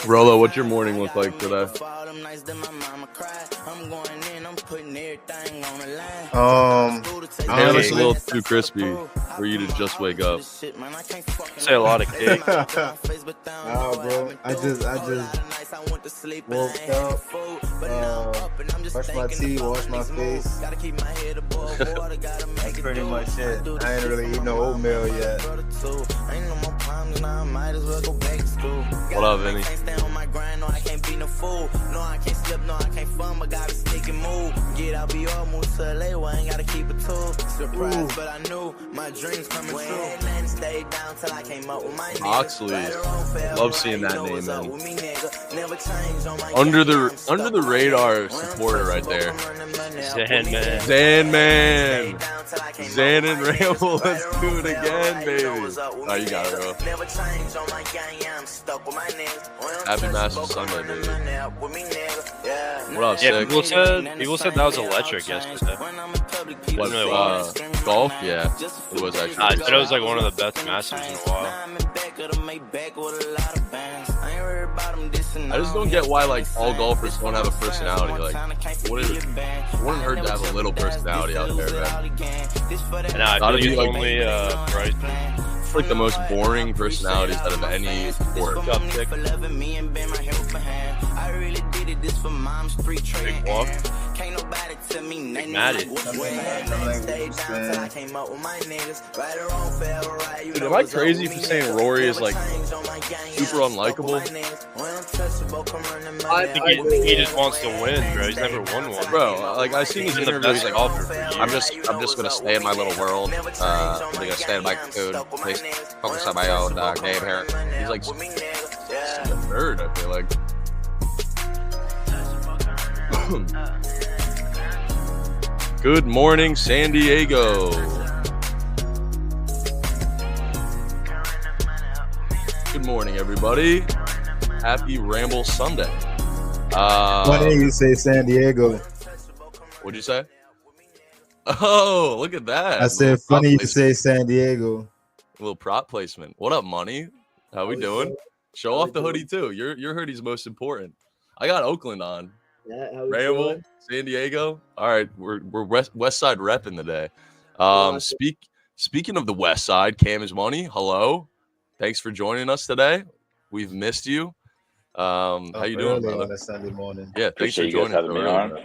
Rolo, what's your morning look like today? It's a little too crispy for you to just wake up. Say a lot of cake. Nah, bro. I just woke up, brushed my teeth, washed my face. That's pretty much it. I ain't really eat no oatmeal yet. What up, Vinny? Oxley, love seeing that name, man. Under the radar supporter right there. Zan man. Zan and Ramble, let's do it again, baby. Oh, you got it, bro. Happy Master Sunday, baby. What up, Sick? People said that was electric yesterday. What, golf? Yeah, it was actually. I said it was like one of the best Masters in a while. I just don't get why like all golfers don't have a personality. Like, it wouldn't hurt to have a little personality out there, man. And I feel it's like, only Bryce. It's like the most boring personalities out of any sport. Big walk. Big Matted. Dude, am I crazy for saying Rory is like super unlikable? I think he just wants to win, bro. He's never won one. Bro, like I seen his interview, he's like, I'm just gonna stay in my little world. I'm gonna stay in my cocoon, focus on my own game here. He's like a nerd, I feel like. Good morning, San Diego. Good morning, everybody. Happy Ramble Sunday. Funny you say San Diego. What'd you say? Oh, look at that. I said funny you say San Diego. A little prop placement. What up, Money? How we doing? Show off the hoodie too. Your hoodie's most important. I got Oakland on. Yeah, Ramble, San Diego. All right, we're West Side repping today. Speaking of the West Side, Cam is Money. Hello, thanks for joining us today. We've missed you. How you doing, brother? On a Sunday morning. Yeah, thanks for you joining. guys having me on.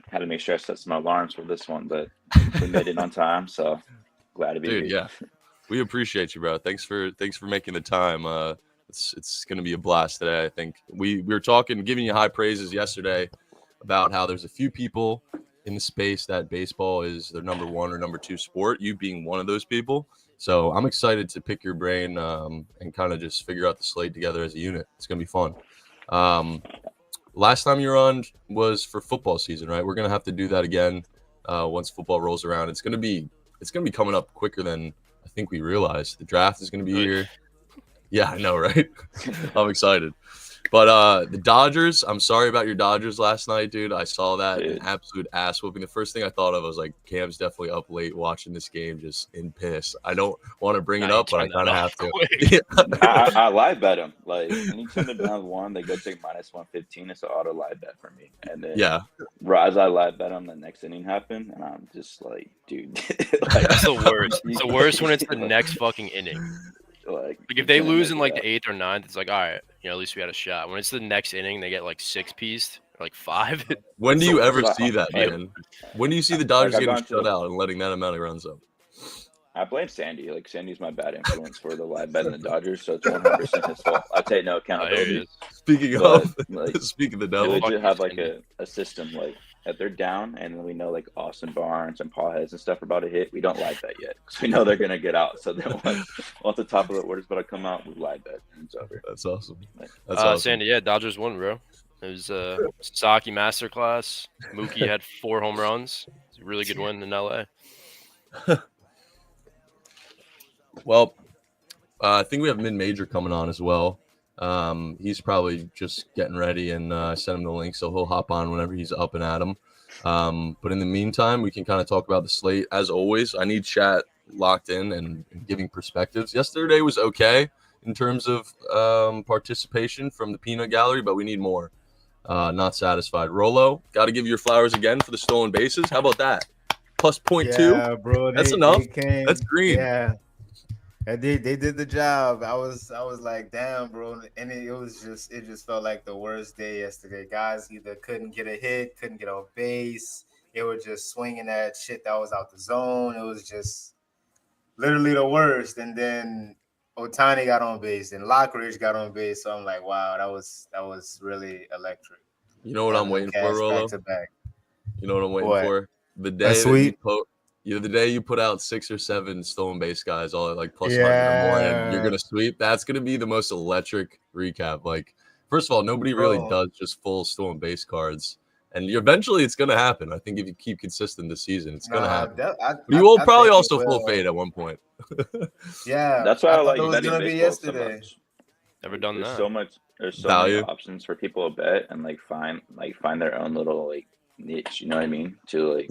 Had to make sure I set some alarms for this one, but we made it on time, so glad to be here. Yeah, we appreciate you, bro. Thanks for making the time. It's going to be a blast today. I think we were giving you high praises yesterday about how there's a few people in the space that baseball is their number one or number two sport, you being one of those people. So I'm excited to pick your brain and kind of just figure out the slate together as a unit. It's going to be fun. Last time you were on was for football season, right? We're going to have to do that again once football rolls around. It's going to be coming up quicker than I think we realized. The draft is going to be here. Yeah, I know, right? I'm excited. But the Dodgers, I'm sorry about your Dodgers last night, dude. I saw that, an absolute ass whooping. The first thing I thought of was like, Cam's definitely up late watching this game just in piss. I don't want to bring it up, but I kind of have to. I live bet them. Like, anytime they're down one, they go take -115. It's an auto live bet for me. And then, as I live bet them, the next inning happened, and I'm just like, dude. That's the worst. It's the worst when it's the next fucking inning. Like if they lose in like the 8th or 9th, it's like, all right, at least we had a shot. When it's the next inning, they get like 6-pieced or like 5. When do you ever see that, man? When do you see the Dodgers getting shut out and letting that amount of runs up? I blame Sandy. Like, Sandy's my bad influence for the live bet in the Dodgers, so it's 100% his fault. I take no accountability. Speaking of the devil, they legit have like a system like that they're down, and then we know like Austin Barnes and Paul Heads and stuff are about to hit. We don't live bet yet because we know they're gonna get out. So then once the top of the order's about to come out, we live bet and it's over. That's awesome. That's awesome. Sandy, Dodgers won, bro. It was Sasaki masterclass. Mookie had 4 home runs. It's a really good win in LA. Well, I think we have mid-major coming on as well. He's probably just getting ready, and I sent him the link, so he'll hop on whenever he's up and at him. But in the meantime, we can kind of talk about the slate. As always, I need chat locked in and giving perspectives. Yesterday was okay in terms of participation from the peanut gallery, but we need more. Not satisfied. Rolo, got to give you your flowers again for the stolen bases. How about that? Plus 0.2. Yeah, bro. That's enough. Came, That's green. Yeah. And they did the job. I was like, damn, bro. And it just felt like the worst day yesterday. Guys either couldn't get a hit, couldn't get on base. They were just swinging at shit that was out the zone. It was just literally the worst. And then Ohtani got on base and Lockridge got on base. So I'm like, wow, that was really electric. You know what I'm waiting for, Rolo? Back to back. You know what I'm waiting for? The day the day you put out 6 or 7 stolen base guys all at like plus 100 or more, and you're gonna sweep. That's gonna be the most electric recap. Like, first of all, nobody really does just full stolen base cards, and eventually it's gonna happen. I think if you keep consistent this season, it's gonna happen. You will probably also full fade at one point. Yeah, that's why I like it was gonna be yesterday. Never done that. There's so many options for people to bet and like find their own little like niche. You know what I mean? To like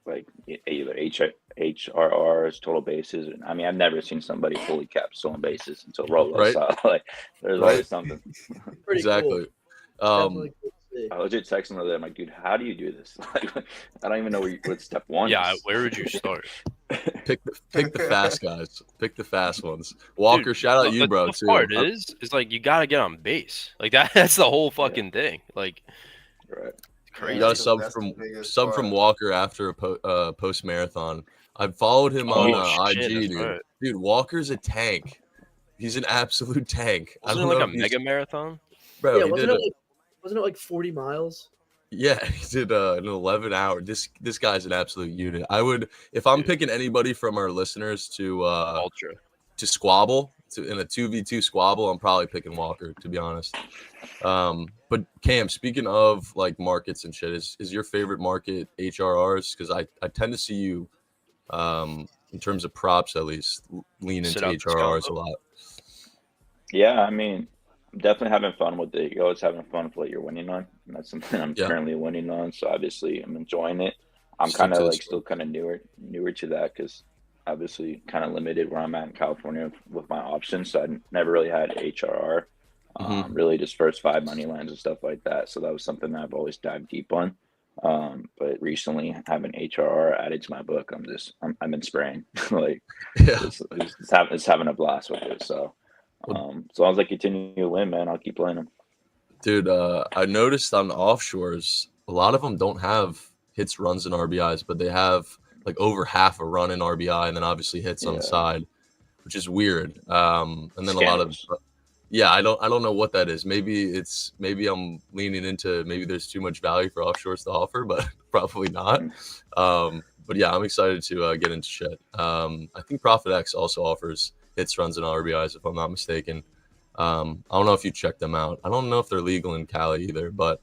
like either HRRs, total bases. I mean, I've never seen somebody fully cap stolen bases until Rolo. Right. So like, there's always something. Exactly. I legit texted him the other day. I'm like, dude, how do you do this? Like, I don't even know what step one is. Where would you start? Pick the fast guys. Pick the fast ones. Walker, dude, shout out you, bro. The part is like you gotta get on base. Like that's the whole fucking thing. Like, right. Crazy. You got a sub from Walker after a post marathon. I followed him on IG, dude. Right. Dude, Walker's a tank. He's an absolute tank. Wasn't it like a mega marathon? Bro, yeah, wasn't it like 40 miles? Yeah, he did an 11-hour. This guy's an absolute unit. I would, if I'm picking anybody from our listeners to Ultra to squabble in a 2v2 squabble, I'm probably picking Walker, to be honest. But Cam, speaking of like markets and shit, is your favorite market HRRs? Because I tend to see you, in terms of props at least, lean into HRRs a lot. Yeah, I mean, I'm definitely having fun with it. You're always having fun with what you're winning on, and that's something I'm currently winning on. So obviously, I'm enjoying it. I'm kind of like still kind of newer to that because obviously kind of limited where I'm at in California with my options. So I never really had HRR. Really just first 5 money lines and stuff like that. So that was something that I've always dived deep on. But recently having HRR added to my book, I've been spraying like it's having a blast with it. So as long as I continue to win, man, I'll keep playing them. Dude, I noticed on the offshores, a lot of them don't have hits, runs, and RBIs, but they have like over half a run in RBI and then obviously hits on the side, which is weird. And then a lot of I don't know what that is. Maybe I'm leaning into maybe there's too much value for offshores to offer, but probably not. But yeah, I'm excited to get into shit. I think ProfitX also offers hits, runs, and RBIs, if I'm not mistaken. I don't know if you check them out. I don't know if they're legal in Cali either, but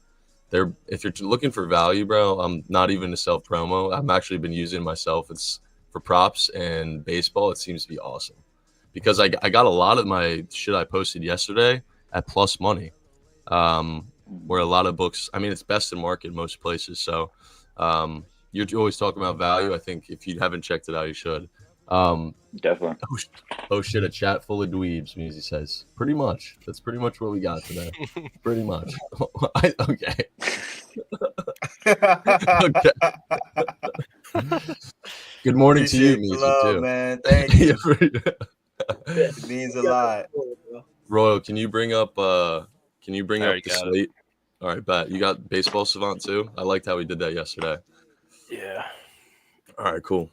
if you're looking for value, bro, I'm not even to self promo. I've actually been using it myself. It's for props and baseball. It seems to be awesome because I got a lot of my shit I posted yesterday at plus money, where a lot of books. I mean, it's best in market in most places. So you're always talking about value. I think if you haven't checked it out, you should. Definitely. Oh shit! A chat full of dweebs, Musi says. Pretty much. That's pretty much what we got today. Pretty much. Okay. Okay. Good morning to you, Musi, too. Man. Thank you. It means a lot. Royal, can you bring up the slate? All right, bet. You got Baseball Savant too? I liked how we did that yesterday. Yeah. All right, cool.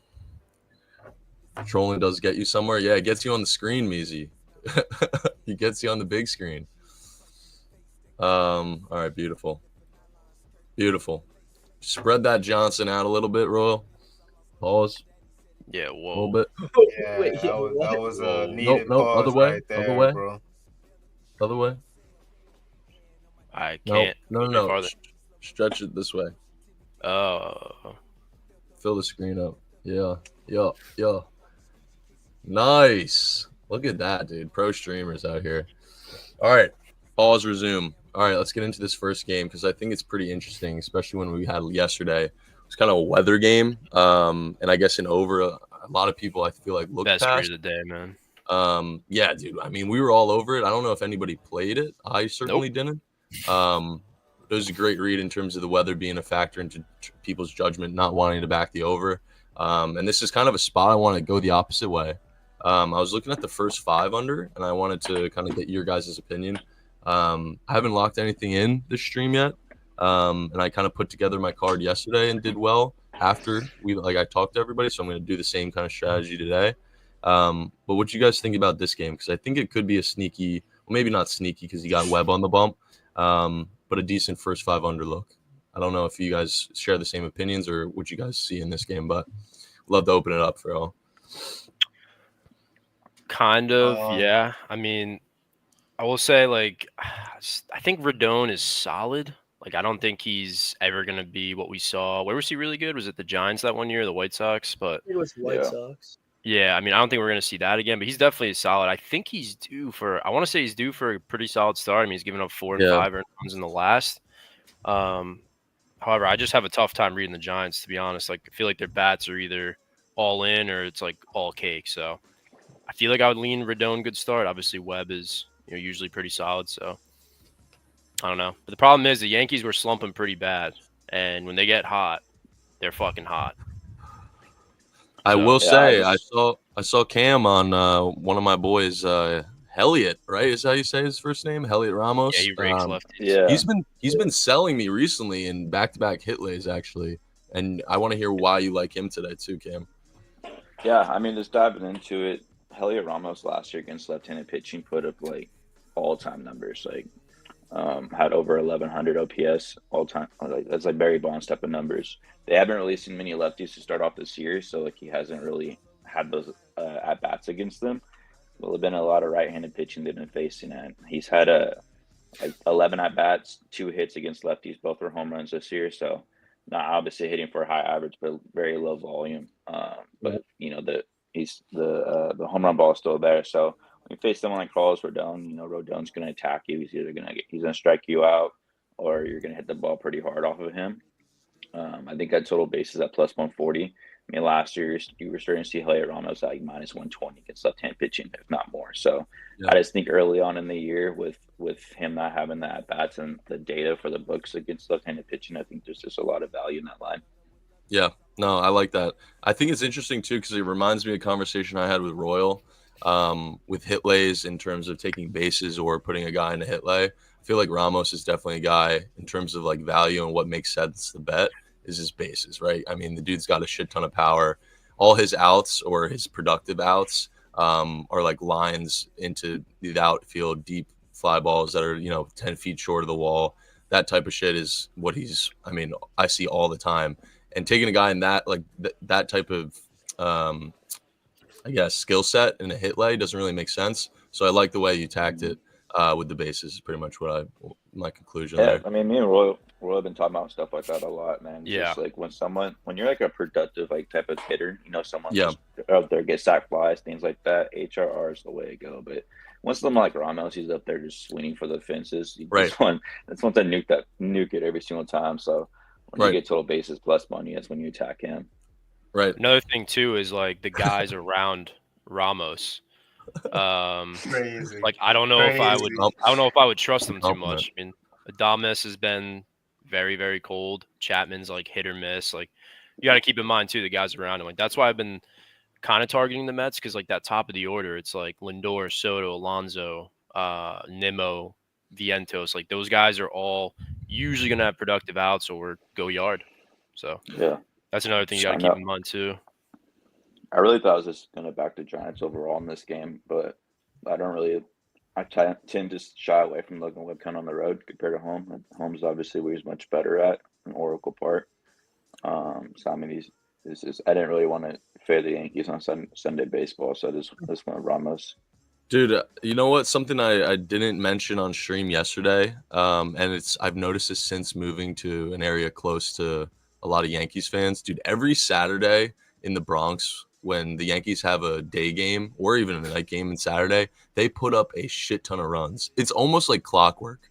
Trolling does get you somewhere. Yeah, it gets you on the screen, Meezy. He gets you on the big screen. All right, beautiful. Beautiful. Spread that Johnson out a little bit, Royal. Pause. Yeah, whoa. A little bit. Yeah, that was a needed pause other way. right there, Other way. bro. Other way. I can't. No. Stretch it this way. Oh. Fill the screen up. Yeah. Nice. Look at that, dude. Pro streamers out here. All right. Pause, resume. All right, let's get into this first game because I think it's pretty interesting, especially when we had yesterday. It was kind of a weather game. And I guess an over, a lot of people I feel like looked Best past. read of the day, man. Yeah, dude. I mean, we were all over it. I don't know if anybody played it. I certainly didn't. It was a great read in terms of the weather being a factor into people's judgment, not wanting to back the over. And this is kind of a spot I want to go the opposite way. I was looking at the first 5 under, and I wanted to kind of get your guys' opinion. I haven't locked anything in this stream yet, and I kind of put together my card yesterday and did well after I talked to everybody. So I'm going to do the same kind of strategy today. But what you guys think about this game? Because I think it could be a sneaky, well, maybe not sneaky because you got Webb on the bump, but a decent first 5 under look. I don't know if you guys share the same opinions or what you guys see in this game, but love to open it up for all. Kind of, yeah. I mean, I will say, like, I think Rodon is solid. Like, I don't think he's ever going to be what we saw. Where was he really good? Was it the Giants that one year, or the White Sox? But It was White Sox. yeah, I mean, I don't think we're going to see that again, but he's definitely solid. I think he's due for, I want to say he's due for a pretty solid start. I mean, he's given up 4 and 5 runs in the last. However, I just have a tough time reading the Giants, to be honest. Like, I feel like their bats are either all in or it's like all cake. So I feel like I would lean Rodon good start. Obviously, Webb is usually pretty solid. So I don't know. But the problem is the Yankees were slumping pretty bad. And when they get hot, they're fucking hot. I will say I saw Cam on one of my boys, Heliot, right? Is that how you say his first name? Heliot Ramos. Yeah, he rakes lefties. Yeah. He's been selling me recently in back-to-back hit lays, actually. And I want to hear why you like him today too, Cam. Yeah, I mean, just diving into it, Heliot Ramos last year against left-handed pitching put up like all-time numbers, like had over 1,100 OPS all-time. That's like Barry Bonds type of numbers. They haven't really seen many lefties to start off this year, so like he hasn't really had those at-bats against them. Well, there's been a lot of right-handed pitching they've been facing, and he's had 11 at-bats, 2 hits against lefties. Both were home runs this year, so not obviously hitting for a high average, but very low volume. But the home run ball is still there. So when you face someone like Carlos Rodon, Rodon's going to attack you. He's either going to strike you out, or you're going to hit the ball pretty hard off of him. I think that total bases at plus 140. I mean, last year you were starting to see Heliot Ramos at like minus 120 against left-hand pitching, if not more. So I just think early on in the year with him not having the at-bats and the data for the books against left-handed pitching, I think there's just a lot of value in that line. Yeah, no, I like that. I think it's interesting too because it reminds me of a conversation I had with Royal with hit lays in terms of taking bases or putting a guy in a hit lay. I feel like Ramos is definitely a guy in terms of like value and what makes sense to bet is his bases, right? I mean, the dude's got a shit ton of power. All his outs or his productive outs are like lines into the outfield, deep fly balls that are 10 feet short of the wall. That type of shit is what I see all the time. And taking a guy in that like that type of skill set in a hit lay doesn't really make sense. So I like the way you tagged it with the bases is pretty much my conclusion there. I mean, me and Royal have been talking about stuff like that a lot, man. Yeah. Just like when you're like a productive like type of hitter, someone just out there get sack flies, things like that. HRR is the way to go. But once someone like Ramos, he's up there just swinging for the fences. That's one to nuke it every single time. So when you get total bases plus money, that's when you attack him. Right. Another thing too is like the guys around Ramos. Crazy. Like I don't know if I would trust them too much. I mean, Adames has been very, very cold. Chapman's like hit or miss. Like you got to keep in mind too the guys around him. Like that's why I've been kind of targeting the Mets because like that top of the order, it's like Lindor, Soto, Alonso, Nimmo, Vientos. Like those guys are all usually gonna have productive outs or go yard. So that's another thing you got to keep in mind too. I really thought I was just going to back the Giants overall in this game, but I tend to shy away from Logan Webb kind of on the road compared to home. Home's obviously where he's much better at in Oracle Park. So I mean, I didn't really want to fade the Yankees on Sunday baseball, so this went Ramos. Dude, you know what? Something I didn't mention on stream yesterday, and I've noticed this since moving to an area close to a lot of Yankees fans. Dude, every Saturday in the Bronx, when the Yankees have a day game or even a night game on Saturday, they put up a shit ton of runs. It's almost like clockwork.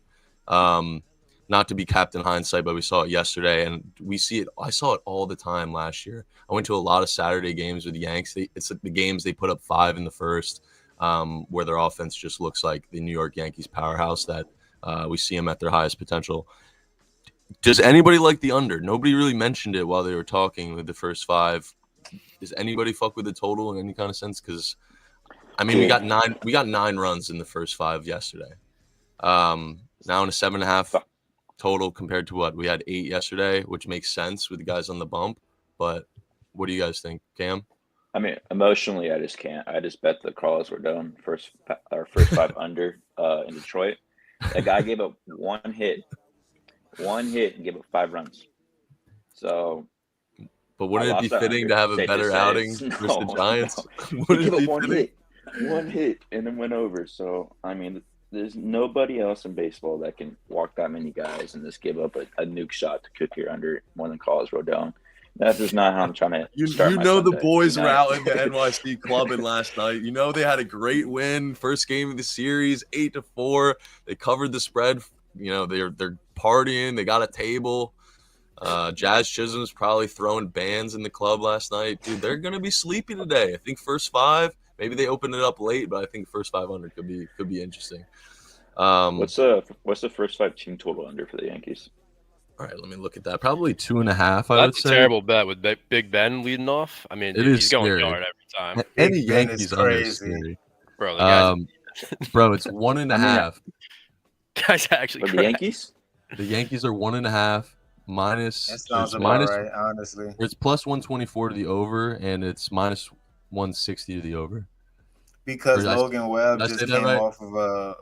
not to be Captain Hindsight, but we saw it yesterday, and we see it. I saw it all the time last year. I went to a lot of Saturday games with the Yanks. It's the games they put up 5 in the first, where their offense just looks like the New York Yankees powerhouse that we see them at their highest potential. Does anybody like the under? Nobody really mentioned it while they were talking with the first 5. Does anybody fuck with the total in any kind of sense? Because I mean, we got 9 runs in the first 5 yesterday. Now in a 7.5 total compared to what we had 8 yesterday, which makes sense with the guys on the bump. But what do you guys think, Cam? I mean, emotionally, I just can't. I just bet the Carlos Rodon first 5 under in Detroit. That guy gave up one hit and gave up 5 runs. So, but wouldn't it be fitting to have a better outing versus the Giants? No. Wouldn't it be one hit and then went over. So, I mean, there's nobody else in baseball that can walk that many guys and just give up a nuke shot to cook your under more than Carlos Rodon. That's just not how I'm trying to start my the Sunday. boys were out in the NYC clubbing last night. You know they had a great win, first game of the series, 8-4. They covered the spread. You know they're partying. They got a table. Jazz Chisholm's probably throwing bands in the club last night. Dude, they're gonna be sleepy today. I think first 5. Maybe they open it up late, but I think first 500 could be interesting. What's the first 5 team total under for the Yankees? All right, let me look at that. Probably 2.5. That's I would say. A terrible bet with Big Ben leading off. I mean, he's going yard every time. Any Yankees under is scary. Bro, bro, it's 1.5. Guys, actually, for the Yankees. The Yankees are 1.5 minus. That sounds about right, honestly. It's plus 124 to the over, and it's minus 160 to the over. Because Logan Webb just came off of a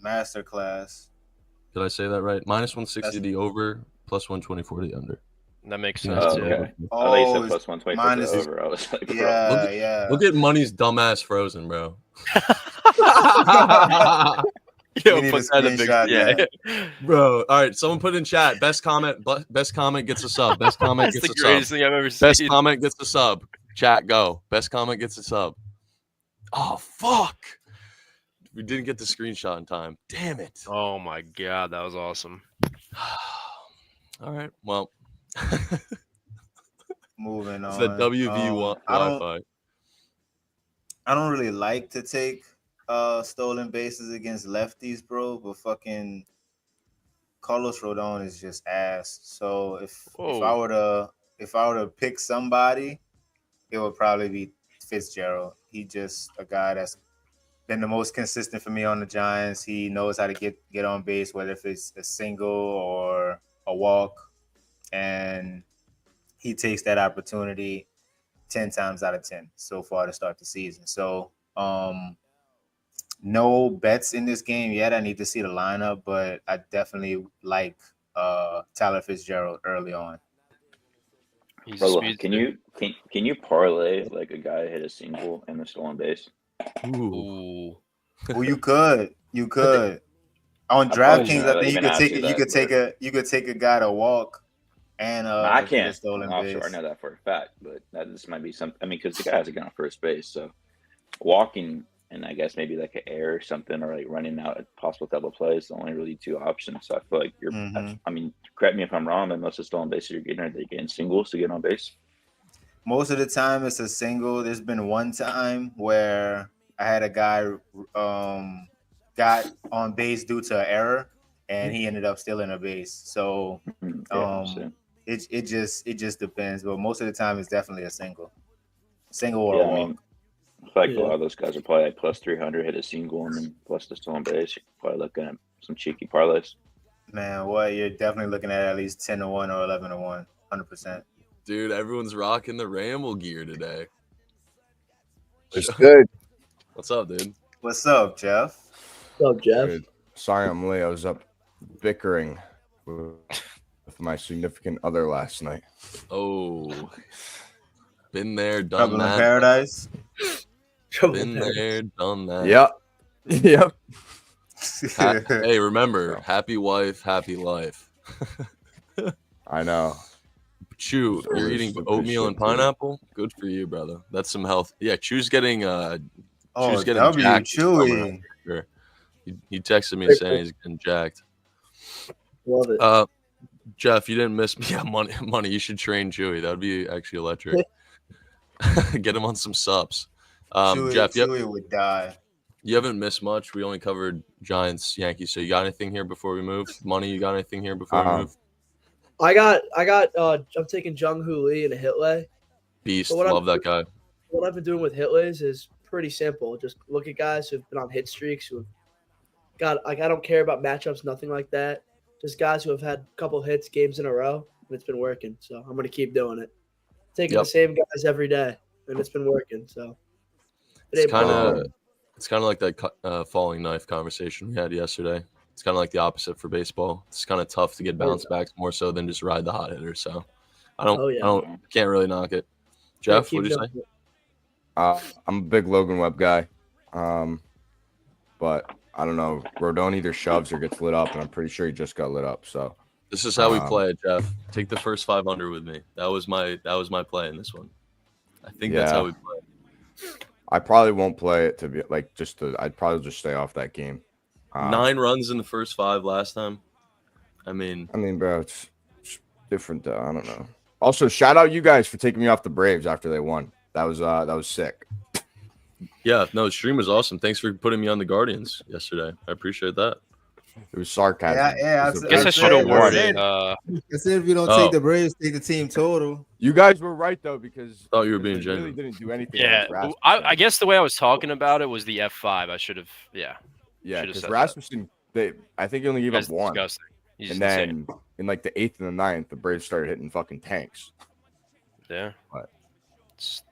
masterclass. Did I say that right? Minus 160 to the over, plus 124 to the under. That makes sense. Okay. I thought you said plus 124 to the over. I was like, yeah. Look at Money's dumbass frozen, bro. Yo, put that in big Bro. All right, someone put in chat. Best comment gets a sub. Best comment gets a sub. That's the greatest thing I've ever seen. Best comment gets a sub. Chat, go. Best comment gets a sub. Oh, fuck. We didn't get the screenshot in time. Damn it. Oh, my God. That was awesome. All right. Well. Moving on. It's the WV Wi-Fi. I don't really like to take stolen bases against lefties, bro, but fucking Carlos Rodon is just ass. So if I were to pick somebody, it would probably be Fitzgerald. He just a guy that's been the most consistent for me on the Giants. He knows how to get on base, whether if it's a single or a walk, and he takes that opportunity 10 times out of 10 so far to start the season. So no bets in this game yet. I need to see the lineup, but I definitely like Tyler Fitzgerald early on. Bro, can you parlay like a guy hit a single and a stolen base? Ooh. Well, you could. On DraftKings, I think you could take a guy to walk and I can't. Stolen I'm base. sure I know that for a fact, but this might be something. I mean, because the guy has to get on first base, so walking and I guess maybe like an air or something, or like running out a possible double play is the only really 2 options. So I feel like you're. I mean, correct me if I'm wrong, but most of the stolen bases you're getting are they getting singles to get on base? Most of the time it's a single. There's been one time where I had a guy got on base due to an error, and he ended up stealing a base. So it just depends. But most of the time it's definitely a single or a walk. I mean, I feel like a lot of those guys are probably like plus 300, hit a single, and then plus the stolen base. You're probably looking at some cheeky parlays. Man, you're definitely looking at least 10-1 or 11-1, 100%. Dude, everyone's rocking the Ramble gear today. It's good. What's up, dude? What's up, Jeff? What's up, Jeff? Good. Sorry I'm late. I was up bickering with my significant other last night. Oh. Been there, done Trouble that. in Paradise? Been there, done that. Yep. Hey, remember, happy wife, happy life. I know. Chew, you're eating oatmeal and pineapple? Good for you, brother. That's some health. Yeah, Chew's getting jacked. Chewy. He texted me saying he's getting jacked. Love it. Jeff, you didn't miss me. Yeah, money. You should train Chewy. That would be actually electric. Get him on some subs. Jeff, Chewy would die. You haven't missed much. We only covered Giants, Yankees. So you got anything here before we move? Money, you got anything here before we move? I got. I'm taking Jung Hoo Lee and a Hitley. Beast, love that guy. What I've been doing with Hitleys is pretty simple. Just look at guys who've been on hit streaks, who have got. Like, I don't care about matchups, nothing like that. Just guys who have had a couple hits, games in a row, and it's been working. So I'm gonna keep doing it. Taking the same guys every day, and it's been working. So it's kind of like that falling knife conversation we had yesterday. It's kind of like the opposite for baseball. It's kind of tough to get bounce backs more so than just ride the hot hitter. So I can't really knock it. Jeff, what did you say? I'm a big Logan Webb guy, but I don't know. Rodon either shoves or gets lit up, and I'm pretty sure he just got lit up. So this is how we play it, Jeff. Take the first 500 with me. That was my play in this one. I think that's how we play. I probably won't play it to be like I'd probably just stay off that game. 9 runs in the first 5 last time. I mean, bro, it's different. I don't know. Also, shout out you guys for taking me off the Braves after they won. That was sick. Yeah, no, the stream was awesome. Thanks for putting me on the Guardians yesterday. I appreciate that. It was sarcasm. Yeah. I guess I should have worded. I said if you don't take the Braves, take the team total. You guys were right though, because thought you were being genuine. Really didn't do anything. Yeah, I guess the way I was talking about it was the F5. I should have. Yeah, because Rasmussen, I think he only gave up 1. And then in like the 8th and the 9th, the Braves started hitting fucking tanks. Yeah, but it's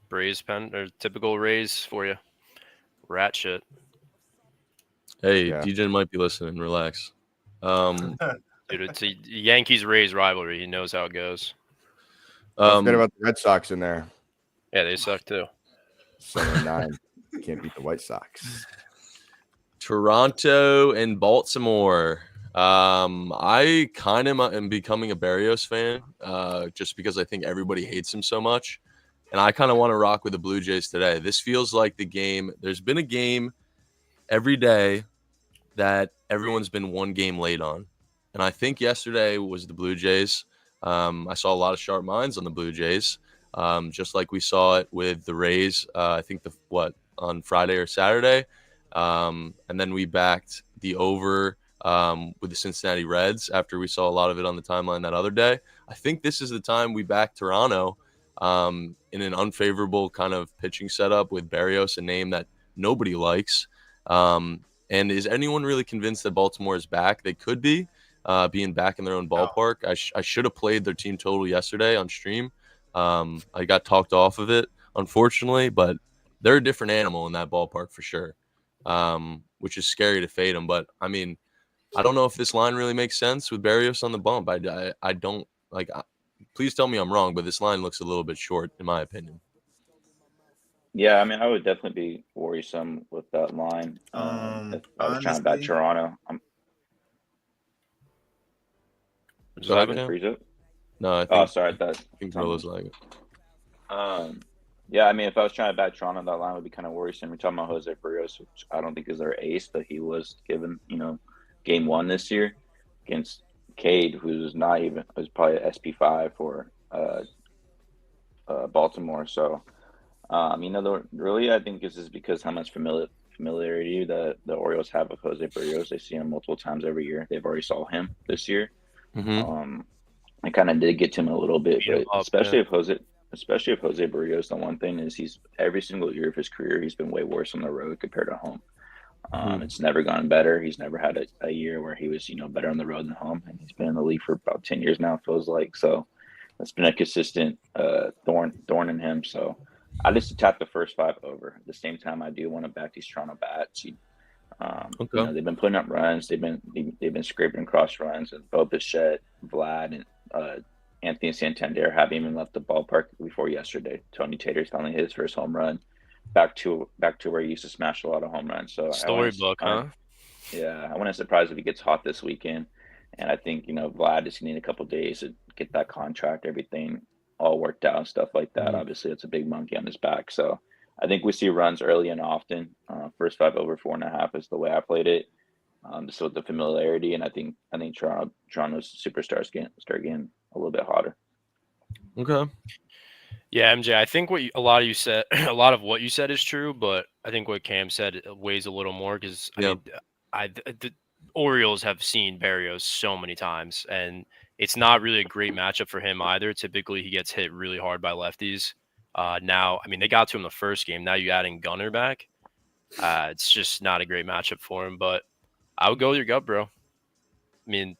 Braves pen or typical Rays for you. Rat shit. Hey, DJ might be listening. Relax. Dude, it's a Yankees-Rays rivalry. He knows how it goes. Forget about the Red Sox in there. Yeah, they suck too. 7-9. Can't beat the White Sox. Toronto and Baltimore. I kind of am becoming a Berrios fan, just because I think everybody hates him so much. And I kind of want to rock with the Blue Jays today. This feels like the game. There's been a game every day that everyone's been one game late on. And I think yesterday was the Blue Jays. I saw a lot of sharp minds on the Blue Jays, just like we saw it with the Rays, I think on Friday or Saturday. And then we backed the over with the Cincinnati Reds after we saw a lot of it on the timeline that other day. I think this is the time we back Toronto in an unfavorable kind of pitching setup with Berrios, a name that nobody likes. And is anyone really convinced that Baltimore is back? They could be, being back in their own ballpark. I should have played their team total yesterday on stream. I got talked off of it, unfortunately, but they're a different animal in that ballpark for sure, which is scary to fade them. But, I mean, I don't know if this line really makes sense with Berrios on the bump. I don't like. Please tell me I'm wrong, but this line looks a little bit short, in my opinion. Yeah, I mean, I would definitely be worrisome with that line. If I was trying to bet Toronto. Freeze up? No, sorry. I think Rolo's lagging. Yeah, I mean, if I was trying to bet Toronto, that line would be kind of worrisome. We're talking about Jose Berrios, which I don't think is their ace, but he was given, game 1 this year against Cade, who's probably an SP5 for Baltimore. So, really, I think this is because how much familiarity the Orioles have with Jose Berrios. They see him multiple times every year. They've already saw him this year. Mm-hmm. I kind of did get to him a little bit, but especially if Jose Berrios, the one thing is he's every single year of his career, he's been way worse on the road compared to home. It's never gotten better. He's never had a year where he was, better on the road than home. And he's been in the league for about 10 years now, it feels like. So that's been a consistent thorn in him. So I just attacked the first 5 over. At the same time, I do want to back these Toronto bats. They've been putting up runs. They've been scraping across runs. And Bo Bichette, Vlad, and Anthony Santander haven't even left the ballpark before yesterday. Tony Tater's finally hit his first home run. Back to where he used to smash a lot of home runs. So storybook, huh? Yeah, I wouldn't surprise if he gets hot this weekend. And I think Vlad just need a couple days to get that contract, everything all worked out and stuff like that. Mm-hmm. Obviously, it's a big monkey on his back. So I think we see runs early and often. First 5 over 4.5 is the way I played it. Just with the familiarity, and I think Toronto's superstars start getting a little bit hotter. Okay. Yeah, MJ, I think a lot of what you said is true, but I think what Cam said weighs a little more because the Orioles have seen Berrios so many times, and it's not really a great matchup for him either. Typically, he gets hit really hard by lefties. Now, I mean, they got to him the first game. Now you're adding Gunnar back. It's just not a great matchup for him, but I would go with your gut, bro. I mean,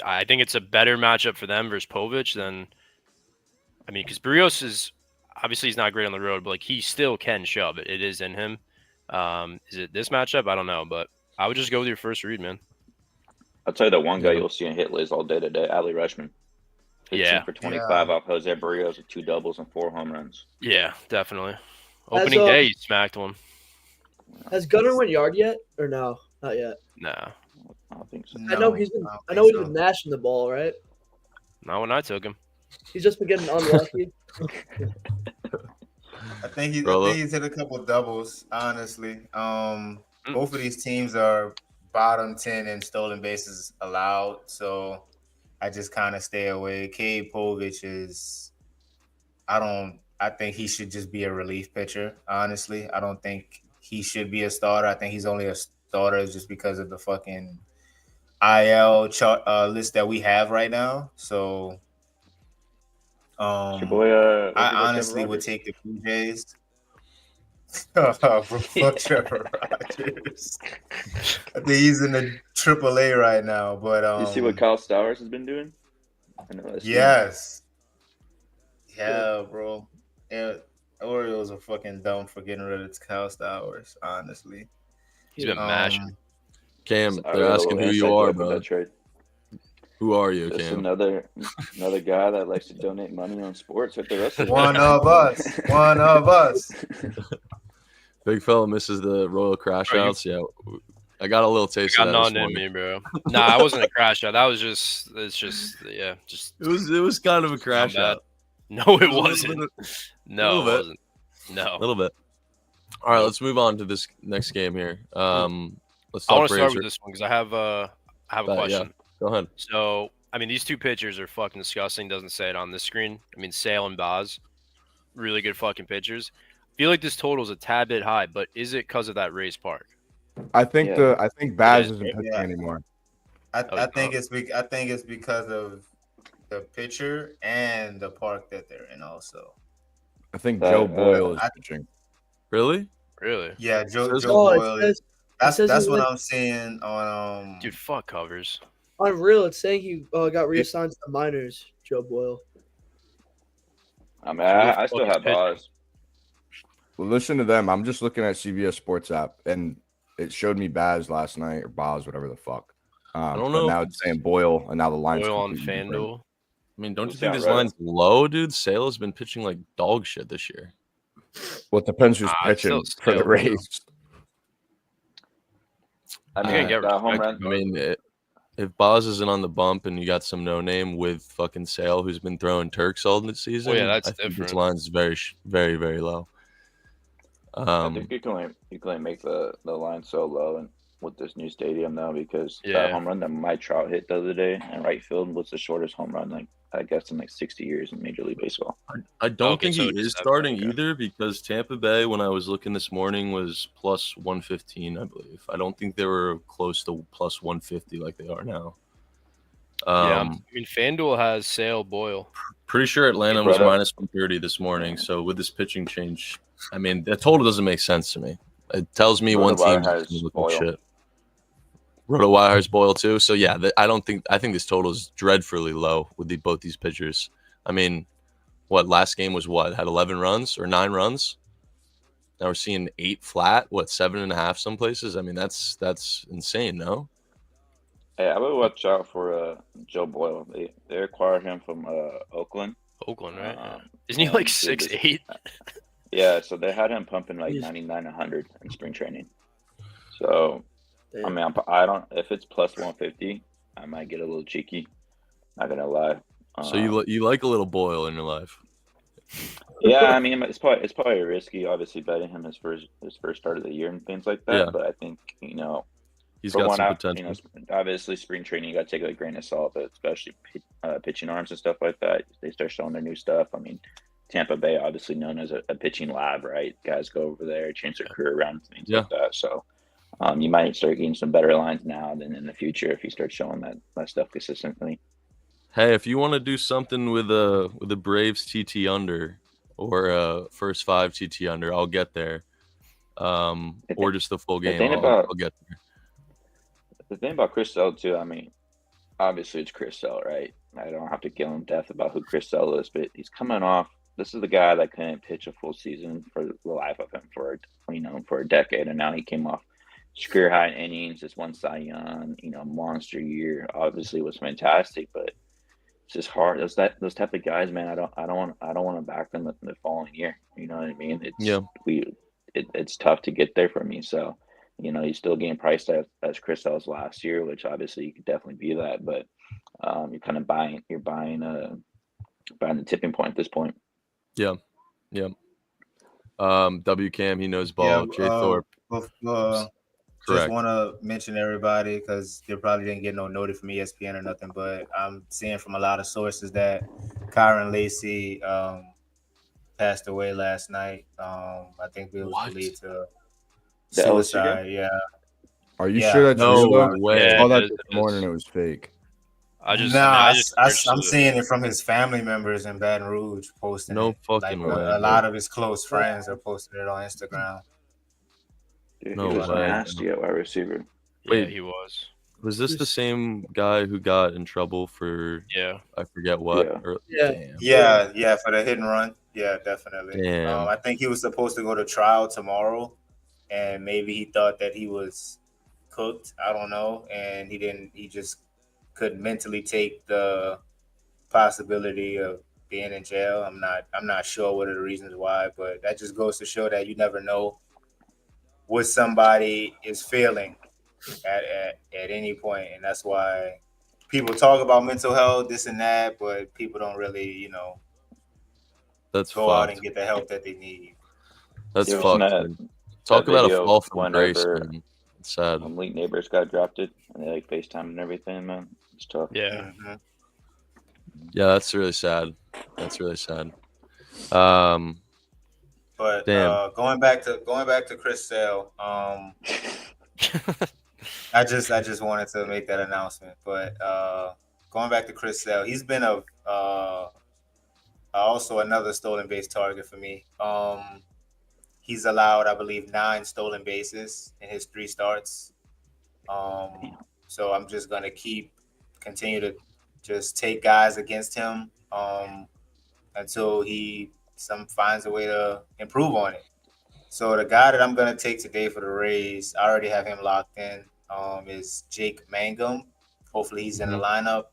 I think it's a better matchup for them versus Povich than – I mean, because Berrios is obviously he's not great on the road, but like he still can shove it. It is in him. Is it this matchup? I don't know, but I would just go with your first read, man. I'll tell you the one guy you'll see in hit list all day today, Adley Rutschman. 15 for 25 off Jose Berrios with 2 doubles and 4 home runs. Yeah, definitely. Opening day, he smacked one. Has Gunnar went yard yet, or no? Not yet. No, I don't think so. I know he's been mashing the ball, right? Not when I took him. He's just been getting unlucky. I think he's hit a couple doubles, honestly. Both of these teams are bottom 10 in stolen bases allowed, so I just kind of stay away. Cade Povich is I think he should just be a relief pitcher, honestly. I don't think he should be a starter. I think he's only a starter just because of the fucking IL list that we have right now. So I honestly would take the Blue Jays. Fuck Trevor Rogers. I think he's in the AAA right now. But you see what Kyle Stowers has been doing? Yes. Yeah, bro. Yeah, Orioles are fucking dumb for getting rid of Kyle Stowers, honestly. He's been mashing. Cam, they're asking who you are, bro. Who are you, Just Cam? Another guy that likes to donate money on sports with the rest of One of us. One of us. Big fella misses the Royal crash outs. Yeah, I got a little taste of that. Got none in me, bro. Nah, I wasn't a crash out. That was just. It was kind of a crash out. No, it wasn't. No, it wasn't. No, a little bit. All right, let's move on to this next game here. Let's. I want to start with this one because I have a question. Yeah. Go ahead. So, I mean, these two pitchers are fucking disgusting. Doesn't say it on this screen. I mean, Sale and Baz, really good fucking pitchers. I feel like this total is a tad bit high, but is it because of that Rays Park? I think Baz isn't pitching anymore. I think it's because of the pitcher and the park that they're in also. I think Joe Boyle is pitching. Really? Really? Yeah, Joe Boyle is. That's what I'm seeing on Dude, fuck covers. Unreal, it's saying he got reassigned to the minors, Joe Boyle. I mean, I still have Baz. Well, listen to them. I'm just looking at CBS Sports app, and it showed me Baz last night, or Baz, whatever the fuck. I don't know. Now it's saying Boyle, and now the line's Boyle on FanDuel. I mean, don't you think this line's low, dude? Sale has been pitching like dog shit this year. Well, it depends who's pitching for the Rays. I mean, if Baz isn't on the bump and you got some no name with fucking Sale who's been throwing Turks all the season, that's I think different. this line's very, very, very low. I think you can only make the line so low and with this new stadium now because that home run that Mike Trout hit the other day in right field was the shortest home run I guess in 60 years in Major League Baseball. I don't think he is starting either because Tampa Bay, when I was looking this morning, was plus 115, I believe. I don't think they were close to plus 150 like they are now. I mean, FanDuel has Sale Boyle. Pretty sure Atlanta was minus 130 this morning. So with this pitching change, I mean, the total doesn't make sense to me. It tells me one team is looking shit. RotoWire has Boyle too. So yeah, I think this total is dreadfully low with both these pitchers. I mean, last game was had 11 runs or 9 runs. Now we're seeing 8 flat, 7.5 some places. I mean, that's insane, no? Hey, I would watch out for Joe Boyle. They acquired him from Oakland. Oakland, right? Isn't he like 6'8"? Yeah, so they had him pumping like 99, 100 in spring training. So, I mean, I don't. If it's plus 150, I might get a little cheeky. Not gonna lie. So you like a little Boyle in your life? Yeah, I mean, it's probably risky. Obviously, betting him his first start of the year and things like that. Yeah. But I think He's For got one some out, potential. obviously spring training you got to take it with a grain of salt, but especially pitching arms and stuff like that, they start showing their new stuff. I mean, Tampa Bay, obviously known as a pitching lab, right? Guys go over there, change their career around, things like that. So you might start getting some better lines now than in the future if you start showing that stuff consistently. Hey, if you want to do something with a Braves TT under or a first 5 TT under, I'll get there. Or just the full game. I'll get there. The thing about Chris Sale too, I mean, obviously it's Chris Sale, right? I don't have to kill him death about who Chris Sale is, but he's coming off. This is the guy that couldn't pitch a full season for the life of him for a decade, and now he came off career high innings, just won Cy Young, monster year. Obviously was fantastic, but it's just hard. Those type of guys, man. I don't want to back them the following year. You know what I mean? It's tough to get there for me. So. He's still getting priced as Chris Sale's last year, which obviously you could definitely be that, but you're kind of buying the tipping point at this point. Yeah. WCAM, he knows ball. Jay Thorpe. Just want to mention everybody because they probably didn't get no notice from ESPN or nothing, but I'm seeing from a lot of sources that Kyron Lacy passed away last night. I think it was believed to suicide. Yeah. Are you sure that's no real? way? I saw that this morning. It was fake. I'm seeing it from his family members in Baton Rouge posting. No it. fucking way. A lot of his close friends are posting it on Instagram. Dude, he was nasty at wide receiver. Wait, he was. Was this the same guy who got in trouble for? I forget what. Yeah, for the hit and run. Yeah, definitely. Damn. I think he was supposed to go to trial tomorrow. And maybe he thought that he was cooked. I don't know. And he didn't. He just couldn't mentally take the possibility of being in jail. I'm not sure what are the reasons why, but that just goes to show that you never know what somebody is feeling at any point. And that's why people talk about mental health, this and that, but people don't really, go out and get the help that they need. That's fucked. Talk about a fall from grace, man. It's sad. When Malik Neighbors got drafted and they FaceTime and everything, man. It's tough. Yeah. Mm-hmm. Yeah, that's really sad. But going back to Chris Sale, I just wanted to make that announcement. But going back to Chris Sale, he's been also another stolen base target for me. He's allowed, I believe, 9 stolen bases in his 3 starts. So I'm just going to continue to just take guys against him until he finds a way to improve on it. So the guy that I'm going to take today for the Rays, I already have him locked in, is Jake Mangum. Hopefully he's in the lineup.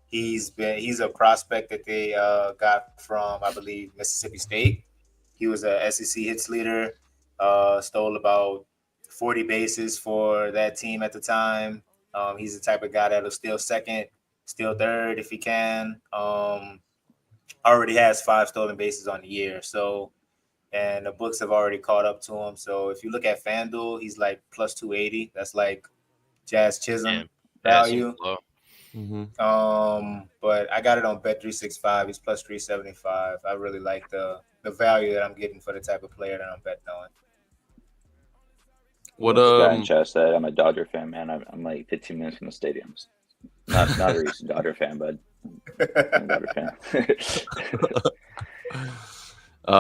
He's a prospect that they got from, I believe, Mississippi State. He was a SEC hits leader, stole about 40 bases for that team at the time. He's the type of guy that'll steal second, steal third if he can. Already has 5 stolen bases on the year. So, and the books have already caught up to him. So if you look at FanDuel, he's like plus 280. That's like Jazz Chisholm value. But I got it on Bet365. He's plus 375. I really like the value that I'm getting for the type of player that I'm betting on. What guy in chat said, I'm a Dodger fan, man. I'm like 15 minutes from the stadiums. Not a recent Dodger fan, but I'm a Dodger fan.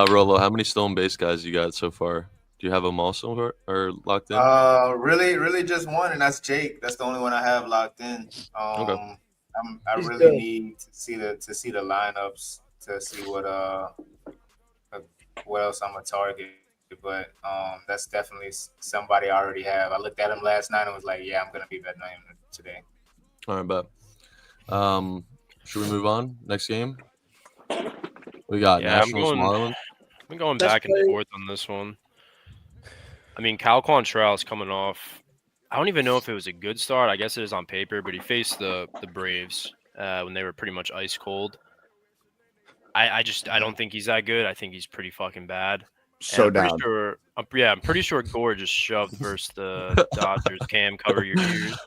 Rolo, how many stolen base guys you got so far? Do you have them also or locked in? Really just one, and that's Jake. That's the only one I have locked in. Okay. I really need to see the lineups to see what else I'm gonna target. But that's definitely somebody I already have. I looked at him last night and was like, yeah, I'm gonna be betting on him today. All right, bet. Should we move on? Next game? We got Nationals Marlins. I'm going back and forth on this one. I mean, Cal Quantrell's coming off. I don't even know if it was a good start. I guess it is on paper, but he faced the Braves when they were pretty much ice cold. I don't think he's that good. I think he's pretty fucking bad. So I'm down. pretty sure Gore just shoved versus the Dodgers. Cam, cover your ears.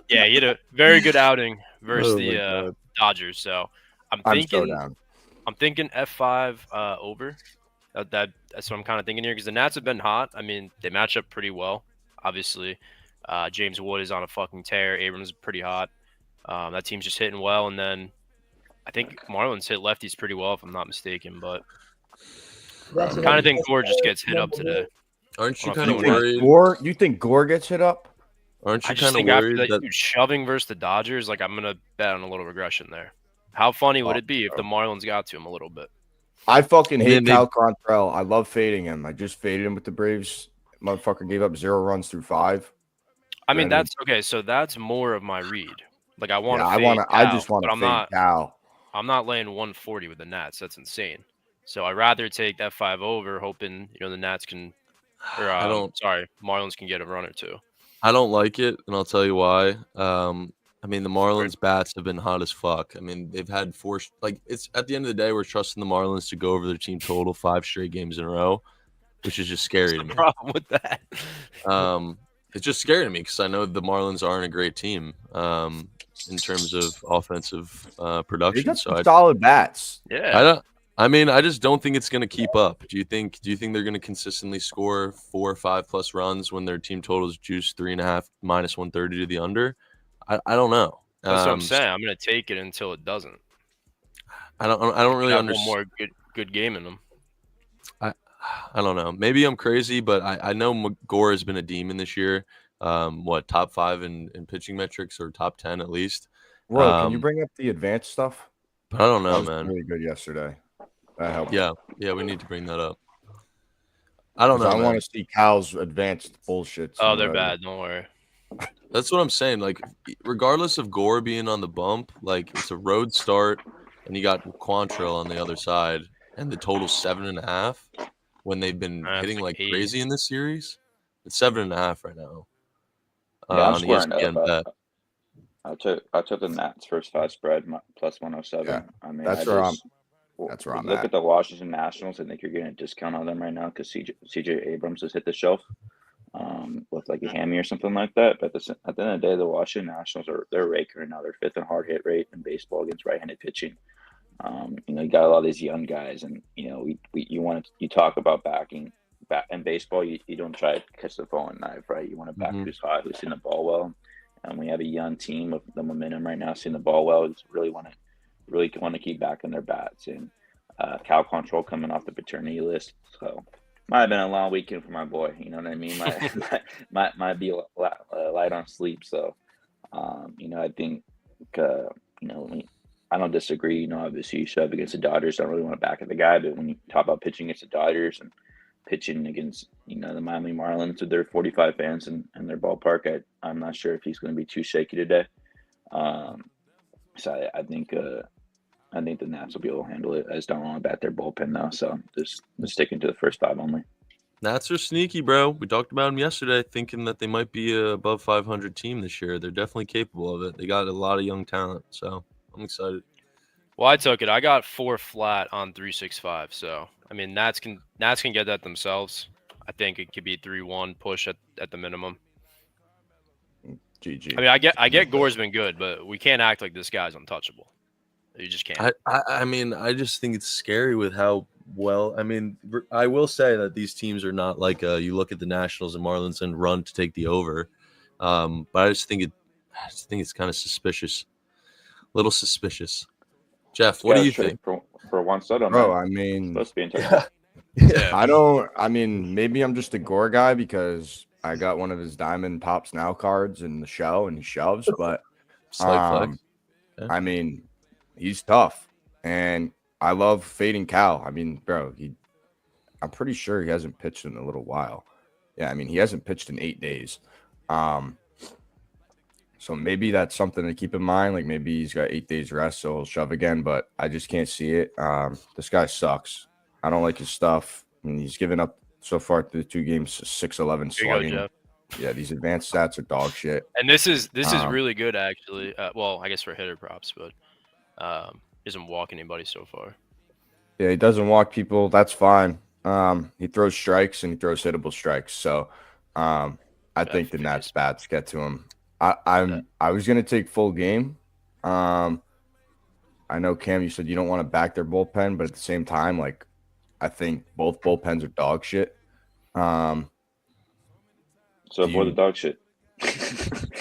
Yeah, he had a very good outing versus the Dodgers. So I'm so down. I'm thinking F5 over. That's what I'm kind of thinking here because the Nats have been hot. I mean, they match up pretty well. Obviously, James Wood is on a fucking tear. Abrams is pretty hot. That team's just hitting well, and then I think Marlins hit lefties pretty well, if I'm not mistaken. But I kind of think Gore just gets hit up today. Aren't you kind of worried? You think Gore gets hit up? Aren't you I just kind of think after worried that huge shoving versus the Dodgers, like I'm gonna bet on a little regression there. How funny would it be if the Marlins got to him a little bit? I fucking hate Cal Quantrill. I love fading him. I just faded him with the Braves. Motherfucker gave up 0 runs through 5. I mean, that's okay. So that's more of my read. Like I want to. I just want to fade Cal. I'm not laying 140 with the Nats. That's insane. So I'd rather take that 5 over, hoping the Nats can, or Marlins can get a run or two. I don't like it, and I'll tell you why. I mean, the Marlins bats have been hot as fuck. I mean, they've had 4 it's at the end of the day, we're trusting the Marlins to go over their team total 5 straight games in a row, which is just scary to me. Problem with that? It's just scary to me because I know the Marlins aren't a great team in terms of offensive production. They got some solid bats. Yeah. I just don't think it's going to keep up. Do you think they're going to consistently score 4 or 5 plus runs when their team total is juiced 3.5 minus 130 to the under? I don't know. That's what I'm saying. I'm going to take it until it doesn't. I don't really understand. One more good game in them. I don't know. Maybe I'm crazy, but I know Gore has been a demon this year. Top 5 in pitching metrics or top 10 at least. Bro, can you bring up the advanced stuff? But I don't know, that was man. Really good yesterday. That helped. Yeah, we need to bring that up. I don't know. I want to see Cal's advanced bullshit. Oh, they're bad. Don't worry. That's what I'm saying. Like, regardless of Gore being on the bump, like it's a road start, and you got Quantrill on the other side, and the total's 7.5. When they've been hitting like crazy in this series, it's 7.5 right now. I'm squaring up. I took the Nats first 5 spread plus 107. Yeah, I mean, that's where I'm look at the Washington Nationals. I think you're getting a discount on them right now because CJ Abrams has hit the shelf with like a hammy or something like that. But at the end of the day, the Washington Nationals they're raking right now. They're 5th in hard hit rate in baseball against right-handed pitching. You got a lot of these young guys, and you talk about backing in baseball. You don't try to catch the falling knife, right? You want to back who's hot, who's hitting the ball well. And we have a young team with the momentum right now, seeing the ball well. Just really want to keep backing their bats. And Cal Quantrill coming off the paternity list, so might have been a long weekend for my boy. You know what I mean? Might be light on sleep. So, I think I don't disagree. Obviously you shove against the Dodgers. I don't really want to back at the guy, but when you talk about pitching against the Dodgers and pitching against the Miami Marlins with their 45 fans in their ballpark, I'm not sure if he's going to be too shaky today. So I think the Nats will be able to handle it. I just don't want to bat their bullpen now, so just sticking to the first 5 only. Nats are sneaky, bro. We talked about them yesterday, thinking that they might be a above 500 team this year. They're definitely capable of it. They got a lot of young talent, so I'm excited. Well, I took it. I got 4 flat on 365. So I mean, Nats can get that themselves. I think it could be 3-1 push at the minimum. GG. I mean, I get Gore's been good, but we can't act like this guy's untouchable. You just can't. I mean, I just think it's scary with how well. I mean, I will say that these teams are not like you look at the Nationals and Marlins and run to take the over. But I just think it's kind of suspicious, little suspicious. Jeff, what do you think? For once, I don't know. Bro, I mean, supposed to be in touch. Yeah. I mean, maybe I'm just a Gore guy because I got one of his Diamond Pops Now cards in the show and he shoves, but Yeah. I mean, he's tough and I love fading Cal. I mean, bro, I'm pretty sure he hasn't pitched in a little while. Yeah, I mean, he hasn't pitched in 8 days. So maybe that's something to keep in mind. Like maybe he's got 8 days rest, so he'll shove again, but I just can't see it. This guy sucks. I don't like his stuff. I mean, he's given up so far through the 2 games 6-11 slugging. Yeah, these advanced stats are dog shit. And this is really good actually. Well, I guess for hitter props, but he doesn't walk anybody so far. Yeah, he doesn't walk people. That's fine. He throws strikes and he throws hittable strikes. So, I think the Nats bats get to him. I was gonna take full game. I know Cam, you said you don't want to back their bullpen, but at the same time, like I think both bullpens are dog shit. So for the dog shit.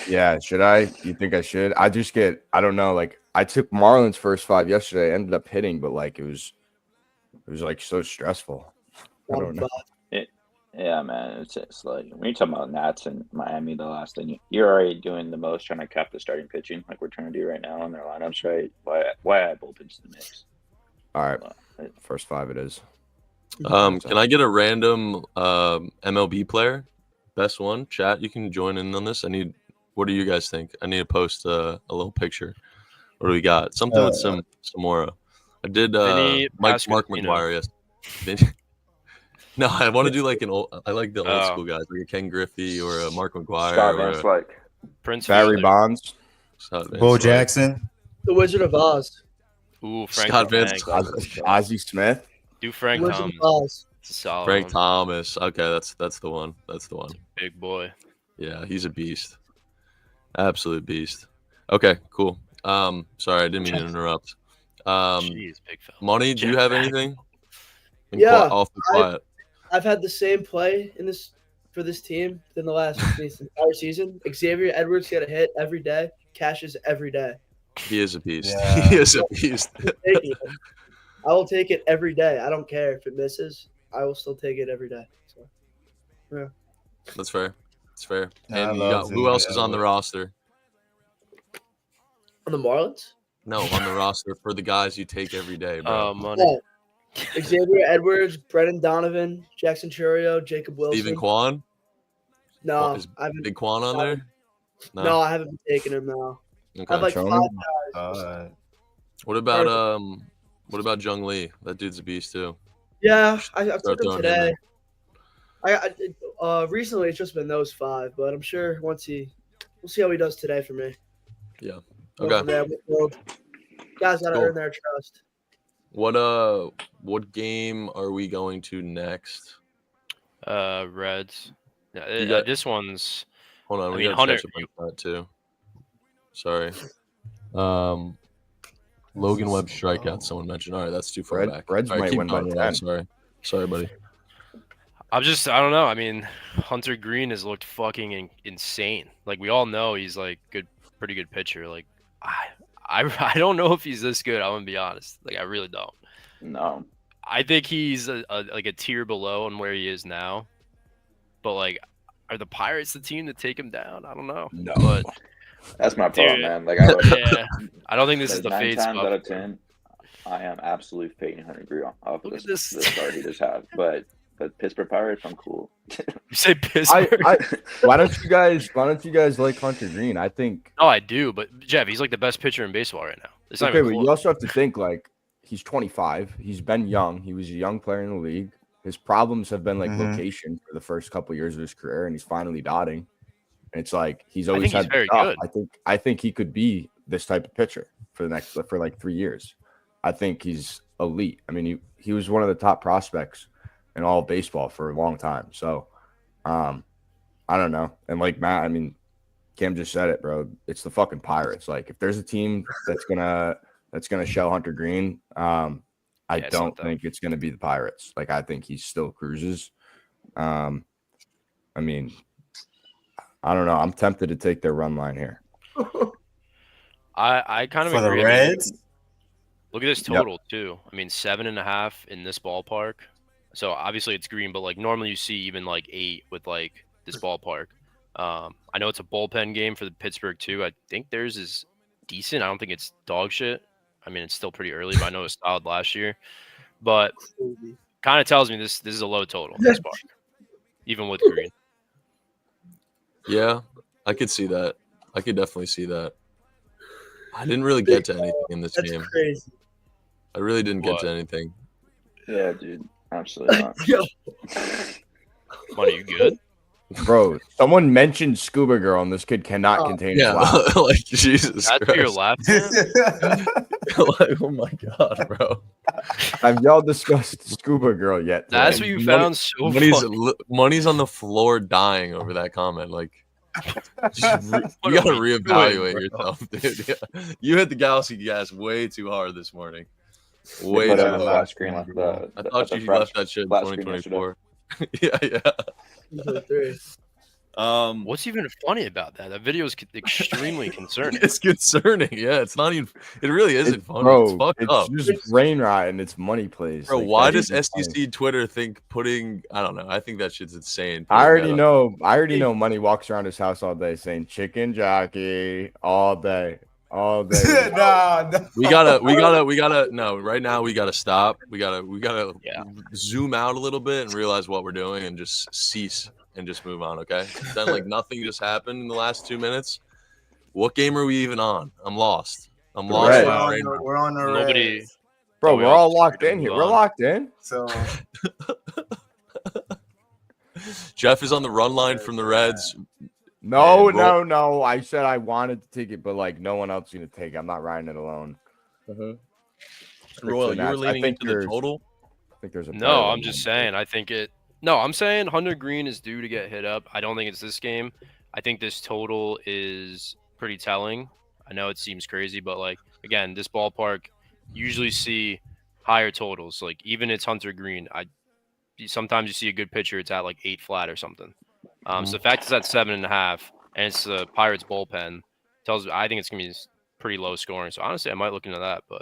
Yeah, should I? You think I should? I don't know. Like I took Marlins first 5 yesterday. I ended up hitting, but like it was like so stressful. I don't know. Yeah, man. It's like when you're talking about Nats and Miami, the last thing you're already doing the most trying to cap the starting pitching, like we're trying to do right now in their lineups, right? Why add bullpens to the mix? All right, first 5 it is. Can I get a random MLB player? Best one, chat. You can join in on this. What do you guys think? I need to post a little picture. What do we got? Something with some Samora. I did Mark McGuire. Yes. No, I want to do like I like the old school guys, like a Ken Griffey or a Mark McGuire. Scott Van Slyke. Prince Barry Bonds. Bo Jackson. The Wizard of Oz. Ooh, Frank Scott Van Ozzie Smith. Do Frank Wizard Thomas. of Oz. It's a solid Frank one. Thomas. Okay, that's the one. That's the one. Big boy. Yeah, he's a beast. Absolute beast. Okay, cool. Sorry, I didn't mean to interrupt. Jeez, big fella. Money, do you have anything? Yeah, Awfully quiet. I've had the same play for this team than the last entire season. Xavier Edwards get a hit every day, cashes every day. He is a beast. Yeah. He is a beast. I will take it every day. I don't care if it misses. I will still take it every day. So, yeah. That's fair. It's fair. I And love who else is Xavier on the roster? On the Marlins? No, on the roster for the guys you take every day, bro. Money. Yeah. Xavier Edwards, Brendan Donovan, Jackson Churio, Jacob Wilson. Steven Kwan? No, Is I haven't. Big Kwan on there? No, I haven't taken him now. Okay. I have like Choman? 5 guys. What about Jung Lee? That dude's a beast too. Yeah, I Start took him throwing him today. Recently it's just been those 5, but I'm sure we'll see how he does today for me. Yeah. Go Okay. from there. Guys gotta Cool. earn their trust. What game are we going to next? Reds. You got- This one's. Hold on, I we mean, got Hunter, to touch upon that too. Sorry. Logan Webb strikeout. Someone mentioned. All right, that's too far back. Reds All right, might keep win by going. 10. Sorry, buddy. I don't know. I mean, Hunter Green has looked fucking insane. Like we all know, he's like pretty good pitcher. Like I don't know if he's this good. I'm gonna be honest. Like I really don't. No. I think he's like a tier below on where he is now. But like, are the Pirates the team to take him down? I don't know. No. But That's my problem, Dude. man. Like I would, yeah, I don't think this is the 9 fade times spot. out of 10, I am absolutely fading Hunter Green off of Look at this this. start he just had. But Pittsburgh Pirates, I'm cool. You say Pittsburgh? Why don't you guys like Hunter Green? I think. No, I do. But Jeff, he's like the best pitcher in baseball right now. It's not Okay, even but close. you also have to think like he's 25. He's been young. He was a young player in the league. His problems have been like location for the first couple of years of his career, and he's finally dotting. And it's like he's always think he's had very stuff. good. I think he could be this type of pitcher for like 3 years. I think he's elite. I mean, he was one of the top prospects in all of baseball for a long time. So, I don't know. And like Matt, I mean, Cam just said it, bro. It's the fucking Pirates. Like, if there's a team that's gonna show Hunter Green, I don't think it's gonna be the Pirates. Like, I think he still cruises. I mean, I don't know. I'm tempted to take their run line here. I kind of For the agree. Reds? Look at this total too. I mean, 7.5 in this ballpark. So obviously it's green, but like normally you see even like 8 with like this ballpark. I know it's a bullpen game for the Pittsburgh too. I think theirs is decent. I don't think it's dog shit. I mean, it's still pretty early, but I know it was solid last year. But kind of tells me this is a low total this park, even with green. Yeah, I could see that. I could definitely see that. I didn't really get to anything in this That's game. crazy. I really didn't get What? to anything. Yeah, dude. Absolutely not. Yo, Money, you good? Bro, someone mentioned Scuba Girl, and this kid cannot contain his Yeah, laugh. like Jesus That's your Christ. left hand? Like, oh my god, bro. Have y'all discussed Scuba Girl yet? That's today? what you found so funny. Money's on the floor dying over that comment. Like, you gotta reevaluate yourself, dude. Yeah. You hit the Galaxy gas way too hard this morning. Way too hard. flat screen I thought you left that shit in 2024. Yeah. What's even funny about that? That video is extremely concerning. It's concerning. Yeah, it's not even. It really isn't funny. Bro, it's fucked up. It's just brain rot and it's money plays. Bro, Like, why that does isn't SEC funny. Twitter think putting? I don't know. I think that shit's insane. I already know. Money walks around his house all day saying "chicken jockey" all day. No. We gotta. No, right now we gotta stop. We gotta zoom out a little bit and realize what we're doing and just cease and just move on. Okay. Then like nothing just happened in the last 2 minutes. What game are we even on? I'm lost. Right. We're on the Nobody. Reds. Bro, we we're all all just locked agreed to in here. move We're on. locked in. So Jeff is on the run line from the Reds. No, Man, no. I said I wanted to take it, but like no one else is gonna take it. I'm not riding it alone. Royal, you were I leaning think into the there's- total. I think there's a. No, I'm just saying. I think it. No, I'm saying Hunter Green is due to get hit up. I don't think it's this game. I think this total is pretty telling. I know it seems crazy, but like again, this ballpark usually see higher totals. Like even it's Hunter Green, sometimes you see a good pitcher, it's at like 8 flat or something. So the fact it's at 7.5 and it's the Pirates bullpen tells me I think it's gonna be pretty low scoring. So honestly, I might look into that. But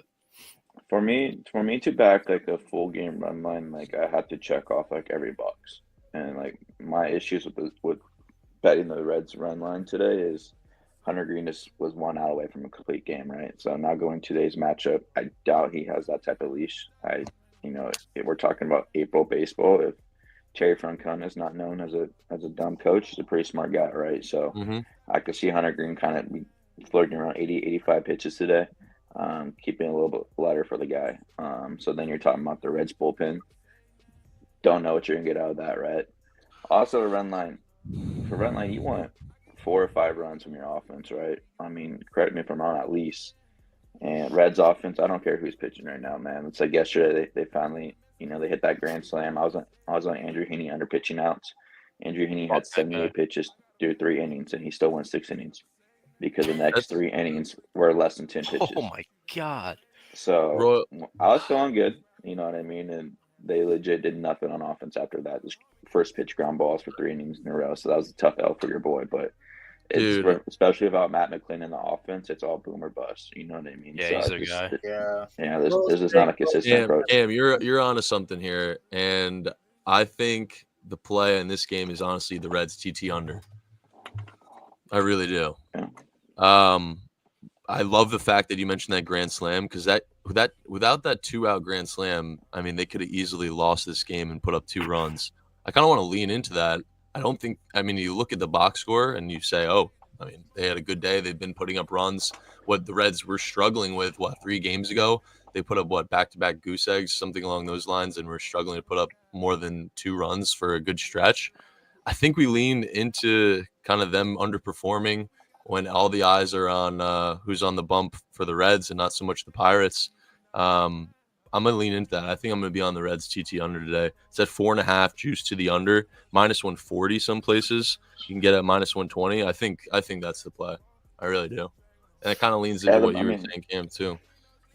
For me to back like a full game run line, like I had to check off like every box. And like my issues with betting the Reds run line today is Hunter Green was 1 out away from a complete game, right? So now going today's matchup, I doubt he has that type of leash. If we're talking about April baseball, if Terry Francona is not known as a dumb coach, he's a pretty smart guy, right? So I could see Hunter Green kind of be flirting around 80, 85 pitches today, keeping it a little bit lighter for the guy. So then you're talking about the Reds bullpen. Don't know what you're going to get out of that, right? Also, a run line. For run line, you want 4 or 5 runs from your offense, right? I mean, correct me if I'm wrong, at least. And Reds offense, I don't care who's pitching right now, man. It's like yesterday they finally, they hit that grand slam. I was on Andrew Heaney under pitching outs. Andrew Heaney had 78 pitches through 3 innings, and he still won 6 innings because the next 3 innings were less than 10 pitches. oh my god! So I was feeling good, you know what I mean? And they legit did nothing on offense after that. Just first pitch ground balls for 3 innings in a row. So that was a tough L for your boy, but. Especially about Matt McClain in the offense, it's all boom or bust. You know what I mean? Yeah, he's their guy. Yeah, this is not a consistent approach. Cam, you're onto something here, and I think the play in this game is honestly the Reds TT under. I really do. Yeah. I love the fact that you mentioned that grand slam because without that 2-out grand slam, I mean they could have easily lost this game and put up 2 runs. I kind of want to lean into that. You look at the box score and you say, they had a good day. They've been putting up runs. What the Reds were struggling with, 3 games ago, they put up back-to-back goose eggs, something along those lines, and we're struggling to put up more than 2 runs for a good stretch. I think we lean into kind of them underperforming when all the eyes are on who's on the bump for the Reds and not so much the Pirates. I'm going to lean into that. I think I'm going to be on the Reds TT under today. It's at 4.5 juice to the under, -140 some places. You can get at -120. I think that's the play. I really do. And it kind of leans into what you were saying, Cam, too.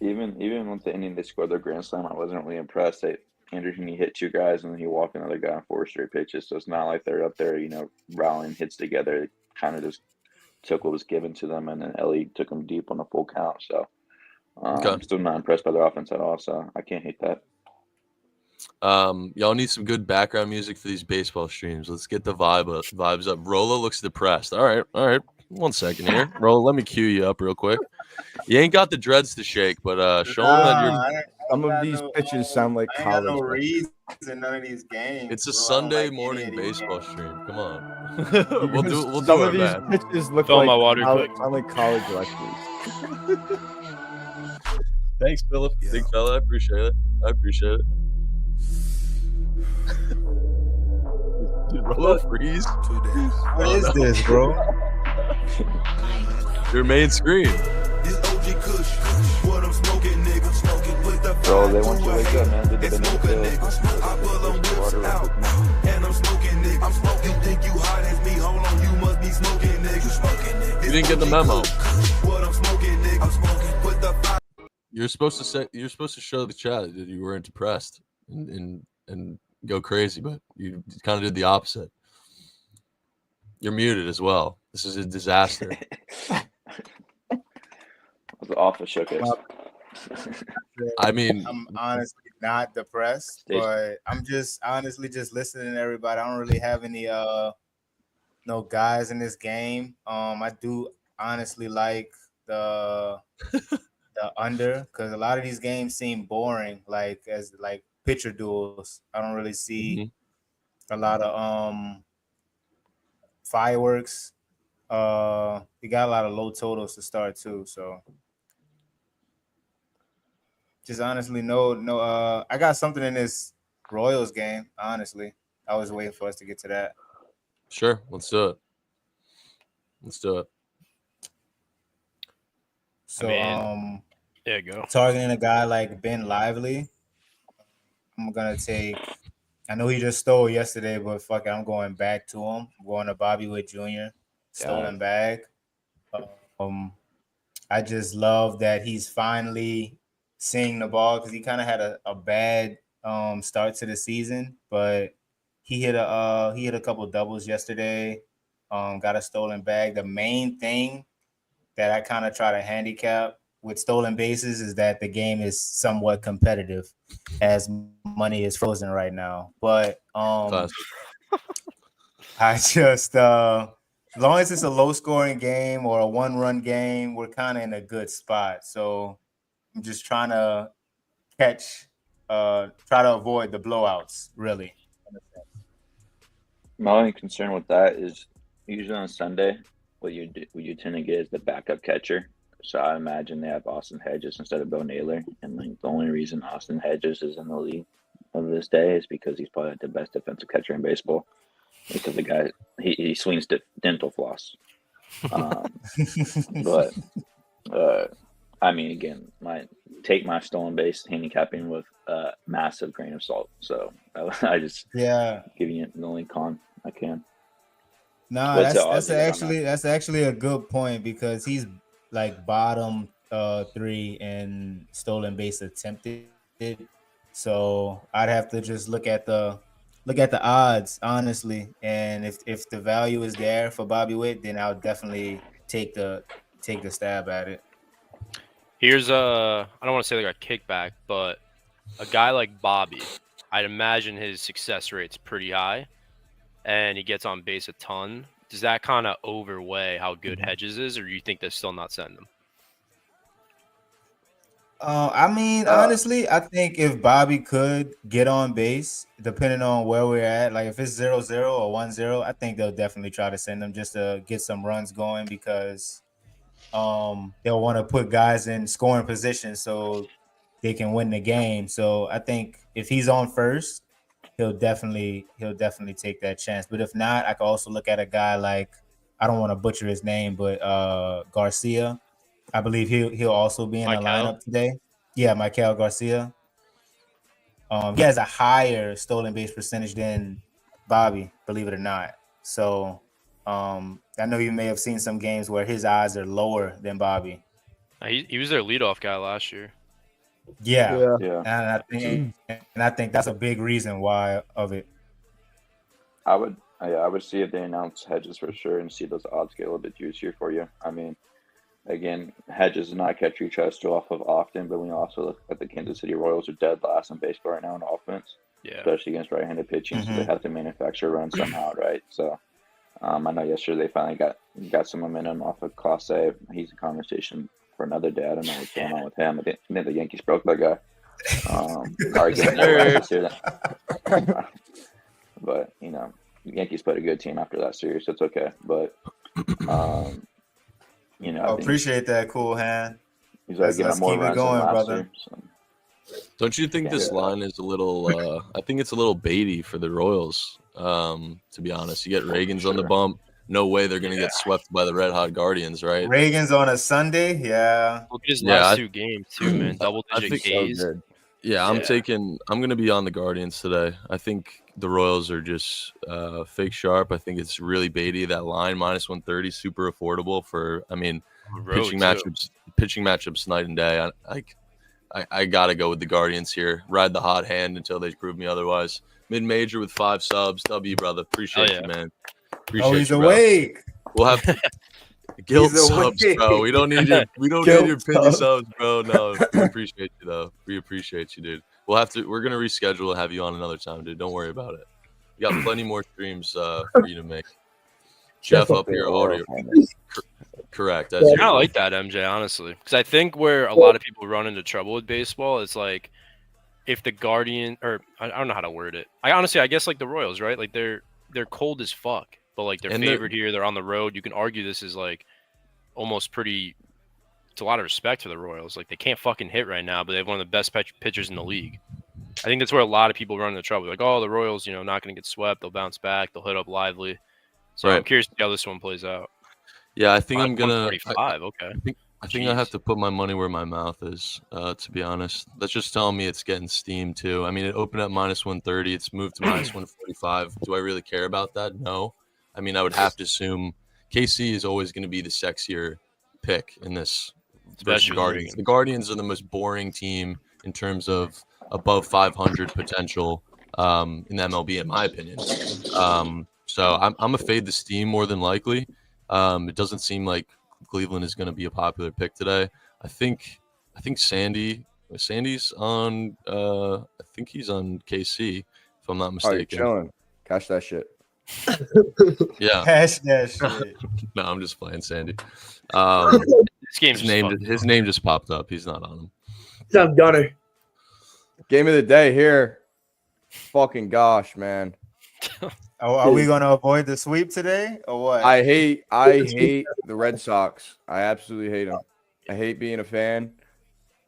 Even once the inning they scored their grand slam, I wasn't really impressed. Andrew Heaney hit 2 guys and then he walked another guy on 4 straight pitches. So it's not like they're up there, rallying hits together. They kind of just took what was given to them, and then Ellie took them deep on a full count. So I'm still not impressed by their offense at all, so I can't hate that. Y'all need some good background music for these baseball streams. Let's get the vibes up. Rolla looks depressed. All right. 1 second here. Rolla, let me cue you up real quick. You ain't got the dreads to shake, but show them that you're. Some of these pitches sound like college. No reason in none of these games. It's a Sunday morning baseball stream. Come on. we'll do Some our of these best. pitches look Fill like my water quick. sound like college lectures. Thanks, Philip. Big fella. I appreciate it. Dude, Rolla freeze. What is this, bro? Your main screen. This OG Kush, what I'm smoking, nigga. Smoking with the Bro, they want you to wake up, man. Look at the new field. You didn't get the memo. You're supposed to show the chat that you weren't depressed and go crazy, but you kind of did the opposite. You're muted as well. This is a disaster. It was awful showcase. I mean, I'm honestly not depressed, but I'm just honestly just listening to everybody. I don't really have any no guys in this game. I do honestly like the under, because a lot of these games seem boring, like as like pitcher duels. I don't really see a lot of fireworks. You got a lot of low totals to start too, so just honestly no I got something in this Royals game. Honestly, I was waiting for us to get to that. Sure, let's do it. So yeah, go. Targeting a guy like Ben Lively, I'm gonna take. I know he just stole yesterday, but fuck it, I'm going back to him. I'm going to Bobby Witt Jr. Stolen bag. I just love that he's finally seeing the ball, because he kind of had a bad start to the season, but he hit a couple doubles yesterday. Got a stolen bag. The main thing that I kind of try to handicap with stolen bases is that the game is somewhat competitive, as money is frozen right now. But I just as long as it's a low scoring game or a 1-run game, we're kind of in a good spot. So I'm just trying to try to avoid the blowouts, really. My only concern with that is usually on Sunday, what you tend to get is the backup catcher. So I imagine they have Austin Hedges instead of Bo Naylor. And like the only reason Austin Hedges is in the league of this day is because he's probably the best defensive catcher in baseball. Because the guy, he swings dental floss. But I mean, again, take my stolen base handicapping with a massive grain of salt. So I just give you the only con I can. No, that's actually a good point, because he's like bottom 3 in stolen base attempted. So I'd have to just look at the odds, honestly. And if the value is there for Bobby Witt, then I'll definitely take the stab at it. Here's I don't want to say like a kickback, but a guy like Bobby, I'd imagine his success rate's pretty high, and he gets on base a ton. Does that kind of overweigh how good Hedges is, or do you think they're still not sending him? I mean, honestly, I think if Bobby could get on base, depending on where we're at, like if it's 0-0 or 1-0, I think they'll definitely try to send him just to get some runs going, because they'll want to put guys in scoring position so they can win the game. So I think if he's on first, he'll definitely take that chance. But if not, I could also look at a guy like, I don't want to butcher his name, but Garcia. I believe he'll also be in the lineup today. Yeah, Michael Garcia. He has a higher stolen base percentage than Bobby, believe it or not. So I know you may have seen some games where his odds are lower than Bobby. He was their leadoff guy last year. Yeah. And I think that's a big reason why of it. I would see if they announce Hedges for sure and see those odds get a little bit juicier for you. I mean, again, Hedges is not a catcher you try to steal off of often, but when you also look at the Kansas City Royals are dead last in baseball right now in offense, especially against right-handed pitching, so they have to manufacture runs somehow, right? So I know yesterday they finally got some momentum off of Clase. He's in conversation for another day. I don't know what's going on with him. I think the Yankees broke that guy. But, you know, the Yankees played a good team after that series, so it's okay. But, you know, I appreciate that, cool hand. He's like, let's keep it going, brother. Year, so. Don't you think this line is a little? I think it's a little baity for the Royals. To be honest, you get Reagan's on the bump. No way they're gonna get swept by the Red Hot Guardians, right? Reagan's on a Sunday, Look at his last 2 games too, man. Double-digit Ks. So Yeah, I'm going to be on the Guardians today. I think the Royals are just fake sharp. I think it's really baity. That line -130, super affordable for. I mean, pitching matchups night and day. I gotta go with the Guardians here. Ride the hot hand until they prove me otherwise. Mid-major with 5 subs. W, brother. Appreciate you, man. Appreciate he's you, bro. awake. We'll have to guilt subs, bro. We don't need your penny subs, bro. No, we appreciate you though. We appreciate you, dude. We're gonna reschedule and have you on another time, dude. Don't worry about it. You got plenty more streams for you to make. Jeff up here, audio. Correct. I kind of like that, MJ, honestly, because I think where a lot of people run into trouble with baseball is like if the Guardian, or I don't know how to word it. I guess like the Royals, right? Like they're cold as fuck, but like they're favored here. They're on the road. You can argue this is like almost pretty. It's a lot of respect to the Royals. Like they can't fucking hit right now, but they have one of the best pitchers in the league. I think that's where a lot of people run into trouble. Like, oh, the Royals, not going to get swept. They'll bounce back. They'll hit up Lively. So I'm curious to see how this one plays out. Yeah, I think I'm gonna. 135. Okay. I think I have to put my money where my mouth is. To be honest, that's just telling me it's getting steam too. I mean, it opened at -130. It's moved to -145. Do I really care about that? No. I mean, I would have to assume KC is always going to be the sexier pick in this versus Guardians. The Guardians are the most boring team in terms of above 500 potential in the MLB, in my opinion. So I'm a fade the steam more than likely. It doesn't seem like Cleveland is going to be a popular pick today. I think Sandy's on. I think he's on KC, if I'm not mistaken. Chilling. Cash that shit. Yeah. Cash that shit. No, I'm just playing Sandy. His name just popped up. He's not on him. He's on Gunner. Game of the day here. Fucking gosh, man. Are we gonna avoid the sweep today or what? I hate the Red Sox. I absolutely hate them. I hate being a fan.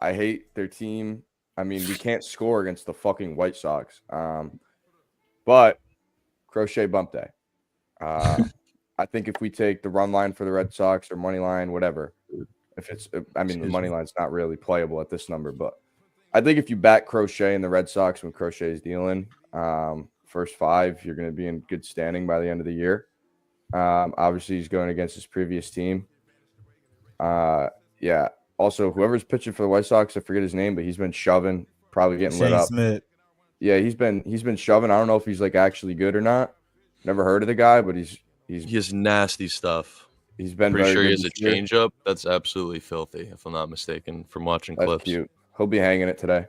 I hate their team. I mean, we can't score against the fucking White Sox. But crochet bump day. I think if we take the run line for the Red Sox or money line, whatever. The money line's not really playable at this number, but I think if you back Crochet and the Red Sox when Crochet is dealing, first 5, you're going to be in good standing by the end of the year. Obviously, he's going against his previous team. Yeah. Also, whoever's pitching for the White Sox, I forget his name, but he's been shoving, probably getting lit up. Smith. Yeah, he's been shoving. I don't know if he's like actually good or not. Never heard of the guy, but he He's been pretty sure he has a changeup. That's absolutely filthy, if I'm not mistaken, from watching clips. Cute. He'll be hanging it today.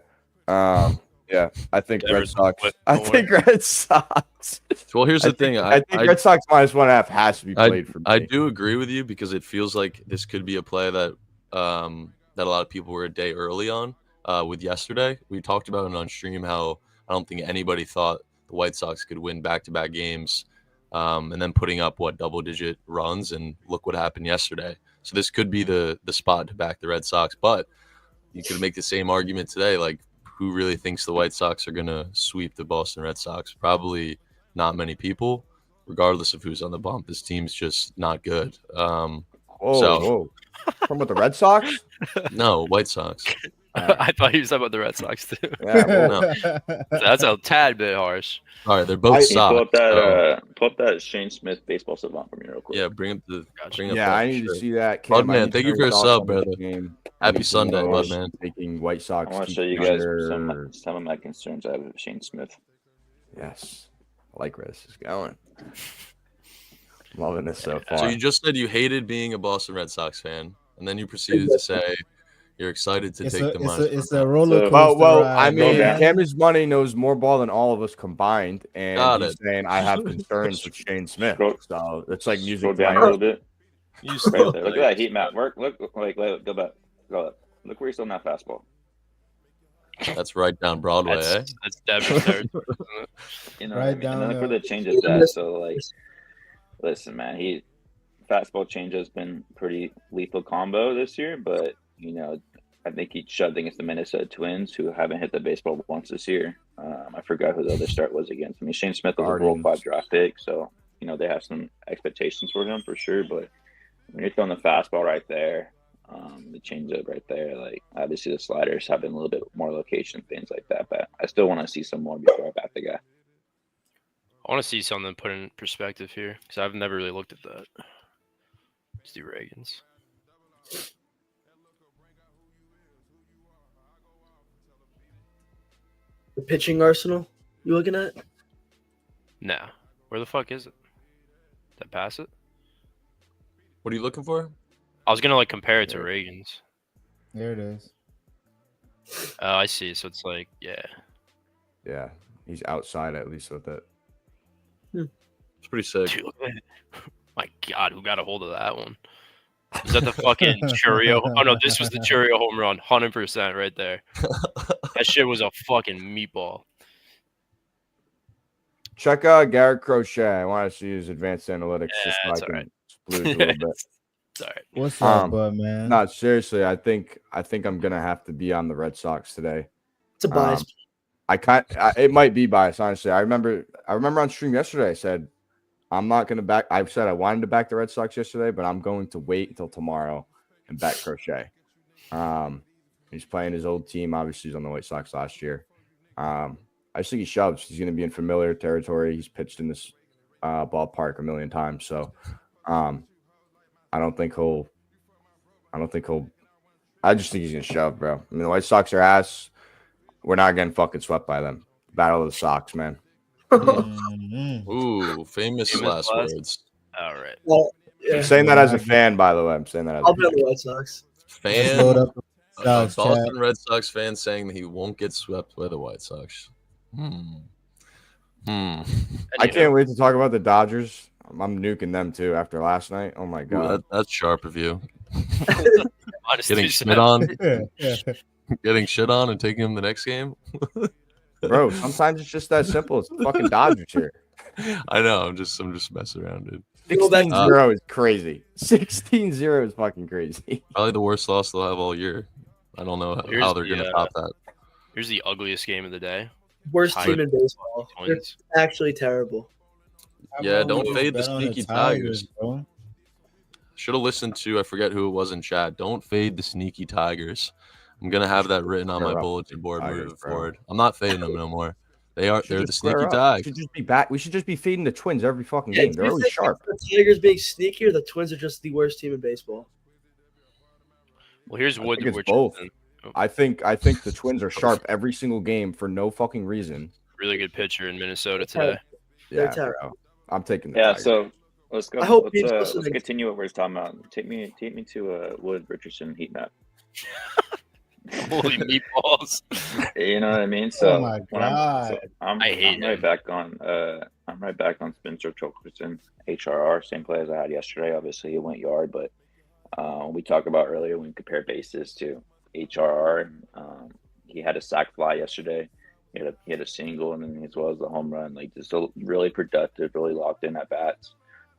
Yeah, I think Red Sox. Red Sox. Well, here's the thing. I think Red Sox -1.5 has to be played for me. I do agree with you because it feels like this could be a play that that a lot of people were a day early on with yesterday. We talked about it on stream how I don't think anybody thought the White Sox could win back-to-back games and then putting up double-digit runs, and look what happened yesterday. So this could be the spot to back the Red Sox, but you could make the same argument today, like who really thinks the White Sox are going to sweep the Boston Red Sox? Probably not many people, regardless of who's on the bump. This team's just not good. Whoa. From with the Red Sox? No, White Sox. I thought he was talking about the Red Sox too. Yeah, No. That's a tad bit harsh. All right, they're both Sox. Pull up that Shane Smith baseball savant for me real quick. Yeah, bring up the. I need to see that. Budman, thank you for a sub, brother. Happy Sunday, Budman. Taking White Sox. I want to show you guys some of my concerns I have with Shane Smith. Yes, I like where this is going. Loving this so far. So you just said you hated being a Boston Red Sox fan, and then you proceeded to say you're excited to take the money. It's a roller coaster. Well, I mean, Cameron's money knows more ball than all of us combined, and he's saying I have concerns with Shane Smith. So it's like music. Go down a little bit. Look at that heat map. Look, go back. Look where he's on that fastball. That's right down Broadway, That's devastating. Right down. And look where the change is at. So, listen, man, fastball change has been pretty lethal combo this year, but I think he shoved against the Minnesota Twins, who haven't hit the baseball once this year. I forgot who the other start was against. I mean, Shane Smith was a Rule 5 draft pick, so they have some expectations for him for sure. But when you're throwing the fastball right there, The changeup right there, like obviously the sliders having a little bit more location, things like that. But I still want to see some more before I bat the guy. I want to see something put in perspective here because I've never really looked at that. Let's do Reagan's. The pitching arsenal you looking at? Nah. Where the fuck is it? Did I pass it? What are you looking for? I was gonna compare it to Reagan's. There it is. Oh, I see. So it's like, yeah. Yeah, he's outside at least with it. It's pretty sick. Dude, my God, who got a hold of that one? Is that the fucking Churio? Oh no, this was the Churio home run, 100% right there. That shit was a fucking meatball. Check out Garrett Crochet. I want to see his advanced analytics Yeah, just so it's I can alright. splooge a little bit. It's all right. What's up, bud, man? No, seriously, I think I'm gonna have to be on the Red Sox today. It's a bias. It might be biased, honestly. I remember on stream yesterday I said I'm not gonna back. I said I wanted to back the Red Sox yesterday, but I'm going to wait until tomorrow and back Crochet. He's playing his old team. Obviously, he's on the White Sox last year. I just think he shoves. He's going to be in familiar territory. He's pitched in this ballpark a million times. So I don't think he'll. I just think he's going to shove, bro. I mean, the White Sox are ass. We're not getting fucking swept by them. Battle of the Sox, man. Ooh, famous last words. All right. Well, yeah. I'm saying that as a fan, by the way. I'm saying that as I'll a be on fan. the White Sox. Fan, Load up the Sox, Boston chat. Red Sox fan saying that he won't get swept by the White Sox. I can't wait to talk about the Dodgers. I'm nuking them too after last night. Oh my Ooh, god. that's sharp of you. Honestly, Getting shit on, getting shit on, and taking him the next game. Bro, sometimes it's just that simple. It's the fucking Dodgers here. I know. I'm just messing around, dude. 16-0 is crazy. 16-0 is fucking crazy. Probably the worst loss they'll have all year. I don't know how they're gonna top that. Here's the ugliest game of the day. Worst Tiger team in baseball. They're Twins. actually terrible. Yeah, don't fade the Bet on sneaky Tigers. bro. Should have listened to. I forget who it was in chat. Don't fade the sneaky Tigers. I'm gonna have that written on my bulletin board Tigers, moving bro. forward. I'm not fading them no more. They're the Just sneaky square up. Tigers. We should just be back. We should just be feeding the Twins every fucking Yeah, game. do They're you always think sharp. The Tigers being sneaky or the Twins are just the worst team in baseball? Well, here's I Wood think it's both. Richardson. I think the Twins are sharp every single game for no fucking reason. Really good pitcher in Minnesota They're today. They're Yeah, terrible. bro. I'm taking the Yeah, Tigers. so let's go. I hope let's, he's let's listening. continue what we're talking about. Take me to Wood Richardson heat map. Holy meatballs. You know what I mean? So Oh my when God. I hate I'm right him. back on. I'm right back on Spencer Torkelson, HRR, same play as I had yesterday. Obviously, he went yard, but we talked about earlier when we compare bases to HRR. He had a sac fly yesterday. He had a single, and then as well as the home run. Like just really productive, really locked in at bats.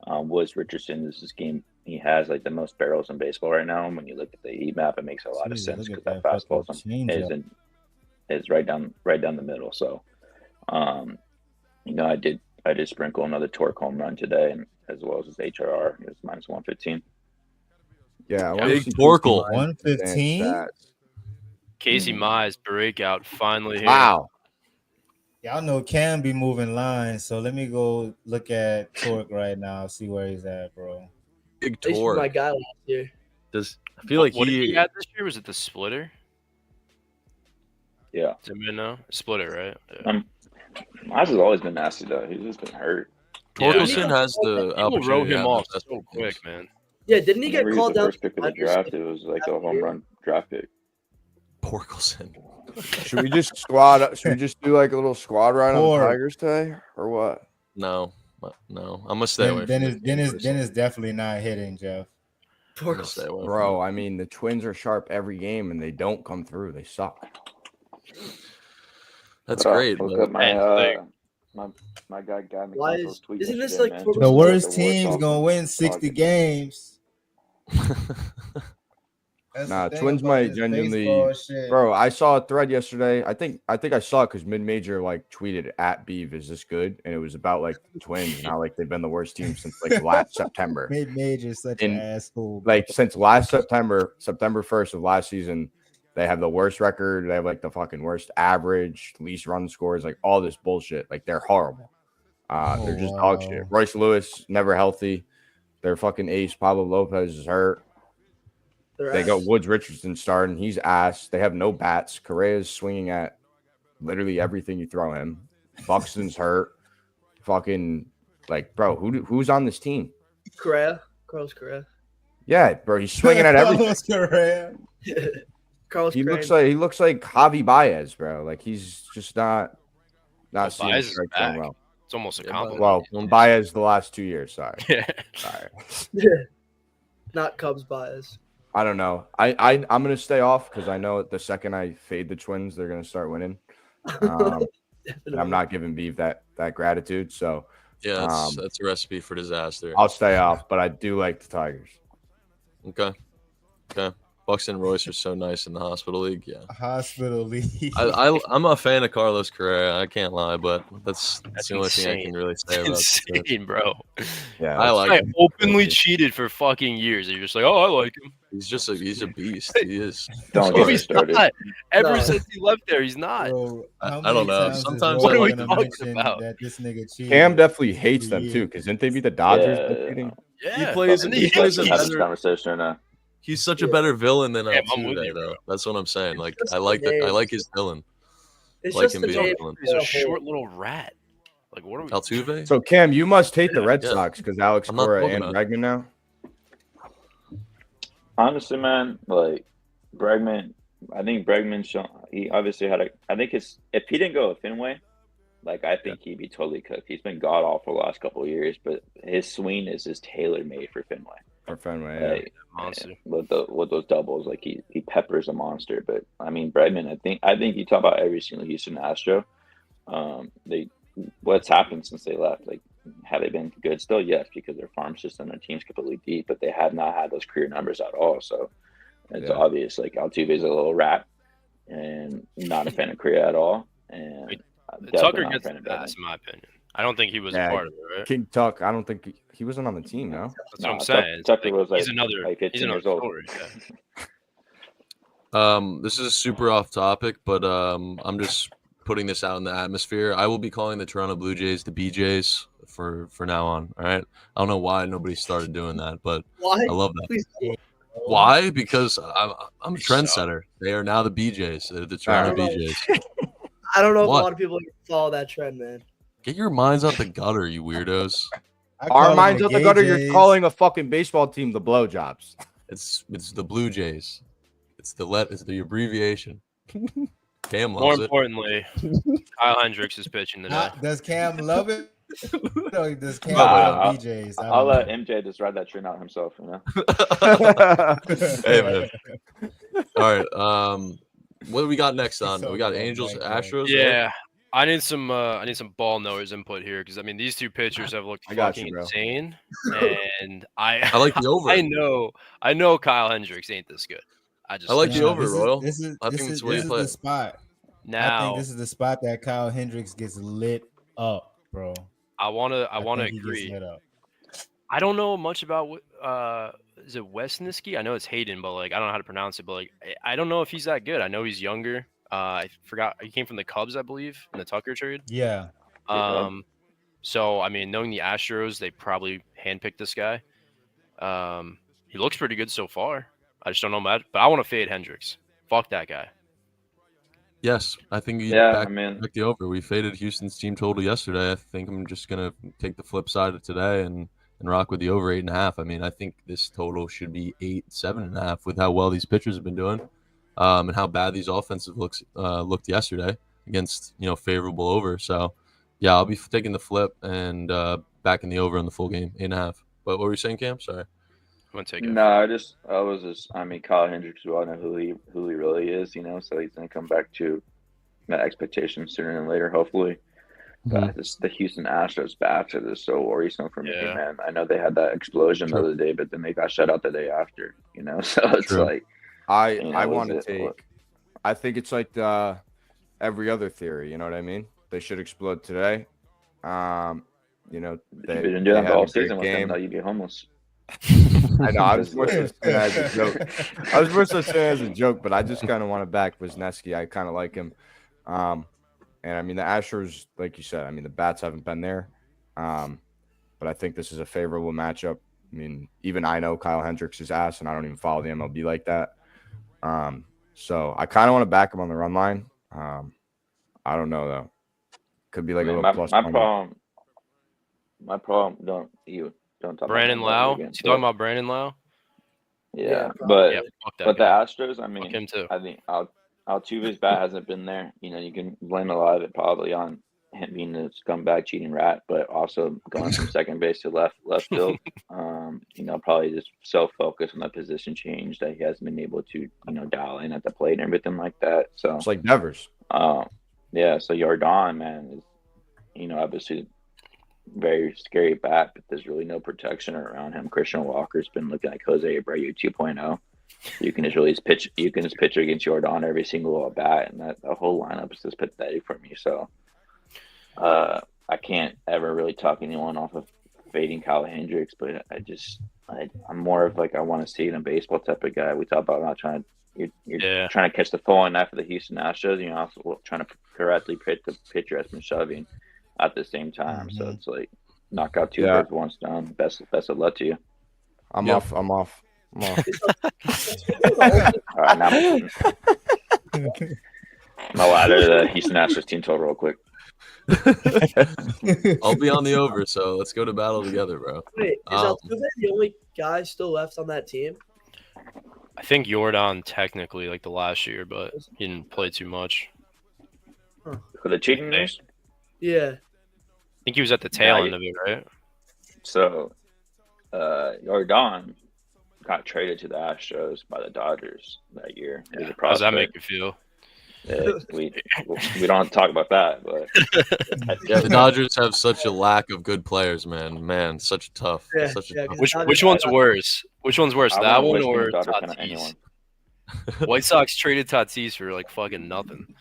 Woods Richardson is this game. He has like the most barrels in baseball right now. And when you look at the heat map, it makes a lot of Jeez, sense look because at that that fastball fucking changeup. is right down the middle. So, I did sprinkle another torque home run today, and as well as his HRR. It was minus 115. Yeah, I wanna Big see Torkel. 115? stats. Casey Mize breakout finally here. Wow. Y'all know Cam be moving lines, so let me go look at Torque right now, see where he's at, bro. Big They used to be my Torque. guy last year. I feel like What did he he. had this year? Was it the splitter? Yeah, Does anybody know? Splitter, right? Yeah. Mize has always been nasty though. He's just been hurt. Torkelson Yeah, has the People opportunity wrote to him have the off best so games. quick, man. Yeah, didn't he get Whenever he was called the down first pick of the Dodgers? draft, it was like a home run draft pick. Torkelson. Should we just do like a little squad ride on the Or- Tigers today, or what? No. I'm gonna stay away. Then from it's this game definitely not hitting, Jeff. I'm gonna stay away from Bro, it. I mean the Twins are sharp every game and they don't come through. They suck. That's But, great. Look but- up my And my guy Gavin Why Conso's tweet isn't this yesterday, like man. for- The What's worst worst team's offense gonna win in 60 August. games. That's Nah, the thing Twins about might this genuinely, baseball shit. bro. I saw a thread yesterday. I think I saw it because Mid Major like tweeted at Beeve, "Is this good?" And it was about like the Twins and how like they've been the worst team since like last September. Mid Major such an And asshole. like since last September 1st of last season, they have the worst record. They have like the fucking worst average, least run scores, like all this bullshit. Like they're horrible. They're just dog shit. wow. Royce Lewis never healthy. Their fucking ace Pablo Lopez is hurt. They got Woods Richardson starting. He's ass. They have no bats. Correa's swinging at literally everything you throw him. Buxton's hurt. Fucking like, bro, who's on this team? Correa. Carlos Correa. Yeah, bro, he's swinging at everything. Carlos Correa. Carlos He Correa. looks like Javi Baez, bro. Like he's just not seeing Baez is strikes back. going well. It's almost a Yeah, compliment. Well, Baez the last 2 years. Sorry, Yeah. sorry. Not Cubs bias. I don't know. I'm gonna stay off because I know the second I fade the Twins, they're gonna start winning. And I'm not giving Beef that gratitude, so Yeah, that's a recipe for disaster. I'll stay off. But I do like the Tigers. Okay. Buxton and Royce are so nice in the hospital league. Yeah. Hospital league. I'm a fan of Carlos Correa. I can't lie, but that's the only thing I insane. can really say about it. Insane, bro. Yeah, I like I him. openly cheated for fucking years. And you're just like, oh, I like him. He's a beast. He is. Don't Oh, get me he's started. not. Ever No. since he left there, he's not. Bro, how I don't many know. times is Sometimes Roy I like gonna talking mention about. that this nigga cheated? Cam definitely hates them Yeah. too, because didn't they beat the Dodgers? Yeah, by cheating? Yeah. He plays. And He plays a Have this better. conversation right now. He's such a better villain than Yeah, I'm with Altuve, you, bro. though. That's what I'm saying. Like just I like the that. I name. like his villain. It's Like just him the being name. villain. He's a short little rat. Like, what are we? Altuve. So Cam, you must hate the Red Yeah. Sox because Alex I'm not Cora talking and about Bregman now. Honestly, man, like Bregman, I think Bregman he obviously had I think if he didn't go with Fenway, like I think he'd be totally cooked. He's been god awful the last couple of years, but his swing is just tailor made for Fenway. Or Fenway, yeah. Like, Monster. with those doubles, like he peppers a monster. But I mean, Bregman, I think you talk about every single Houston Astro. What's happened since they left? Like, have they been good still? Yes, because their farm system, their team's completely deep, but they have not had those career numbers at all. So it's Yeah. obvious. Like Altuve's a little rat, and not a fan of Korea at all. And Tucker definitely not a gets fan the of Bregman. pass, in my opinion. I don't think he was Yeah, a part of it, right? King Tuck, I don't think he wasn't on the team, no. That's what Nah, I'm saying. It's Tucker like, was, like- he's another. like 15 he's another years old. story. Yeah. This is super off topic, but I'm just putting this out in the atmosphere. I will be calling the Toronto Blue Jays the BJs for now on. All right. I don't know why nobody started doing that, but Why? I love that. Please don't. Why? Because I'm a trendsetter. They are now the BJs. They're the Toronto Alright. BJs. I don't know if What? a lot of people follow that trend, man. Get your minds out the gutter, you weirdos. I call Our them minds out the gay gutter. Jays. You're calling a fucking baseball team the blowjobs. It's the Blue Jays. It's the abbreviation. Cam More loves it. importantly, Kyle Hendricks is pitching today. Does Cam love it? No, does Cam Nah, love BJs? I I'll don't let know. MJ just ride that train out himself. You know. Hey man. All right. What do we got next on? So We got good, Angels, right, Astros. right? Yeah, I need some ball knowers input here because I mean these two pitchers have looked I got fucking you, bro. insane, and I like the over. I know Kyle Hendricks ain't this good. I like think the Nah, over, this is- Royal. This is I think this it's is the way this you is play the it. spot. I now think this is the spot that Kyle Hendricks gets lit up, bro. I want to think he gets agree. lit up. I don't know much about is it Wesniewski? I know it's Hayden, but like I don't know how to pronounce it. But like I don't know if he's that good. I know he's younger. I forgot he came from the Cubs, I believe, in the Tucker trade. Yeah. So I mean, knowing the Astros, they probably handpicked this guy. He looks pretty good so far. I just don't know much, but I want to fade Hendricks. Fuck that guy. Yes, I think you Yeah, back, I mean, back the over. We faded Houston's team total yesterday. I think I'm just gonna take the flip side of today and rock with the over 8.5. I mean, I think this total should be 8, 7.5 with how well these pitchers have been doing, and how bad these offensive looked yesterday against favorable over. So yeah, I'll be taking the flip and backing the over in the full game 8.5. But what were you saying, Cam? Sorry. I'm gonna take it. No, I mean, Kyle Hendricks, we all know who he really is, so he's going to come back to that expectation sooner than later, hopefully. But the Houston Astros bats are just so worrisome for me, Yeah. man. I know they had that explosion the other day, but then they got shut out the day after, so it's True. like I want to take. I think it's like every other theory. You know what I mean? They should explode today. You know, If you didn't do that the whole season with them, though, you'd be homeless. I know. I was supposed to say that as a joke. I was supposed to say it as a joke, but I just kind of want to back Wisniewski. I kind of like him. And I mean, the Astros, like you said, I mean, the bats haven't been there. But I think this is a favorable matchup. I mean, even I know Kyle Hendricks is ass, and I don't even follow the MLB like that. So I kind of want to back him on the run line. I don't know though. Could be like a little plus. My problem. Don't talk Brandon about Lau. Is he talking about Brandon Lau? Yeah, but the Astros. I mean, fuck him too. I think Altuve's bat hasn't been there. You know, you can blame a lot of it probably on him being a scumbag cheating rat, but also going from second base to left field. You know, probably just so focused on the position change that he hasn't been able to, dial in at the plate and everything like that. So it's like Devers. Yeah. So Jordan, man, is obviously very scary bat, but there's really no protection around him. Christian Walker's been looking like Jose Abreu 2.0. You can just really pitch. You can just pitch against Jordan every single at bat, and that the whole lineup is just pathetic for me. So. I can't ever really talk anyone off of fading Kyle Hendricks, but I'm more of like I want to see it in baseball type of guy. We talk about not trying. You're trying to catch the falling knife of the Houston Astros. You're also trying to correctly hit the pitcher that's been shoving at the same time. So it's like knock out two birds with one stone. Best of luck to you. I'm off. All right, now I'll add the Houston Astros team total real quick. I'll be on the over, so let's go to battle together, bro. Wait, is Altuve the only guy still left on that team? I think Jordan technically like the last year, but he didn't play too much. For the cheating news? Yeah. I think he was at the tail end of it, right? So, Jordan got traded to the Astros by the Dodgers that year. Yeah. How does that make you feel? Yeah, we don't talk about that, but the Dodgers have such a lack of good players, man. Such tough. Which one's worse? Which one's worse, that one or Tatis? White Sox traded Tatis for like fucking nothing.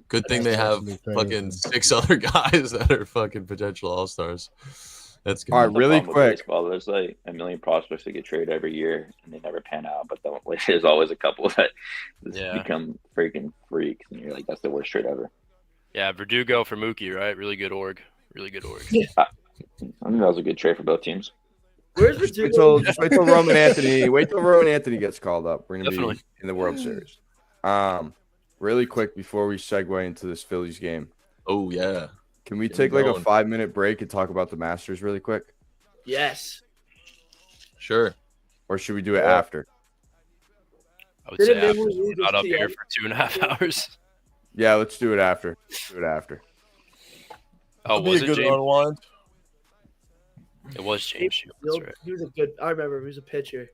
Good thing they have fucking 6 other guys that are fucking potential all-stars. That's good. All right, really quick. Baseball, there's like a million prospects that get traded every year, and they never pan out. But there's always a couple that become freaking freaks, and you're like, that's the worst trade ever. Yeah, Verdugo for Mookie, right? Really good org. I think that was a good trade for both teams. Where's Verdugo? Just wait till Roman Anthony. Wait till Roman Anthony gets called up. We're gonna be in the World Series. Really quick before we segue into this Phillies game. Oh yeah. Can we take like a 5-minute break and talk about the Masters really quick? Yes. Sure. Or should we do it after? I would say after. Not up here for 2.5 hours. Yeah, let's do it after. Oh, was it James? Unwind. It was James. He was a good. I remember he was a pitcher.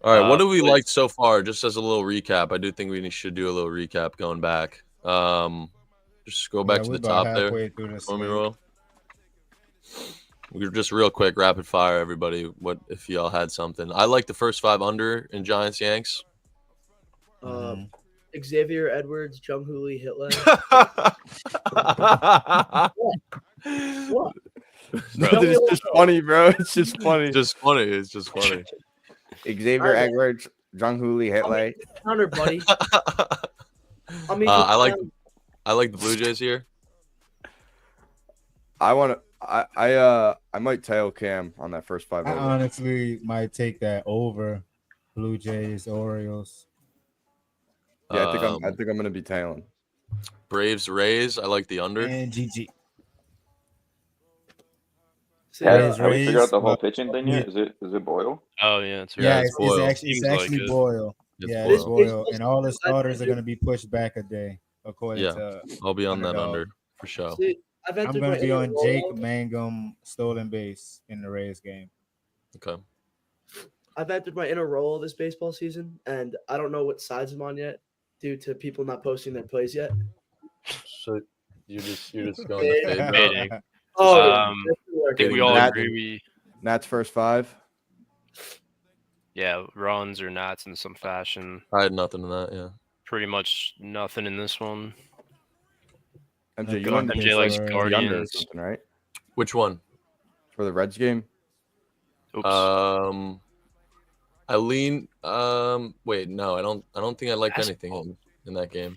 All right, what do we like so far? Just as a little recap, I do think we should do a little recap going back. Just go back to the top there. Let me roll. We're just real quick, rapid fire, everybody. What if y'all had something? I like the first 5 under in Giants Yanks. Xavier Edwards, Jung-Hoo Lee, Hitler. What? It's just funny, bro. It's just funny. It's just funny. Xavier Edwards, Jung-Hoo Lee, Hitler. Counter, buddy. I like the Blue Jays here. I might tail Cam on that first 5 over. I honestly might take that over Blue Jays, Orioles. Yeah, I think I'm gonna be tailing. Braves, Rays. I like the under. And GG. Have we figured out the whole pitching thing yet? Is it Boyle? Oh yeah, it's Boyle. It's actually Boyle. It's Boyle, and all the starters are gonna be pushed back a day. According to I'll be on that under for sure. I'm going to be on Jake Mangum stolen base in the Rays game. Okay. I've entered my inner role this baseball season, and I don't know what sides I'm on yet due to people not posting their plays yet. So you're just going to fade. I think we all agree. Nat's first 5. Yeah, runs or nats in some fashion. I had nothing in that. Yeah. Pretty much nothing in this one. MJ, you went MJ likes the under or Guardians. something, right? Which one? For the Reds game? Oops. I lean. Wait, no, I don't think I liked anything in that game.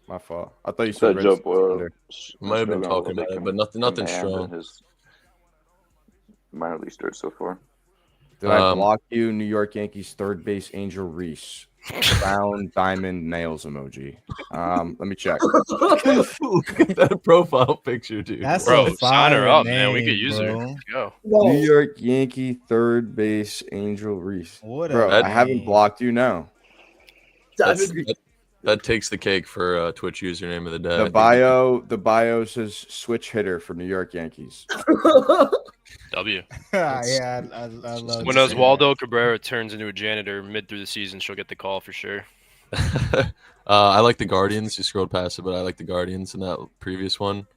My fault. I thought you said Joe Reds Boyle under. Might have been talking about it, but nothing strong. His minor league start so far. Did I block you? New York Yankees third base Angel Reese. Round diamond nails emoji. Let me check. Look at that profile picture, dude. That's Bro, a sign her fire up, name, man. We could use her. bro. Let's go. No. New York Yankee third base Angel Reese. What Bro, a I haven't name. blocked you now. That takes the cake for Twitch username of the day. The bio says switch hitter for New York Yankees. W. Yeah, I love When to see Oswaldo Cabrera turns into a janitor mid through the season, she'll get the call for sure. I like the Guardians. You scrolled past it, but I like the Guardians in that previous one.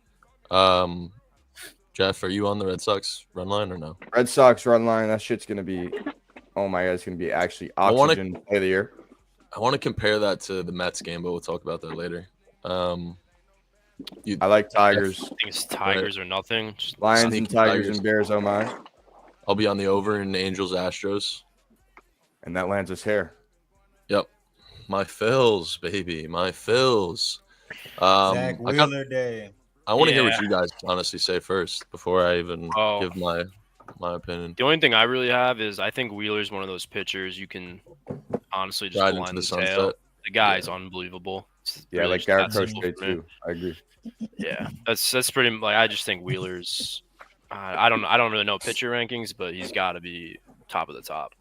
Jeff, are you on the Red Sox run line or no? Red Sox run line. That shit's gonna be. Oh my god, it's gonna be actually oxygen play of the year. I want to compare that to the Mets game, but we'll talk about that later. I like Tigers. I think it's Tigers or nothing. Just Lions and Tigers and Bears. Oh my! I'll be on the over in Angels Astros. And that lands us here. Yep, my Phils, baby, my Phils. Zach Wheeler Day. I want to hear what you guys honestly say first before I even give my opinion. The only thing I really have is I think Wheeler's one of those pitchers you can honestly just Ride go into line the the sunset. tail. The guy's unbelievable. It's Yeah, really like just Garrett that simple Crochet for me. too. I agree. Yeah, that's pretty. Like I just think Wheeler's. I don't really know pitcher rankings, but he's got to be top of the top.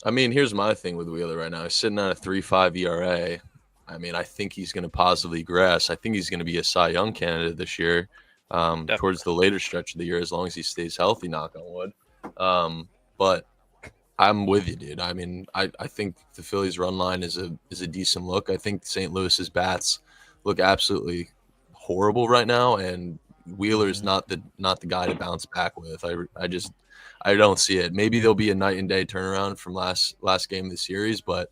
I mean, here's my thing with Wheeler right now. He's sitting at a 3.5 ERA. I mean, I think he's going to positively regress. I think he's going to be a Cy Young candidate this year, towards the later stretch of the year, as long as he stays healthy. Knock on wood. But I'm with you, dude. I mean, I think the Phillies run line is a decent look. I think St. Louis's bats look absolutely horrible right now, and Wheeler's not the guy to bounce back with. I don't see it. Maybe there'll be a night and day turnaround from last game of the series, but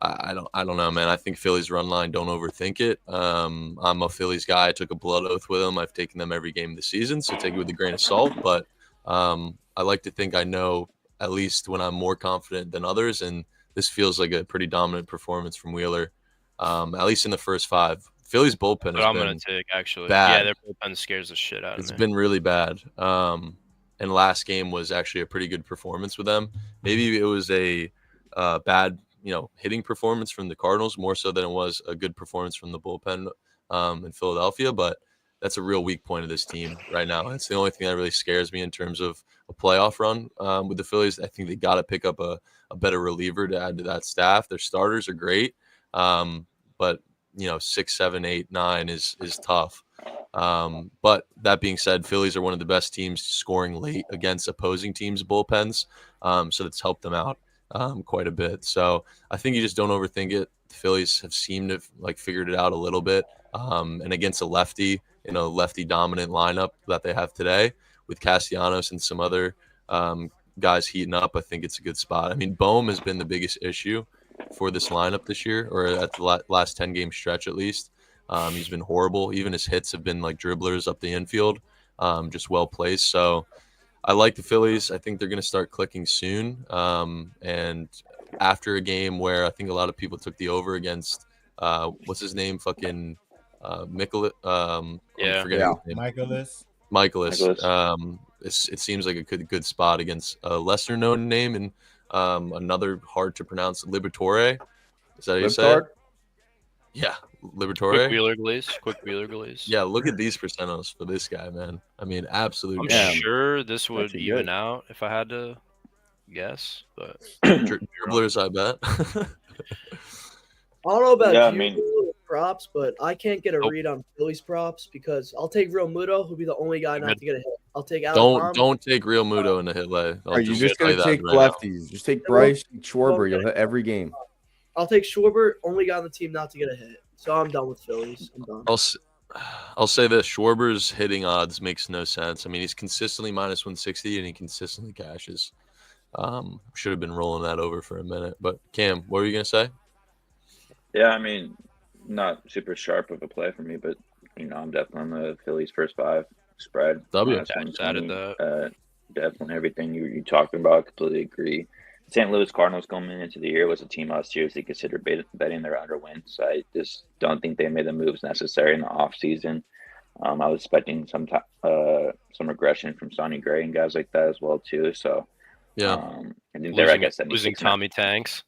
I don't know, man. I think Phillies run line, don't overthink it. I'm a Phillies guy. I took a blood oath with them. I've taken them every game of the season, so take it with a grain of salt. But I like to think I know at least when I'm more confident than others, and this feels like a pretty dominant performance from Wheeler, at least in the first 5. Phillies bullpen has been take actually bad. Yeah, their bullpen scares the shit out of me. It's been really bad. And last game was actually a pretty good performance with them. Maybe it was a bad, hitting performance from the Cardinals more so than it was a good performance from the bullpen in Philadelphia. But that's a real weak point of this team right now. It's the only thing that really scares me in terms of a playoff run with the Phillies. I think they got to pick up a better reliever to add to that staff. Their starters are great, but 6, 7, 8, 9 is tough. But that being said, Phillies are one of the best teams scoring late against opposing teams' bullpens. So that's helped them out quite a bit. So I think you just don't overthink it. The Phillies have seemed to have figured it out a little bit. And against a lefty, lefty dominant lineup that they have today with Castellanos and some other guys heating up, I think it's a good spot. I mean, Bohm has been the biggest issue for this lineup this year, or at the last 10 game stretch at least. He's been horrible. Even his hits have been like dribblers up the infield, just well placed. So I like the Phillies. I think they're going to start clicking soon. And after a game where I think a lot of people took the over against what's his name, fucking Michaelis. Michaelis. It seems like a good spot against a lesser known name and another hard to pronounce, Liberatore. Is that how you say it? Yeah, Liberatore. Quick Wheeler Glaze. Yeah, look at these percentiles for this guy, man. I mean, absolutely. I'm sure this would even out if I had to guess, but dribblers, I bet. I don't know about props, but I can't get a read on Phillies props because I'll take Real Muto, who'll be the only guy not to get a hit. I'll take Alex Don't take Real Muto in the hit lay. Are you just going to take lefties? Just take Bryce and Schwarber. You'll hit every game. I'll take Schwarber, only guy on the team not to get a hit. So I'm done with Phillies. I'm done. I'll say this: Schwarber's hitting odds makes no sense. I mean, he's consistently -160 and he consistently cashes. Should have been rolling that over for a minute. But Cam, what were you gonna say? Yeah, I mean, not super sharp of a play for me, but I'm definitely on the Phillies first 5 spread. W. Definitely everything you talking about. Completely agree. St. Louis Cardinals coming into the year was a team I was seriously considered betting their under wins. I just don't think they made the moves necessary in the offseason. I was expecting some regression from Sonny Gray and guys like that as well too. So yeah, I think they're, I guess, losing Tommy Tanks.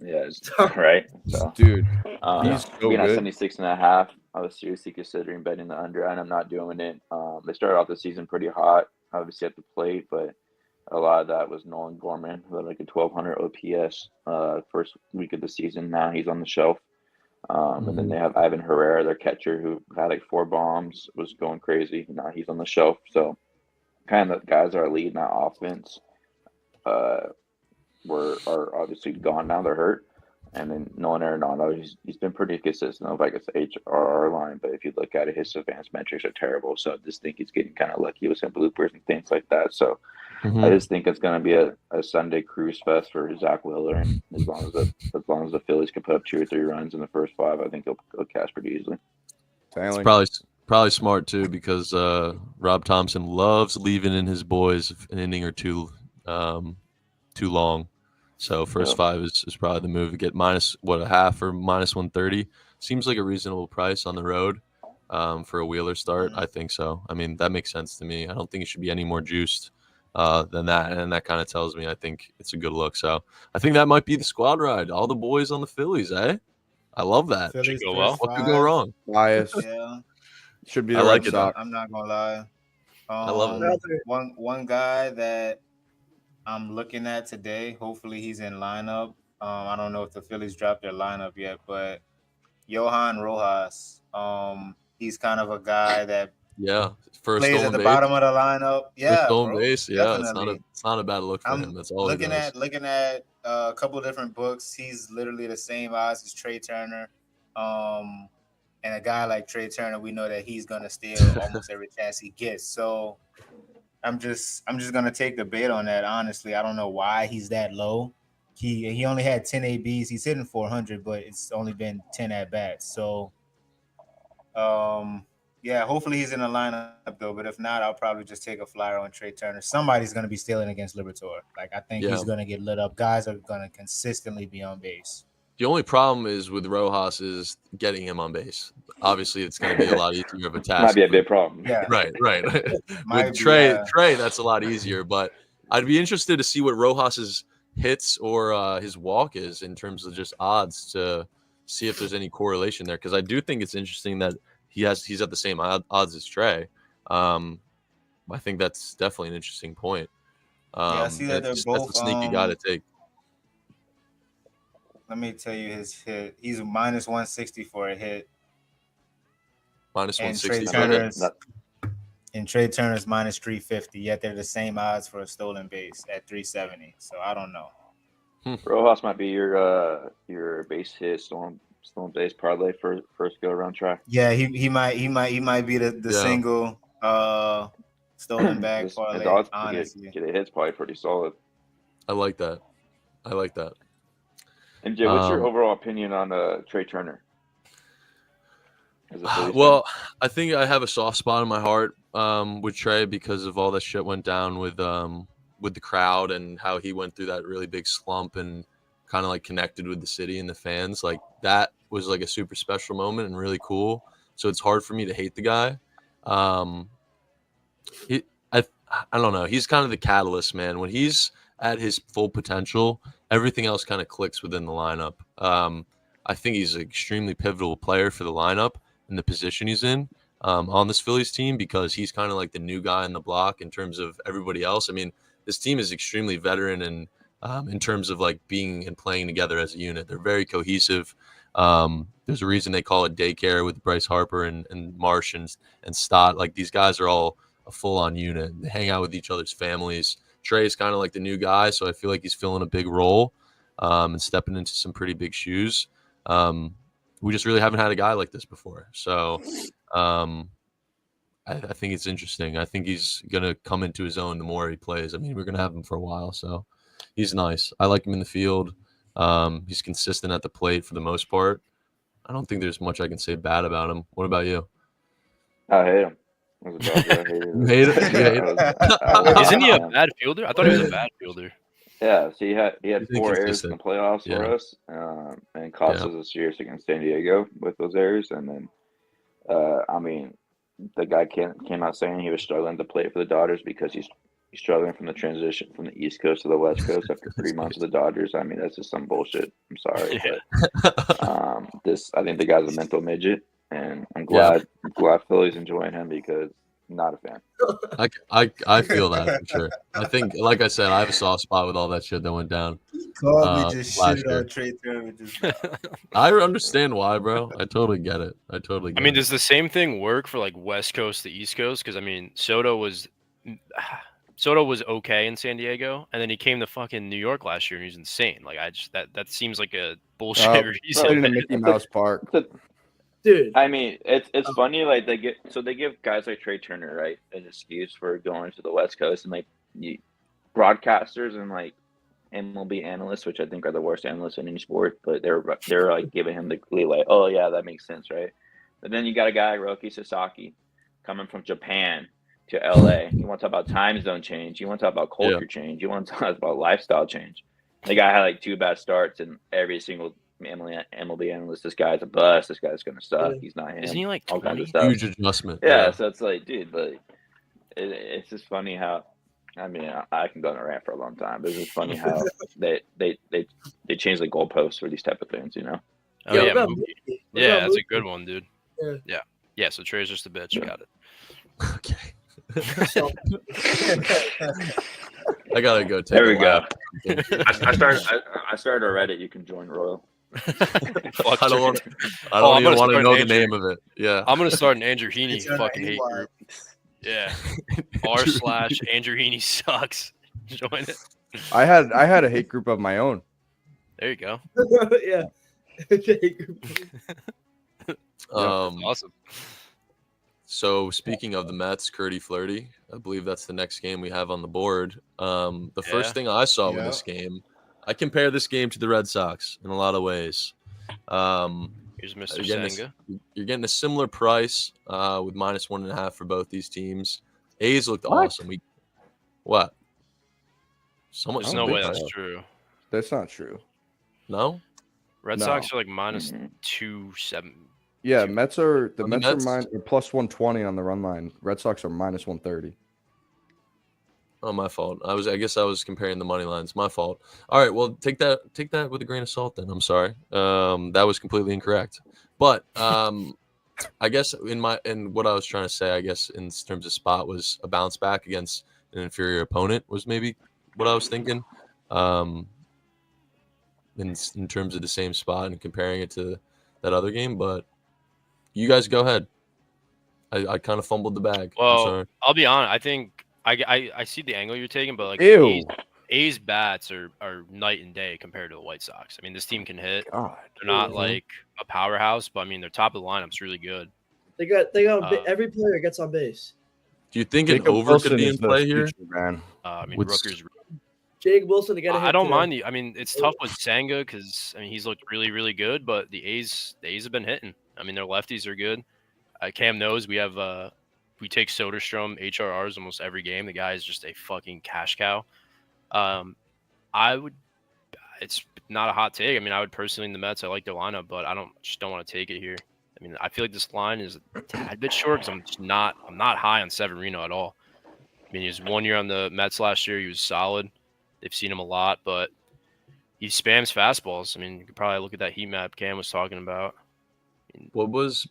Yeah, right. So, dude, he's so being at 76.5. I was seriously considering betting the under, and I'm not doing it. They started off the season pretty hot, obviously at the plate, but a lot of that was Nolan Gorman, who had like a 1,200 OPS first week of the season. Now he's on the shelf. And then they have Ivan Herrera, their catcher, who had like 4 bombs, was going crazy. Now he's on the shelf. So kind of the guys that are leading that offense are obviously gone now. They're hurt. And then Nolan Arenado, he's been pretty consistent of like it's HRR line, but if you look at it, his advanced metrics are terrible. So I just think he's getting kind of lucky with some bloopers and things like that. So I just think it's going to be a Sunday cruise fest for Zach Wheeler, and as long as the Phillies can put up 2 or 3 runs in the first 5, I think he'll cash pretty easily. It's probably smart too, because Rob Thompson loves leaving in his boys an inning or two too long. So first 5 is probably the move. Get minus a half or minus 130 seems like a reasonable price on the road for a Wheeler start. I think so. I mean, that makes sense to me. I don't think it should be any more juiced than that, and that kind of tells me I think it's a good look. So I think that might be the squad ride. All the boys on the Phillies, eh? I love that. Should go well. What could go wrong? Bias. Yeah, Should be. I like it. I'm not gonna lie. I love it. One guy that I'm looking at today. Hopefully he's in lineup. I don't know if the Phillies dropped their lineup yet, but Johan Rojas. He's kind of a guy that first plays at the bottom of the lineup. Yeah, stolen base. Yeah, definitely. it's not a bad look for him. That's all. Looking at a couple of different books. He's literally the same odds as Trey Turner. And a guy like Trey Turner, we know that he's gonna steal almost every chance he gets. So I'm just gonna take the bait on that. Honestly, I don't know why he's that low. He only had 10 ABs. He's hitting 400, but it's only been 10 at bats. So, yeah, hopefully he's in the lineup though. But if not, I'll probably just take a flyer on Trey Turner. Somebody's gonna be stealing against Liberatore. Like I think he's gonna get lit up. Guys are gonna consistently be on base. The only problem is with Rojas is getting him on base. Obviously, it's going to be a lot easier of a task. Might be a big problem. Yeah, right. With Trey, that's a lot easier. But I'd be interested to see what Rojas's hits or his walk is in terms of just odds to see if there's any correlation there. Because I do think it's interesting that he's at the same odds as Trey. I think that's definitely an interesting point. I see that they're both that's a sneaky guy to take. Let me tell you his hit. He's a minus 160 for a hit. Minus 160. And Trey Turner's minus 350. Yet they're the same odds for a stolen base at 370. So I don't know. Rojas might be your base hit stolen base parlay for first go around try. Yeah, he might be the single stolen bag parlay. Honestly, get a hit's probably pretty solid. I like that. And Jay, what's your overall opinion on Trey Turner? Well, I think I have a soft spot in my heart with Trey because of all that shit went down with the crowd and how he went through that really big slump and kind of like connected with the city and the fans. Like that was like a super special moment and really cool. So it's hard for me to hate the guy. I don't know. He's kind of the catalyst, man. When he's at his full potential, everything else kind of clicks within the lineup. I think he's an extremely pivotal player for the lineup and the position he's in on this Phillies team because he's kind of like the new guy in the block in terms of everybody else. I mean, this team is extremely veteran and in terms of like being and playing together as a unit. They're very cohesive. There's a reason they call it daycare with Bryce Harper and Marsh and Stott. Like these guys are all a full-on unit. They hang out with each other's families. Trey's kind of like the new guy, so I feel like he's filling a big role and stepping into some pretty big shoes. We just really haven't had a guy like this before. So I think it's interesting. I think he's going to come into his own the more he plays. I mean, we're going to have him for a while. So he's nice. I like him in the field. He's consistent at the plate for the most part. I don't think there's much I can say bad about him. What about you? I hate him. As a Dodger, I hated him. You hate him? You hate him? Isn't he a bad fielder? I thought he was a bad fielder. Yeah, so he had He's 4 errors in the inconsistent. playoffs Yeah. for us, and cost us a series against San Diego with those errors. And then, I mean, the guy came out saying he was struggling to play for the Dodgers because he's struggling from the transition from the East Coast to the West Coast after 3 months of the Dodgers. I mean, that's just some bullshit. I'm sorry, but I think the guy's a mental midget, and I'm glad Philly's enjoying him because I'm not a fan. I feel that for sure. I think, like I said, I have a soft spot with all that shit that went down. Kobe just last shit year. on Trey Turner. I understand why, bro. I totally get it. I mean, does the same thing work for like West Coast to East Coast? Because I mean, Soto was okay in San Diego, and then he came to fucking New York last year, and he was insane. Like that seems like a bullshit reason. Played in the Mickey Mouse Park. Dude, I mean, it's funny. Like they give guys like Trey Turner, right, an excuse for going to the West Coast, and like broadcasters and like MLB analysts, which I think are the worst analysts in any sport, but they're like giving him the leeway. Oh yeah, that makes sense, right? But then you got a guy, Roki Sasaki, coming from Japan to LA. You want to talk about time zone change? You want to talk about culture change? You want to talk about lifestyle change? The guy had like 2 bad starts, and every single MLB analyst, this guy's a bust. This guy's gonna suck. He's not him. Isn't he like all kinds 20? of stuff. huge adjustment. Yeah, so it's like, dude, but it's just funny how. I mean, I can go on a rant for a long time, but it's just funny how they change the goalposts for these type of things, you know? Oh, Yo, yeah, what about Mookie. Mookie? What Yeah, about that's a Mookie? good one, dude. Yeah. Yeah. So Trey's just a bitch. Got it. Okay. I gotta go. Take There a we go. lap. I started a Reddit. You can join Royal. Fuck I don't want. Trey. I don't I'm even gonna want to start know an the Andrew. name of it. Yeah. I'm gonna start an Andrew Heaney It's on fucking the hate AY. group. Yeah. r/Andrew Heaney sucks. Join it. I had a hate group of my own. There you go. Yeah. Awesome. So speaking of the Mets, Curdy Flirty, I believe that's the next game we have on the board. The first thing I saw with this game, I compare this game to the Red Sox in a lot of ways. Here's Mr. Senga. You're getting a similar price with -1.5 for both these teams. A's looked awesome. What? Someone, There's no way that's true. That's not true. No? Red No. Sox are like -270. Yeah, Mets are the Mets Mets- are +120 on the run line. Red Sox are -130. Oh, my fault. I guess I was comparing the money lines. My fault. All right, well, take that with a grain of salt then. I'm sorry. That was completely incorrect. But I guess in what I was trying to say, I guess in terms of spot was a bounce back against an inferior opponent was maybe what I was thinking. In terms of the same spot and comparing it to that other game, but you guys go ahead. I kind of fumbled the bag. I'm Well, sorry. I'll be honest. I think I see the angle you're taking, but like Ew. A's bats are night and day compared to the White Sox. I mean, this team can hit. God. They're not like a powerhouse, but I mean, their top of the lineup's really good. They got every player gets on base. Do you think an Jacob over Wilson could be is in the play here? future, man. I mean, With- Rooker's. Jake Wilson to get a hit. I don't today. mind the. I mean, it's tough with Senga because I mean he's looked really, really good, but the A's have been hitting. I mean, their lefties are good. Cam knows we have. We take Soderstrom HRRs almost every game. The guy is just a fucking cash cow. I would. It's not a hot take. I mean, I would personally in the Mets. I like their lineup, but I just don't want to take it here. I mean, I feel like this line is a tad bit short because I'm not high on Severino at all. I mean, he was 1 year on the Mets last year. He was solid. They've seen him a lot, but he spams fastballs. I mean, you could probably look at that heat map Cam was talking about. Almost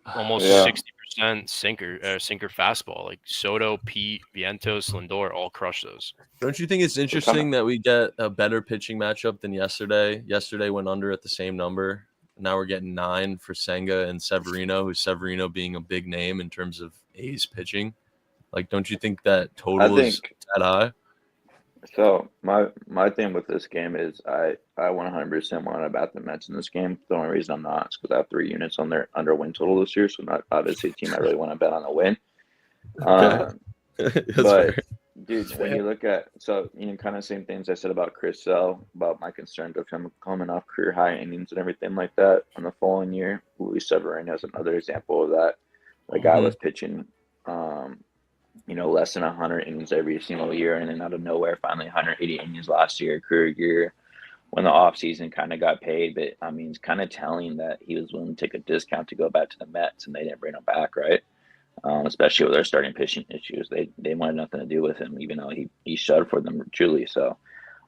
60% sinker fastball. Like Soto, Pete, Vientos, Lindor all crush those. Don't you think it's interesting that we get a better pitching matchup than yesterday? Yesterday went under at the same number. Now we're getting 9 for Senga and Severino, who's Severino being a big name in terms of A's pitching. Like, don't you think that total is that high? So my thing with this game is I 100% want to bet the Mets in this game. The only reason I'm not is because I have 3 units on their under win total this year, so not obviously a team I really want to bet on a win. Okay. That's But fair. Dude, when you look at kind of same things I said about Chris Sale, about my concerns of him coming off career high innings and everything like that on the following year. Luis Severino is another example of that. The guy was pitching, less than 100 innings every single year, and then out of nowhere, finally 180 innings last year, career year. When the offseason kind of got paid, but I mean, it's kind of telling that he was willing to take a discount to go back to the Mets, and they didn't bring him back, right? Especially with their starting pitching issues. They wanted nothing to do with him, even though he showed for them truly. So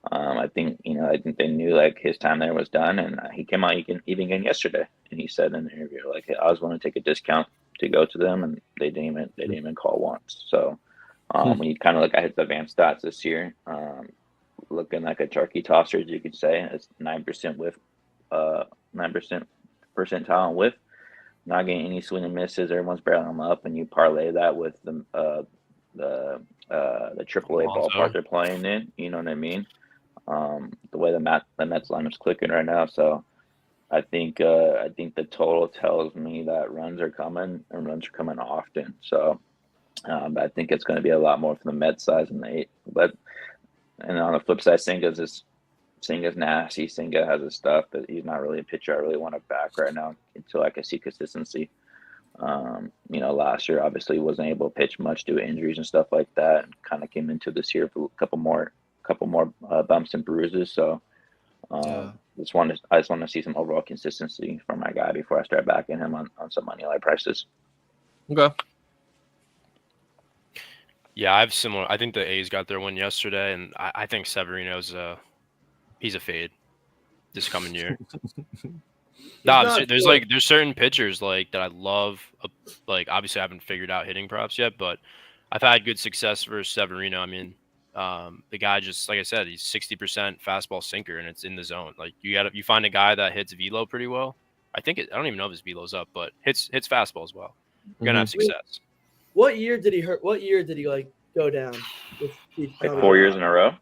I think they knew like his time there was done, and he came out even again yesterday, and he said in the interview like, I was willing to take a discount to go to them, and they didn't even call once. So when you kind of look at his advanced stats this year, looking like a turkey tosser, as you could say, it's 9% with 9% percentile and whiff. Not getting any swing and misses. Everyone's barreling them up, and you parlay that with the AAA ballpark they're playing in. You know what I mean? The way the Mets lineup's clicking right now. So I think the total tells me that runs are coming, and runs are coming often. So I think it's going to be a lot more from the Mets side than the 8. But and on the flip side, Senga's nasty. Senga has his stuff, but he's not really a pitcher I really want to back right now until I can see consistency. Last year obviously wasn't able to pitch much due to injuries and stuff like that, and kind of came into this year with a couple more bumps and bruises. So I just want to see some overall consistency from my guy before I start backing him on some money line prices. Okay. Yeah, I have similar. I think the A's got their win yesterday, and I think Severino's he's a fade this coming year. There's certain pitchers like that I love. Like obviously I haven't figured out hitting props yet, but I've had good success versus Severino. I mean, the guy just like I said, he's 60% fastball sinker, and it's in the zone. Like you find a guy that hits velo pretty well. I don't even know if his velo's up, but hits fastball as well. You're gonna have success. What year did he hurt? What year did he go down? Like 4 years in a row.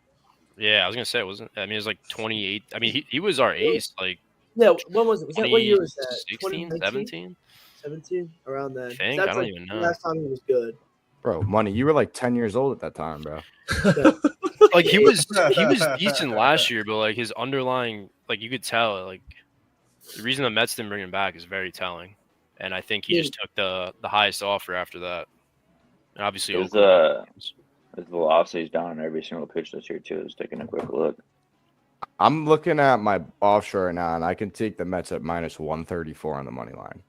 Yeah, I was gonna say it wasn't. I mean, it was like 28. I mean, he was our ace. Like, yeah, when was it? What year was that? 16, 17? 17, around then. I don't even know. Last time he was good. Bro, Money, you were like 10 years old at that time, bro. Like he was decent last year, but like his underlying, like you could tell, like the reason the Mets didn't bring him back is very telling, and I think he just took the highest offer after that. And obviously, his velocity is down on every single pitch this year too. Just taking a quick look. I'm looking at my offshore right now, and I can take the Mets at -134 on the money line.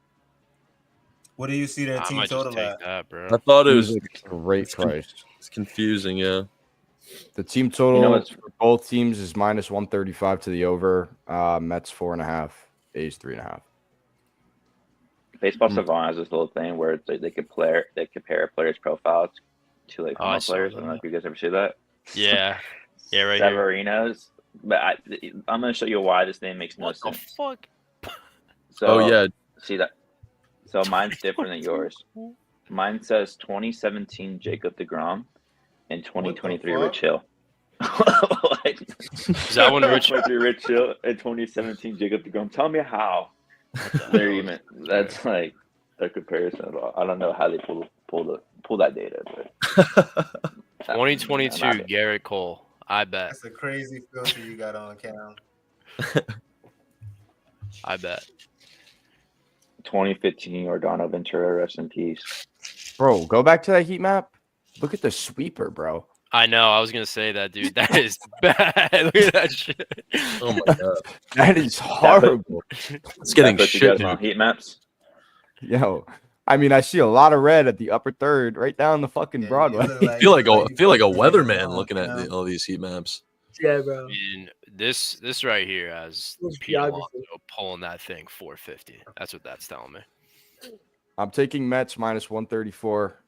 What do you see their team total at? That, bro. I thought it was a great price. It's confusing, yeah. The team total for both teams is -135 to the over. Mets 4.5, A's 3.5. Baseball Savant has this little thing where it's like they compare players' profiles to like players. I don't know if you guys ever see that. Yeah, right Severino's. But I'm going to show you why this name makes no sense. What the fuck? So, see that? So mine's different than yours. Mine says 2017 Jacob DeGrom and 2023 Rich Hill. Is that one Rich Hill and 2017 Jacob DeGrom? Tell me how they're even. That's like a comparison. I don't know how they pull that data. But 2022 Garrett Cole. I bet. That's a crazy filter you got on, Cam. I bet. 2015 Yordano Ventura, rest in peace. Bro, go back to that heat map. Look at the sweeper, bro. I know. I was gonna say that, dude. That is bad. Look at that shit. Oh my god, that is horrible. It's getting shit on heat maps. Yo, I mean, I see a lot of red at the upper third, right down the fucking Broadway. I feel like a weatherman looking at all these heat maps. Yeah, bro. I mean, this right here has Pete Alonso pulling that thing 450. That's what that's telling me. I'm taking Mets -134.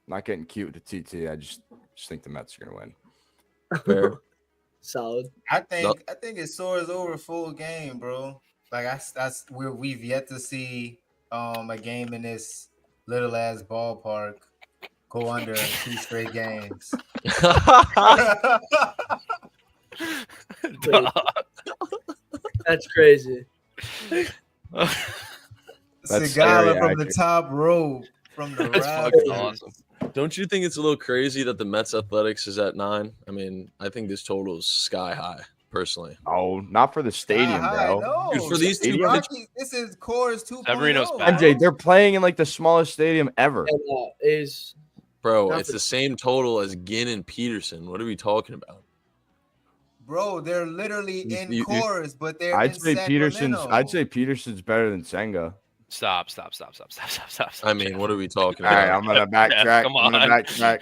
Not getting cute with the TT. I just think the Mets are gonna win. Fair. Solid. I think it soars over full game, bro. Like that's where we've yet to see a game in this little ass ballpark go under 2 straight games. That's crazy. Segala from the top row, from the That's fucking awesome. Don't you think it's a little crazy that the Mets Athletics is at 9? I mean, I think this total is sky high, personally. Oh, not for the stadium, bro. No, Dude, for these two Rockies, this is Coors 2.0. Severino's back. MJ, they're playing in like the smallest stadium ever. And is Bro, Not it's for- the same total as Ginn and Peterson. What are we talking about? Bro, they're literally in You- Coors, but they're I'd in say Sacramento. Peterson's better than Senga. Stop. I mean, what are we talking All right, about? I'm gonna backtrack. Come I'm gonna on. backtrack.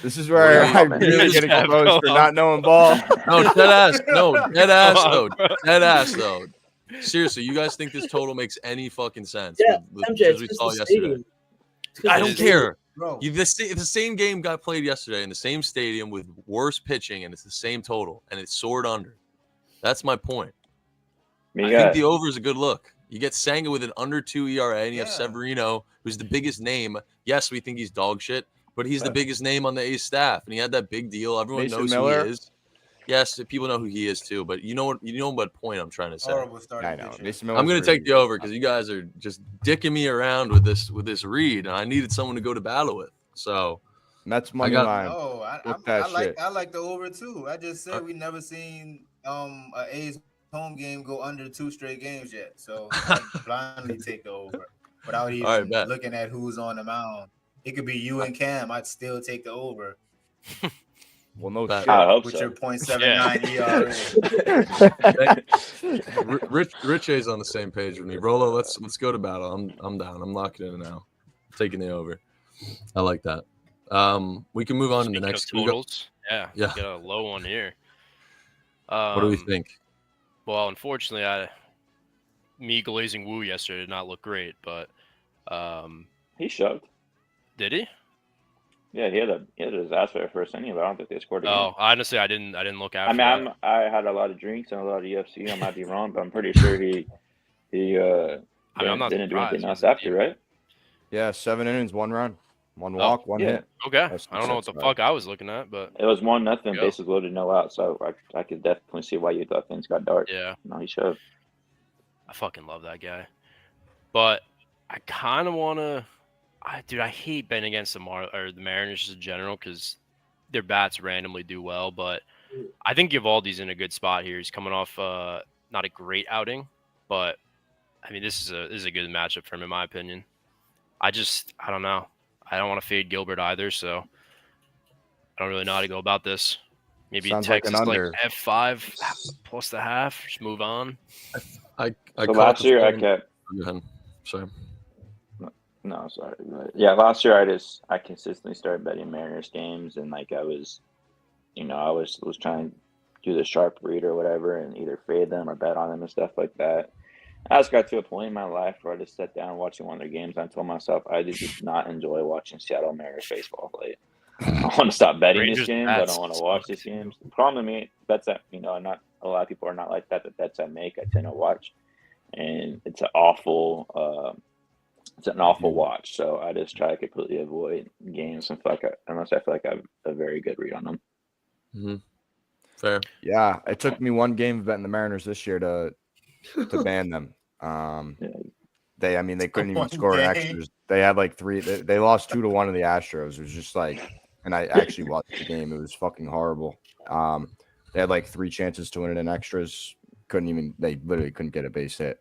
This is where I'm really getting Jeff, exposed for come not knowing ball. No, dead ass. No, dead ass Come though. on, bro. Dead ass though. Seriously, you guys think this total makes any fucking sense? Yeah, with MJ, as it's we just saw the yesterday. stadium. It's 'cause I the don't stadium. care. Bro, The same game got played yesterday in the same stadium with worse pitching, and it's the same total, and it's soared under. That's my point. I think the over is a good look. You get Senga with an under 2 ERA, and you have Severino, who's the biggest name. Yes, we think he's dog shit, but he's the biggest name on the A's staff, and he had that big deal. Everyone Mason knows Miller. who he is. Yes, people know who he is too, but you know what point I'm trying to say. horrible start. I know. Mason I'm Miller's going to take really the over because you guys are just dicking me around with this read, and I needed someone to go to battle with. So Mets money got- line. No, Fuck that shit. I like the over too. I just said we never seen a A's home game go under 2 straight games yet. So I blindly take the over without even All right, bet. looking at who's on the mound. It could be you and Cam. I'd still take the over Well, no That- shit. I hope with so. your .79 ERA. Rich A's on the same page with me. Rolo, let's go to battle. I'm down. I'm locking in now. I'm taking the over. I like that. We can move on to the Speaking next of totals. Yeah. Yeah. Get a low one here. What do we think? Well, unfortunately, me glazing Woo yesterday did not look great, but He shoved. did he? Yeah, he had a disaster first inning, but I don't think they scored again. Oh, honestly, I didn't look I after mean, that. I had a lot of drinks and a lot of UFC. I might be wrong, but I'm pretty sure he I'm not didn't do surprised. anything else after, right? Yeah, 7 innings, 1 run, 1 Oh, walk, 1 yeah. hit. Okay. That's I don't know what the right. fuck I was looking at, but It was 1-0, Yeah. bases loaded, no out. So I could definitely see why you thought things got dark. yeah, No, he shoved. I fucking love that guy. But I kind of want to. I hate betting against the Mariners in general because their bats randomly do well. But I think Givaldi's in a good spot here. He's coming off not a great outing, but I mean this is a good matchup for him in my opinion. I don't know. I don't want to fade Gilbert either, so I don't really know how to go about this. Maybe Sounds like Texas an like under. F5 plus the half. Just move on. I So caught last the year I phone- kept. Go ahead. Sorry. No, sorry. But yeah, last year I consistently started betting Mariners games, and like I was trying to do the sharp read or whatever, and either fade them or bet on them and stuff like that. I just got to a point in my life where I just sat down watching one of their games. And I told myself I just did not enjoy watching Seattle Mariners baseball. Like, I want to stop betting Rangers this game, but I bats don't want to watch these games. The problem with me, bets that not a lot of people are not like that. The bets I make, I tend to watch, and it's an awful watch. So I just try to completely avoid games and unless I feel like I have a very good read on them. Mm-hmm. Fair. Yeah, it took me 1 game betting the Mariners this year to ban them. They couldn't even One score in game. extras. They had like 3. They lost 2-1 to the Astros. It was just like, and I actually watched the game. It was fucking horrible. They had like 3 chances to win it in extras. They literally couldn't get a base hit.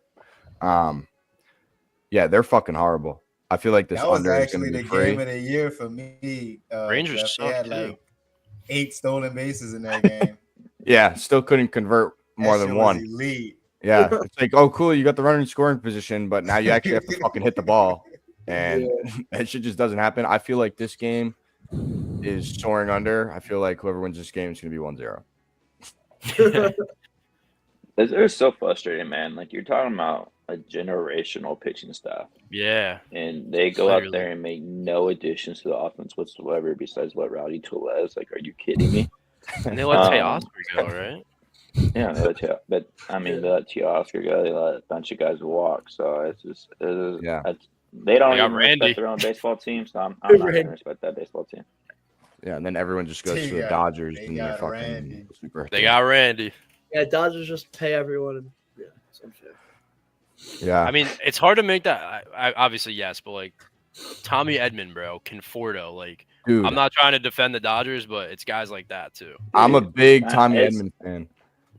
Yeah, they're fucking horrible. I feel like this That was under is actually gonna the be free. game of the year for me. Rangers Jeff. They suck, had too. like 8 stolen bases in that game. Yeah, still couldn't convert more That than shit was 1. elite. Yeah, it's like, oh, cool, you got the runner in scoring position, but now you actually have to fucking hit the ball, and that shit just doesn't happen. I feel like this game is soaring under. I feel like whoever wins this game is going to be 1-0. It's so frustrating, man. Like you're talking about a generational pitching staff, Yeah. and they go Literally. out there and make no additions to the offense whatsoever besides what Rowdy Tellez. Like, are you kidding me? And they let Teoscar go, right? Yeah, they let Teoscar go. They let a bunch of guys walk. So Yeah. They don't They got even Randy. respect their own baseball team. So I'm not going Randy. to respect that baseball team. Yeah, and then everyone just goes They to the got- Dodgers they and they're got fucking Randy. super. They got Randy. Yeah, Dodgers just pay everyone. And, yeah, it's unfair. Yeah, I mean, it's hard to make that. I obviously yes, but like Tommy Edman, bro, Conforto. Like, Dude, I'm not trying to defend the Dodgers, but it's guys like that too. I'm a big Tommy it's- Edman fan.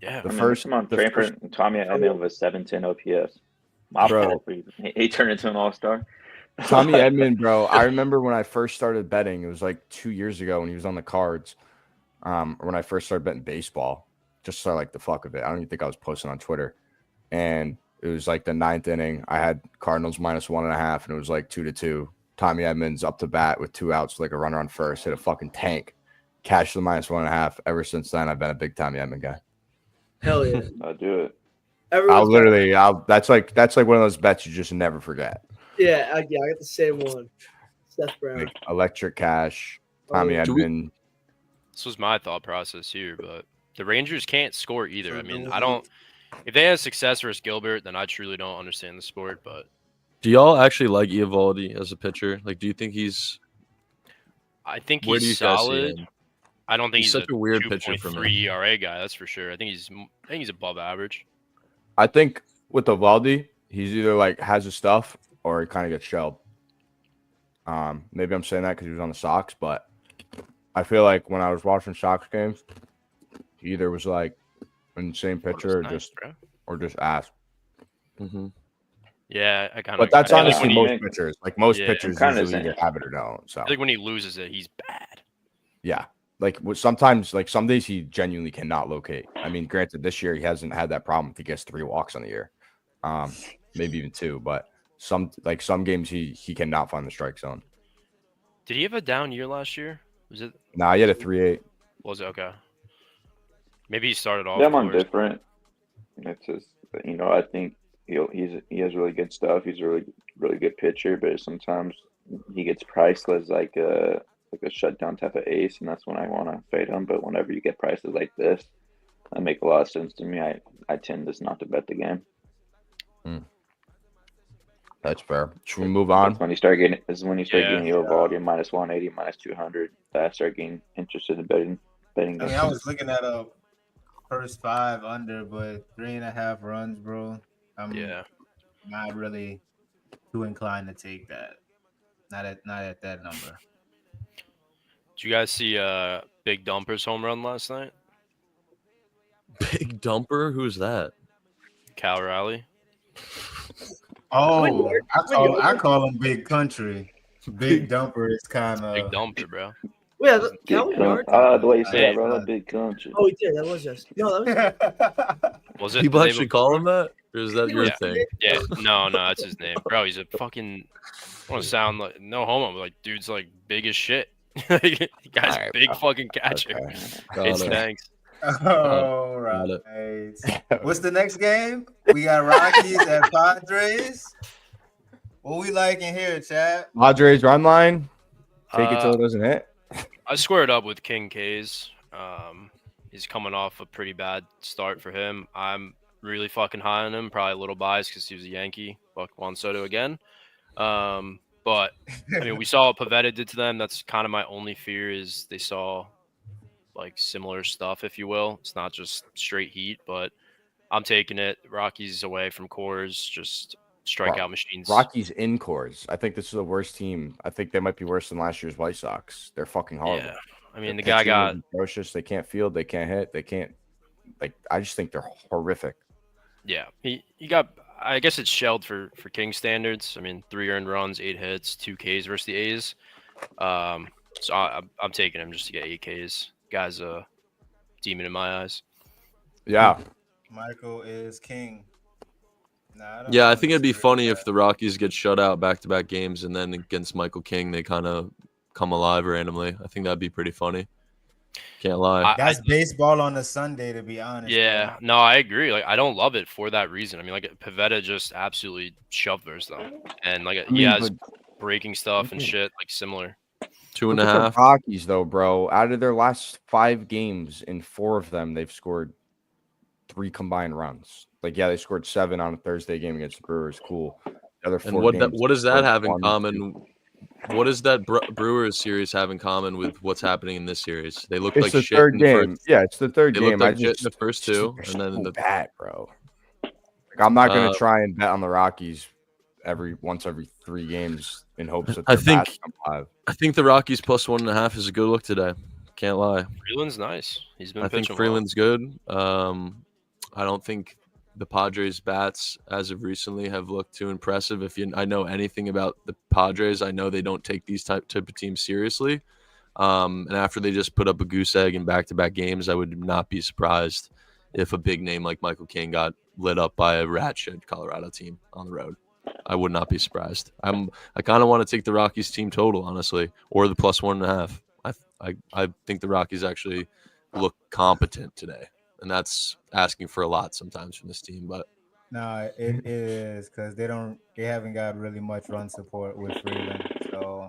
Yeah, The I mean, first- come on, the trade first- for Tommy Edman with a 710 OPS. My Bro. fault. He turned into an all-star. Tommy Edman, bro. I remember when I first started betting. It was like 2 years ago when he was on the Cards. When I first started betting baseball, just so like the fuck of it. I don't even think I was posting on Twitter. And it was like the 9th inning. I had Cardinals -1.5, and it was like 2-2. Tommy Edman's up to bat with 2 outs, like a runner on first, hit a fucking tank, cashed the -1.5. Ever since then, I've been a big Tommy Edman guy. Hell yeah. I'll do it. That's like one of those bets you just never forget. Yeah, I got the same one. Seth Brown. Like electric cash, Tommy Edman. this was my thought process here, but the Rangers can't score either. I mean, I don't. If they have success versus Gilbert, then I truly don't understand the sport. But Do y'all actually like Eovaldi as a pitcher? Like, do you think he's? I think Where do you he's guys see solid. him? I don't think He's he's such a weird pitcher for 2.3 me. ERA guy. That's for sure. I think he's above average. I think with Eovaldi, he's either like has his stuff or he kind of gets shelled. Maybe I'm saying that because he was on the Sox, but I feel like when I was watching Sox games, he either was like an insane pitcher or just ass. Mm-hmm. Yeah, I kind of. But that's I honestly think when most pitchers. Like most Yeah, pitchers I'm kinda usually either saying- have it or don't. So I think when he loses it, he's bad. yeah, like sometimes, like some days he genuinely cannot locate. I mean, granted, this year he hasn't had that problem. He gets 3 walks on the year, maybe even 2. But some games he cannot find the strike zone. Did he have a down year last year? Was it? Nah, he had a 3.8. Was it okay? Maybe he started off. Yeah, I'm worse. different. It's just, I think he has really good stuff. He's a really good pitcher, but sometimes he gets priced as like a shutdown type of ace, and that's when I want to fade him. But whenever you get prices like this, that make a lot of sense to me. I tend just not to bet the game. That's fair. Should we move on? That's when you start getting getting Yeah. Eovaldi -180, -200. I start getting interested in betting. I mean, I was looking at a first 5 under, but 3.5 runs, bro. I'm not really too inclined to take that. Not at that number. Did you guys see Big Dumper's home run last night? Big Dumper? Who's that? Cal Raleigh. Oh, I call him Big Country. Big Dumper is kind Big of. Dumper, bro. Yeah, Cal Yard. The way you say Hey. that, bro, big country. Oh, he did. That was just no. That was Was it? People the day actually before? call him that? Or is that your Yeah. thing? Yeah, no, that's his name, bro. He's a fucking. I want to sound like no homo, but like dude's like big as shit. The guy's All right, big bro. fucking catcher. Okay. It's it. thanks. All Got right. What's the next game? We got Rockies at Padres. What we liking here, Chad? Padres run line. Take it till it Uh, doesn't hit. I squared up with King K's. He's coming off a pretty bad start for him. I'm really fucking high on him. Probably a little biased because he was a Yankee. Fuck Juan Soto again. But I mean, we saw what Pavetta did to them. That's kind of my only fear is they saw like similar stuff, if you will. It's not just straight heat, but I'm taking it. Rockies away from Coors, just strikeout machines. Rockies in cores. I think this is the worst team. I think they might be worse than last year's White Sox. They're fucking horrible. Yeah. I mean, Their the guy pitching got is atrocious. They can't field. They can't hit. They can't. Like, I just think they're horrific. Yeah, he got. I guess it's shelled for King standards. I mean, 3 earned runs, 8 hits, 2 Ks versus the A's. So I'm taking him just to get 8 Ks. Guy's a demon in my eyes. Yeah. Michael is king. Yeah, I think it'd be funny if the Rockies get shut out back-to-back games and then against Michael King they kind of come alive randomly. I think that'd be pretty funny. Can't lie. That's baseball on a Sunday, to be honest. Yeah, no, I agree. Like, I don't love it for that reason. I mean, like Pavetta just absolutely shoved versus them, and like he has breaking stuff and shit like similar. 2.5. Rockies though, bro. Out of their last 5 games, in 4 of them, they've scored 3 combined runs. Like, yeah, they scored 7 on a Thursday game against the Brewers. Cool. The other 4 And games, what does that scored have in 1, common? 2. What does that Brewers series have in common with what's happening in this series? They look It's like the shit third in the game. first. Yeah, it's the third They game. looked like I shit just in the first they're 2, so and then bad, bro. Like, I'm not gonna Uh, try and bet on the Rockies once every 3 games in hopes that I their think- bats come live. I think the Rockies plus 1.5 is a good look today. Can't lie. Freeland's nice. He's been I think pitching Freeland's good. I don't think the Padres bats as of recently have looked too impressive. I know anything about the Padres, I know they don't take these type of teams seriously. And after they just put up a goose egg in back-to-back games, I would not be surprised if a big name like Michael King got lit up by a rat shed Colorado team on the road. I would not be surprised. I kind of want to take the Rockies team total, honestly, or the plus 1.5. I think the Rockies actually look competent today, and that's asking for a lot sometimes from this team. But no, it is because they haven't got really much run support with Freeland, so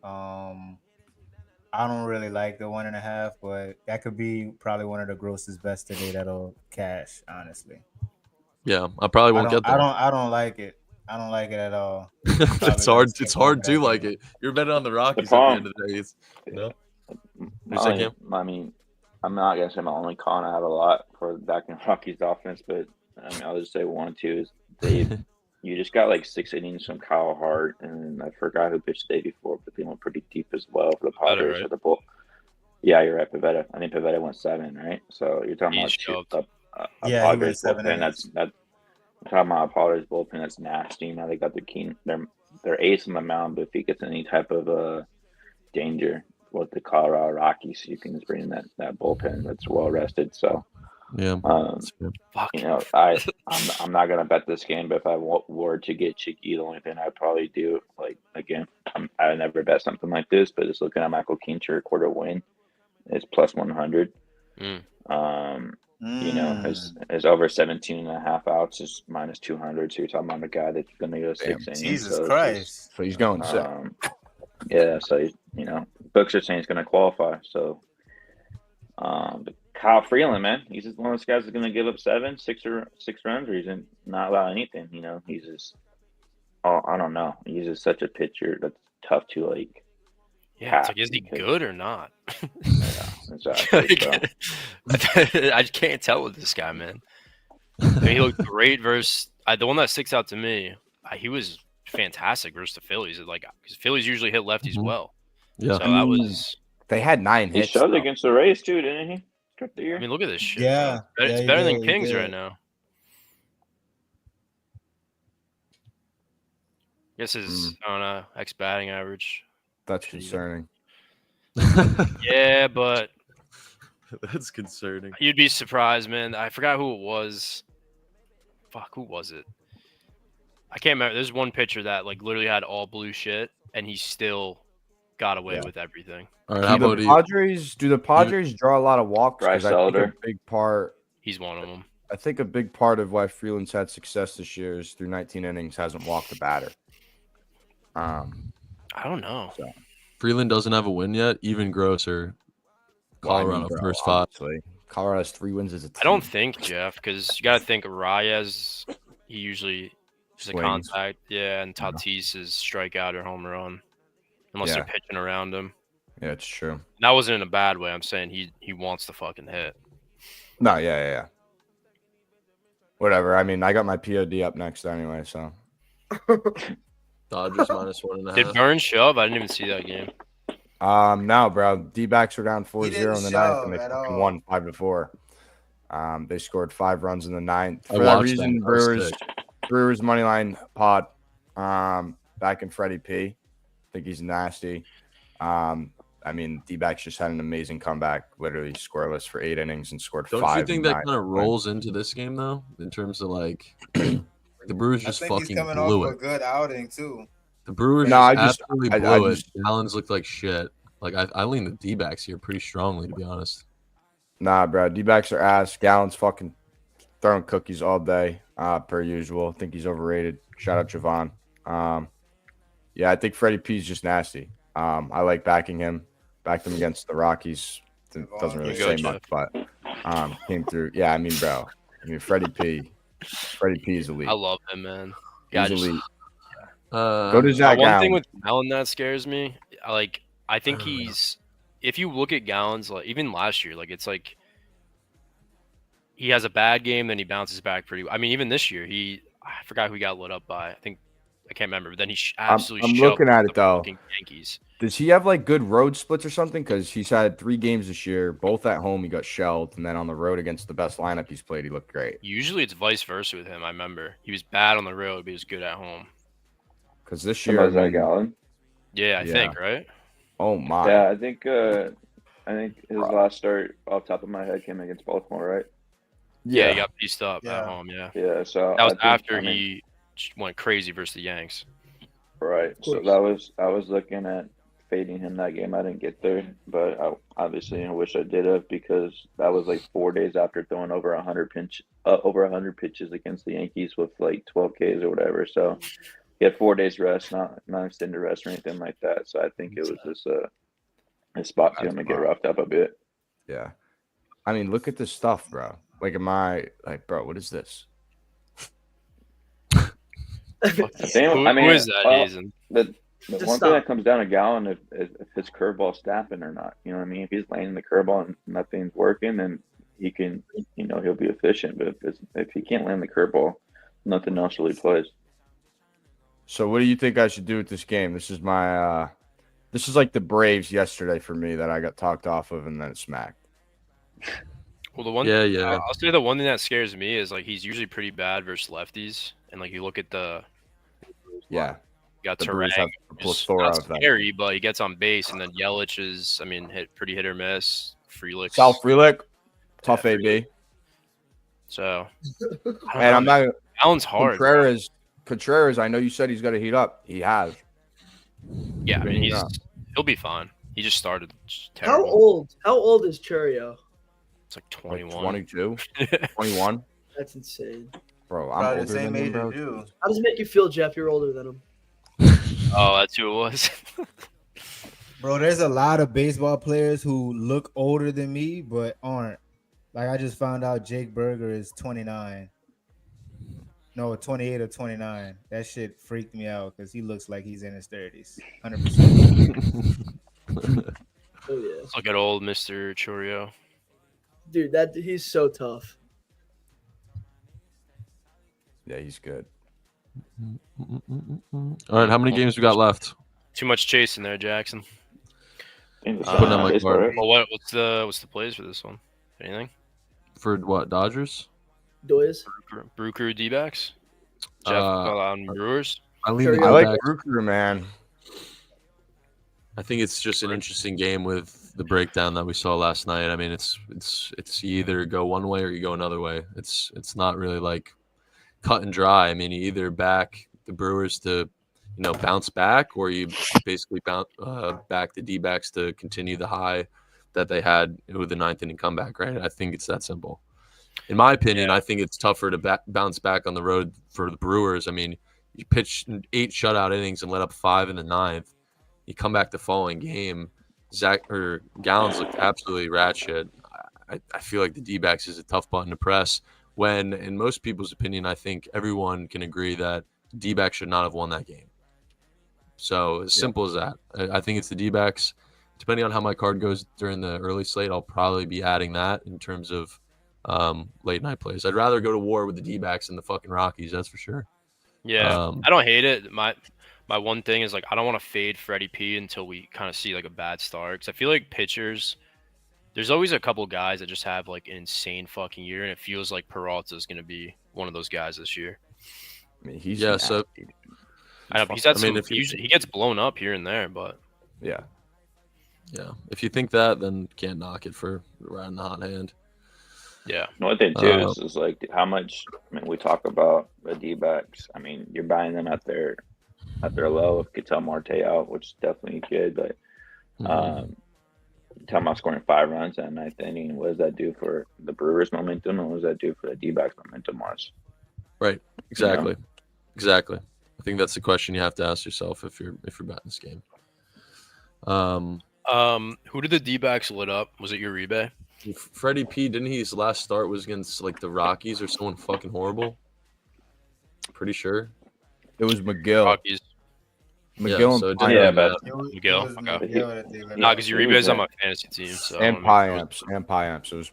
I don't really like the 1.5, but that could be probably one of the grossest bets today that'll cash, honestly. yeah, I probably won't get that. I don't like it. I don't like it at all. It's hard. It's hard to like it. You're betting on the Rockies at the end of the day. It's, I mean, I'm not gonna say my only con. I have a lot for backing Rockies offense, but I mean, I'll just say 1 and 2 is you just got like 6 innings from Kyle Hart, and I forgot who pitched the day before, but they went pretty deep as well for the Padres. Right? For the bull. Yeah, you're right, Pivetta. I think Pivetta went 7, right? So you're talking about a Padres bullpen. That's I'm talking about a Padres bullpen that's nasty. Now they got their ace on the mound, but if he gets any type of danger with the Colorado Rockies, you can just bring in that bullpen that's well rested. So yeah, you know, I'm not gonna bet this game, but if I were to get cheeky, the only thing I'd probably do, like again, I never bet something like this, but just looking at Michael King to record a win is plus 100. You know, his over 17.5 outs is minus 200. So you're talking about a guy that's going to go 6 innings. Jesus Christ! So he's going 6. Yeah, so you know, books are saying he's going to qualify. So, but Kyle Freeland, man, he's just one of those guys that's going to give up 6 runs, or he's not allow anything. You know, he's just, I don't know. He's just such a pitcher that's tough to like. Yeah, it's like, is he good or not? Yeah, exactly. I can't tell with this guy, man. I mean, he looked great versus the one that sticks out to me. He was fantastic versus the Phillies. Like, because Phillies usually hit lefties well. Yeah, so that was. They had 9 hits. He showed against the Rays too, didn't he? Start the year. I mean, look at this shit. Yeah, it's better than Kings right now. I guess his X batting average. That's concerning. Yeah, but that's concerning. You'd be surprised, man. I forgot who it was. Fuck, who was it? I can't remember. There's one pitcher that like literally had all blue shit, and he still got away with everything. All right, how about do the Padres draw a lot of walks? Bryce I think Elder. a big part. He's one of them. I think a big part of why Freeland's had success this year is through 19 innings hasn't walked a batter. I don't know. So. Freeland doesn't have a win yet. Even grosser. Colorado first 5. Colorado has 3 wins as a team. I don't think, Jeff, because you got to think Reyes, he usually is a contact. Yeah, and Tatis is strikeout or home run. Unless they're pitching around him. Yeah, it's true. And that wasn't in a bad way. I'm saying he wants to fucking hit. No, yeah. Whatever. I mean, I got my POD up next anyway, so. Dodgers minus 1.5. Did Burns show up? I didn't even see that game. No, bro. D-backs were down 4-0 in the 9th, and they fucking won 5-4. They scored 5 runs in the 9th. For that reason, Brewers money line pod. Back in Freddie P. I think he's nasty. I mean, D-backs just had an amazing comeback, literally scoreless for 8 innings and scored 5. Don't you think that kind of rolls into this game though, in terms of like the Brewers just fucking he's coming blew off it. a good outing too. The Brewers absolutely blew it. Gallons looked like shit. Like I lean the D-backs here pretty strongly, to be honest. Nah, bro. D-backs are ass. Gallons fucking throwing cookies all day, per usual. I think he's overrated. Shout out Javon. Yeah, I think Freddie P is just nasty. I like backing him. Backed him against the Rockies. Doesn't really say much, but came through. Yeah, I mean, bro. I mean, Freddie P is elite. I love him, man. He's elite. Go to Zach One Gallen. thing with Gallen that scares me, I think he's. If you look at Gallon's, like even last year, like it's like he has a bad game, then he bounces back pretty. I mean, even this year, I forgot who he got lit up by. I think I can't remember. But then he absolutely. I'm shoved looking at it the though. fucking Yankees. Does he have like good road splits or something? Because he's had 3 games this year. Both at home, he got shelled, and then on the road against the best lineup he's played, he looked great. Usually it's vice versa with him. I remember he was bad on the road, but he was good at home. Because this year, Zach Gallen. Yeah, I think right. Oh my. Yeah, I think his last start off top of my head came against Baltimore, right? Yeah, he got pieced up at home. Yeah. Yeah. So that was after he went crazy versus the Yanks. Right. So I was looking at fading him that game. I didn't get there, but I wish I did have, because that was like 4 days after throwing over 100 pitches against the Yankees with like 12 Ks or whatever. So he had 4 days rest, not extended rest or anything like that. So I think it was just a spot for him to get roughed up a bit. Yeah. I mean, look at this stuff, bro. Like, bro, what is this? Who is that, Jason? The one thing that comes down to Gallen is if his curveball's snapping or not. You know what I mean? If he's laying the curveball and nothing's working, then he can, he'll be efficient. But if he can't land the curveball, nothing else really plays. So what do you think I should do with this game? This is like the Braves yesterday for me that I got talked off of and then smacked. Well, I'll say the one thing that scares me is like he's usually pretty bad versus lefties, and like you look at the you got the Terang, not scary, but he gets on base, and then Yelich is, pretty hit or miss. Frelick, tough AB. So, and I'm not. Allen's hard. Contreras, I know you said he's got to heat up. He has. Yeah, he'll be fine. He just started terrible. How old is Churio? It's like 21. 22? 21? That's insane. Bro, I'm older than him, bro. How does it make you feel, Jeff? You're older than him. Oh, that's who it was. Bro, there's a lot of baseball players who look older than me, but aren't. Like, I just found out Jake Berger is 29. No, 28 or 29. That shit freaked me out because he looks like he's in his 30s. 100%. Oh, yeah. Look at old Mr. Churio. Dude, he's so tough. Yeah, he's good. All right, how many games we got left? Too much chase in there, Jackson. Putting on my card. Well, what's the plays for this one? Anything? For what, Dodgers? Doyes? Brew Crew D-backs? Jeff on Brewers? I like Brew Crew, man. I think it's just an interesting game with the breakdown that we saw last night. I mean, it's you either go one way or you go another way. It's not really like cut and dry. I mean, you either back the Brewers to bounce back, or you basically back the D-backs to continue the high that they had with the 9th inning comeback. Right? I think it's that simple. In my opinion, I think it's tougher to bounce back on the road for the Brewers. I mean, you pitch 8 shutout innings and let up 5 in the 9th. You come back the following game, Gallons looked absolutely rat shit. I feel like the D-backs is a tough button to press when, in most people's opinion, I think everyone can agree that D-backs should not have won that game. So as simple as that. I think it's the D-backs. Depending on how my card goes during the early slate, I'll probably be adding that in terms of late night plays. I'd rather go to war with the D-backs than the fucking Rockies, that's for sure. Yeah, I don't hate it. My one thing is, like, I don't want to fade Freddie P until we kind of see, like, a bad start. Because I feel like pitchers, there's always a couple guys that just have, like, an insane fucking year. And it feels like Peralta is going to be one of those guys this year. I mean, he's so I know, he's had he gets blown up here and there, but. Yeah. If you think that, then can't knock it for right in the hot hand. Yeah. One thing, too, is, like, how much, we talk about the D-backs. I mean, you're buying them at their low if Ketel Marte out, which is definitely good, but talking about scoring 5 runs in the 9th inning, what does that do for the Brewers' momentum, and what does that do for the D-backs' momentum wise? Right. Exactly. Exactly. I think that's the question you have to ask yourself if you're betting this game. Who did the D-backs lit up? Was it Uribe? Freddie P, didn't he? His last start was against like the Rockies or someone fucking horrible. Pretty sure it was McGill. Rockies. McGill, McGill. Okay. No, because Uribe is on my fantasy team. So and Piamps. It was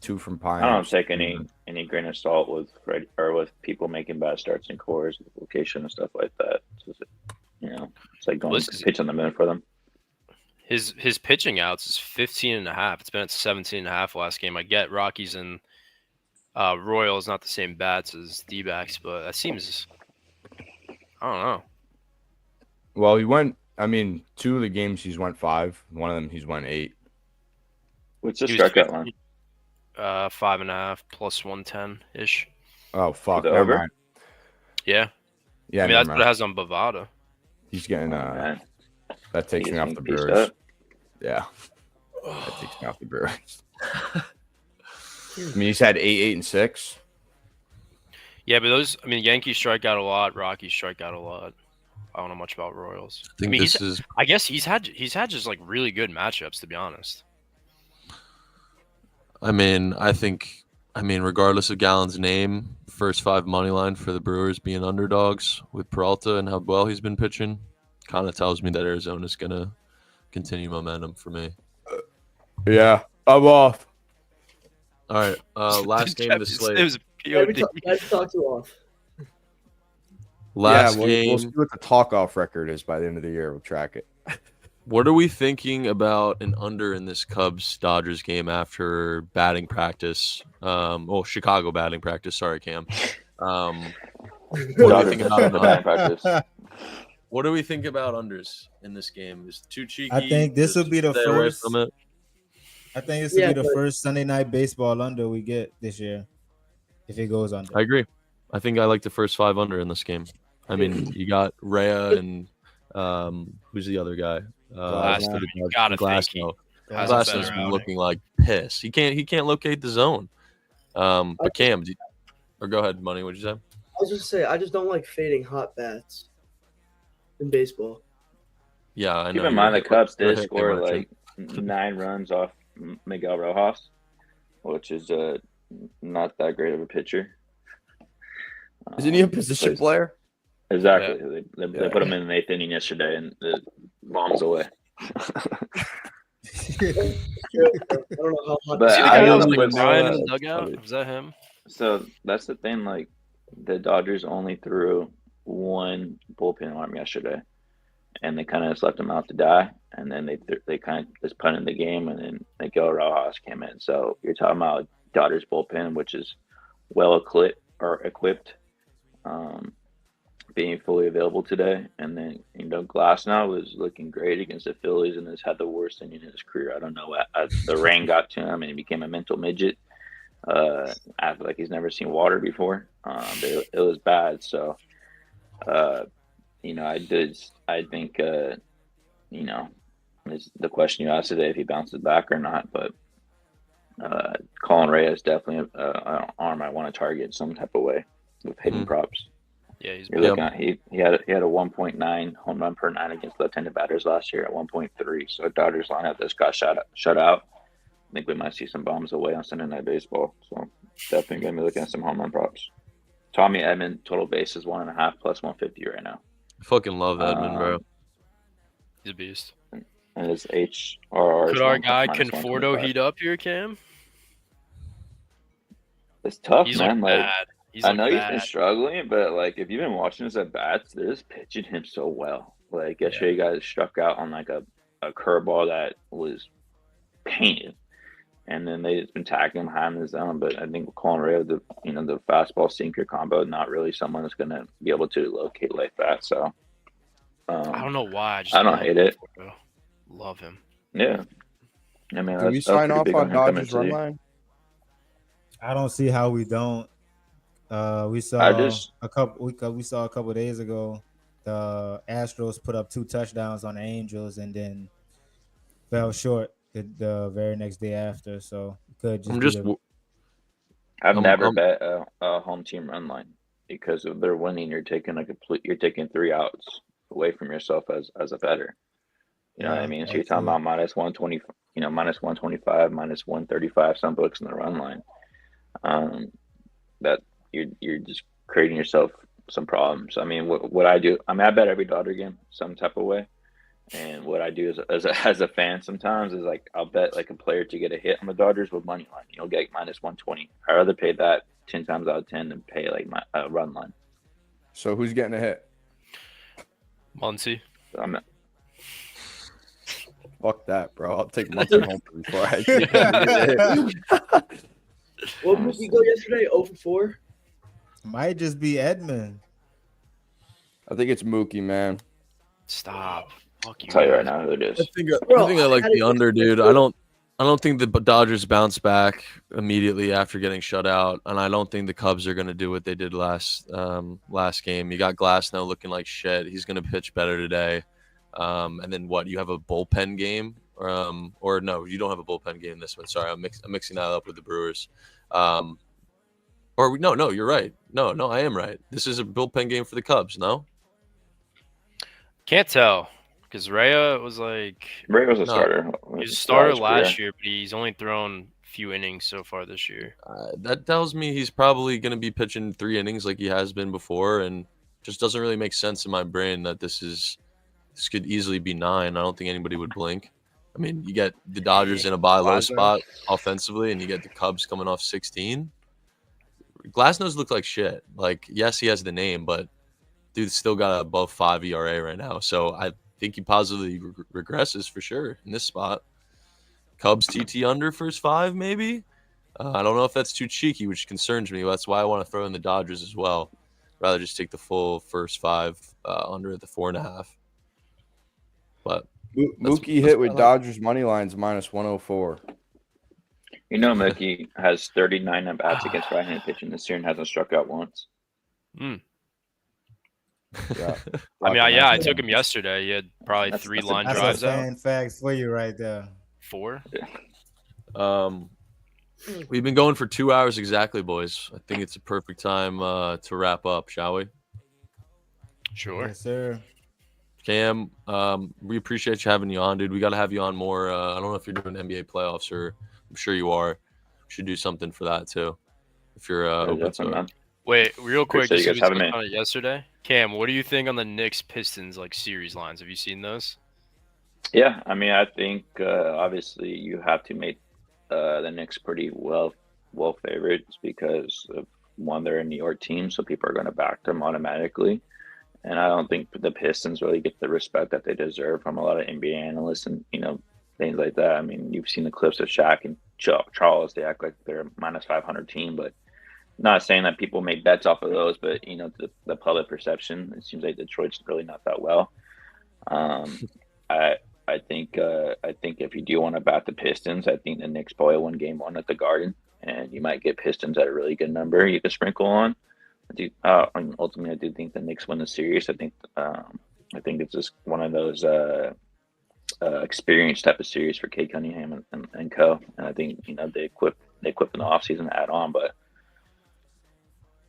2 from Pine. I don't take any grain of salt with Fred or with people making bad starts in cores, location and stuff like that. It's like going to pitch on the moon for them. His pitching outs is 15.5. It's been at 17.5 last game. I get Rockies and Royals not the same bats as D-backs, but that seems, I don't know. Well, he went. I mean, 2 of the games he's went 5. One of them he's went 8. What's the strikeout line? 5.5 plus 110 ish. Oh fuck! The Never over? mind. Yeah. Yeah, I mean, never that's mind. what it has on Bovada. He's getting Man. that takes me He's off the being pieced Brewers. up. Yeah, that takes me off the Brewers. I mean, he's had 8, 8, and 6. Yeah, but Yankees strike out a lot. Rockies strike out a lot. I don't know much about Royals. I think I guess he's had just like really good matchups, to be honest. I mean, regardless of Gallen's name, first 5 money line for the Brewers being underdogs with Peralta and how well he's been pitching kind of tells me that Arizona's going to continue momentum for me. Yeah, I'm off. All right, last game of the slate. It was Let's talk to off. Last We'll game. see what the talk-off record is by the end of the year. We'll track it. What are we thinking about an under in this Cubs-Dodgers game after batting practice? Chicago batting practice. Sorry, Cam. What do we think about the batting practice? What do we think about unders in this game? Is it too cheeky? I think this will Just be the stay away first. from it? I think this will Yeah, be the but- first Sunday night baseball under we get this year, if it goes under. I agree. I think I like the first 5 under in this game. I mean, you got Rhea and who's the other guy? Glasnow. You gotta think he has a Glasnow's better been outing. looking like piss. He can't locate the zone. But Cam, or go ahead, Money. What'd you say? I was just saying, I just don't like fading hot bats in baseball. Yeah, I know. Keep in mind the Cubs you're did a Hickey score merchant. like 9 runs off Miguel Rojas, which is not that great of a pitcher. Isn't he a position player? Exactly. They put him in the 8th inning yesterday, and the bombs away. I don't know how hot. But See the I guy that don't was know like what's- crying in the dugout? Was that him? So that's the thing. Like the Dodgers only threw 1 bullpen arm yesterday, and they kind of just left him out to die. And then they kind of just punted the game, and then Miguel Rojas came in. So you're talking about Dodgers bullpen, which is well equipped, being fully available today. And then Glasnow was looking great against the Phillies and has had the worst inning in his career. I don't know what the rain got to him, and he became a mental midget. Acted like he's never seen water before. But it was bad. So, I think, it's the question you asked today if he bounces back or not. But Colin Ray is definitely an arm I want to target some type of way with hitting props. Yeah, he's You're looking at he had a 1.9 home run per 9 against left-handed batters last year at 1.3. So Dodgers lineup just got shut out. I think we might see some bombs away on Sunday Night Baseball. So definitely going to be looking at some home run props. Tommy Edman total base is 1.5 plus 150 right now. I fucking love Edmund, bro. a beast. And his HRR. Could our guy Conforto heat up here, Cam? It's tough, He's man. like Like bad. He's I like know he's bad. been struggling, but like if you've been watching his at bats, they're just pitching him so well. Like yesterday, you guys struck out on like a curveball that was painted, and then they just been tagging him high in the zone. But I think Colin Ray, the fastball sinker combo, not really someone that's going to be able to locate like that. So I don't know why. I don't hate it. Conforto. Love him. Yeah, I mean, Did we sign off on Dodgers run line? I don't see how we don't. We saw a couple days ago the Astros put up 2 touchdowns on the Angels and then fell short the very next day after. So it could just. I've never bet a home team run line because if they're winning, you're taking you're taking 3 outs away from yourself as a bettor. You know what I mean? So you're talking about minus 120, minus 125, minus 135, some books in the run line. That you're just creating yourself some problems. I mean, what I do, I bet every Dodger game some type of way. And what I do as a fan sometimes is like I'll bet like a player to get a hit on the Dodgers with money line. You'll get minus 120. I'd rather pay that 10 times out of 10 than pay like my run line. So who's getting a hit? Muncy. So I'm Fuck that, bro. I'll take Muncy home before I get a hit. What did we go yesterday? 0 for 4? Might just be Edmund. I think it's Mookie, man. Stop. Fuck you. tell you right guys. now who it is. I think I like the under, dude. I don't think the Dodgers bounce back immediately after getting shut out, and I don't think the Cubs are going to do what they did last game. You got Glasnow looking like shit. He's going to pitch better today. And then what? You have a bullpen game, or no? You don't have a bullpen game this one. Sorry, I'm mixing that up with the Brewers. No, you're right. No, I am right. This is a bullpen game for the Cubs. No, Can't tell because Rhea was like Ray was a starter. he was a starter last year, but he's only thrown a few innings so far this year. that tells me he's probably going to be pitching 3 innings like he has been before, and just doesn't really make sense in my brain that this could easily be 9. I don't think anybody would blink. I mean, you get the Dodgers in a buy low spot offensively, and you get the Cubs coming off 16. Glasnow's looked like shit. Like, yes, he has the name, but dude's still got above 5 ERA right now. So I think he positively regresses for sure in this spot. Cubs TT under first 5, maybe. I don't know if that's too cheeky, which concerns me. That's why I want to throw in the Dodgers as well. Rather just take the full first 5 under at the 4.5. But Mookie hit with Dodgers money lines minus 104. You know, Mookie has 39 at bats against right-handed pitching this year and hasn't struck out once. Yeah. I mean, I took him yesterday. He had probably That's- 3 that's a- line That's drives a out. fan facts for you right there. 4. We've been going for 2 hours exactly, boys. I think it's a perfect time to wrap up, shall we? Sure. Yes, sir. Cam, we appreciate you having you on, dude. We got to have you on more. I don't know if you're doing NBA playoffs, or I'm sure you are. We should do something for that too, if you're open That's to it. man. Wait, real quick. Appreciate you Just guys we having touched me. on it yesterday. Cam, what do you think on the Knicks Pistons like series lines? Have you seen those? Yeah, I mean, I think obviously you have to make the Knicks pretty well favorites because of one, they're a New York team, so people are going to back them automatically. And I don't think the Pistons really get the respect that they deserve from a lot of NBA analysts and things like that. I mean, you've seen the clips of Shaq and Charles; they act like they're a minus 500 team, but not saying that people make bets off of those. But the public perception, it seems like Detroit's really not that well. I think if you do want to bat the Pistons, I think the Knicks probably win game 1 at the Garden, and you might get Pistons at a really good number you could sprinkle on. And ultimately, I do think the Knicks win the series. I think it's just one of those experienced type of series for Kate Cunningham and co. And I think they equip in the offseason to add on, but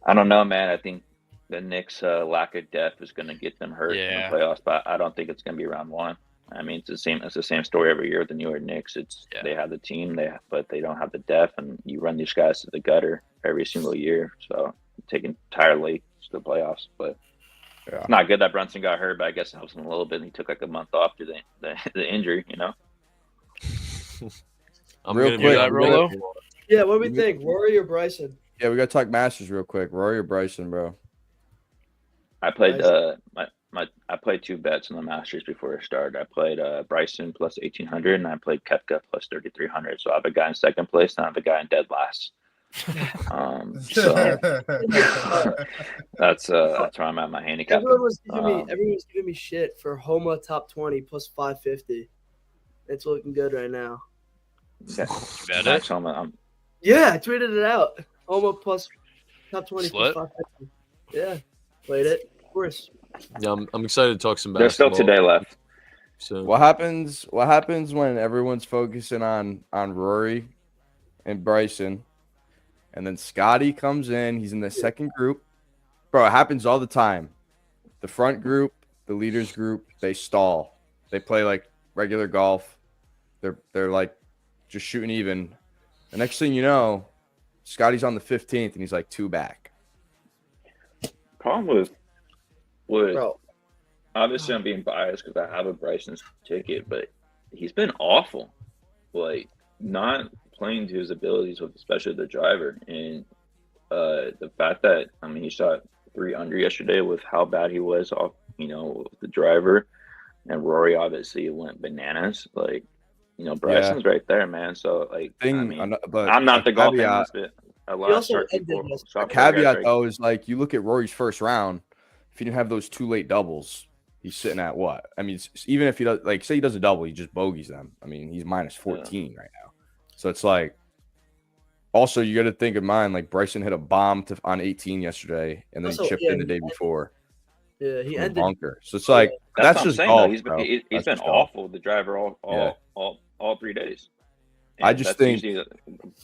I don't know, man. I think the Knicks' lack of depth is going to get them hurt in the playoffs, but I don't think it's going to be round 1. I mean, it's the same story every year with the New York Knicks. They have the team, but they don't have the depth, and you run these guys to the gutter every single year. So taking entirely to the playoffs, but it's not good that Brunson got hurt. But I guess it helps him a little bit. He took like a month off to the injury. I'm Real gonna quick, do that, Rolo. Yeah, what do we think? Rory or Bryson? Yeah, we got to talk Masters real quick. Rory or Bryson, bro? I played I played 2 bets in the Masters before I started. I played Bryson plus 1800, and I played Koepka plus 3300. So I have a guy in second place, and I have a guy in dead last. So that's where I'm at my handicap. Everyone was giving me shit for Homa top 20 plus 550. It's looking good right now. Max Homa, Yeah, I tweeted it out. Homa plus top 20 Slut? plus 550. Yeah, played it. Of course. Yeah, I'm excited to talk some there's still basketball. today left. So What happens when everyone's focusing on Rory and Bryson, and then Scotty comes in? He's in the second group. Bro, it happens all the time. The front group, the leaders group, they stall. They play like regular golf. They're like just shooting even. The next thing you know, Scotty's on the 15th and he's like 2 back. Problem with Bro. obviously I'm being biased because I have a Bryson's ticket, but he's been awful. Like, not playing to his abilities with especially the driver. And the fact that, I mean, he shot 3 under yesterday with how bad he was off, with the driver. And Rory obviously went bananas. Like, Bryson's right there, man. So, like, but I'm not the golf caveat, analyst, but a lot of smart people. Caveat, though, is like, you look at Rory's first round, if he didn't have those 2 late doubles, he's sitting at what? I mean, even if he does, like, say he does a double, he just bogeys them. I mean, he's minus 14 right now. So it's like, also, you got to think in mind, like, Bryson hit a bomb on 18 yesterday, and then he chipped in the day before. Yeah, he ended bunker. So it's like, that's just golf, he's bro. He's been awful with the driver all 3 days. And I just think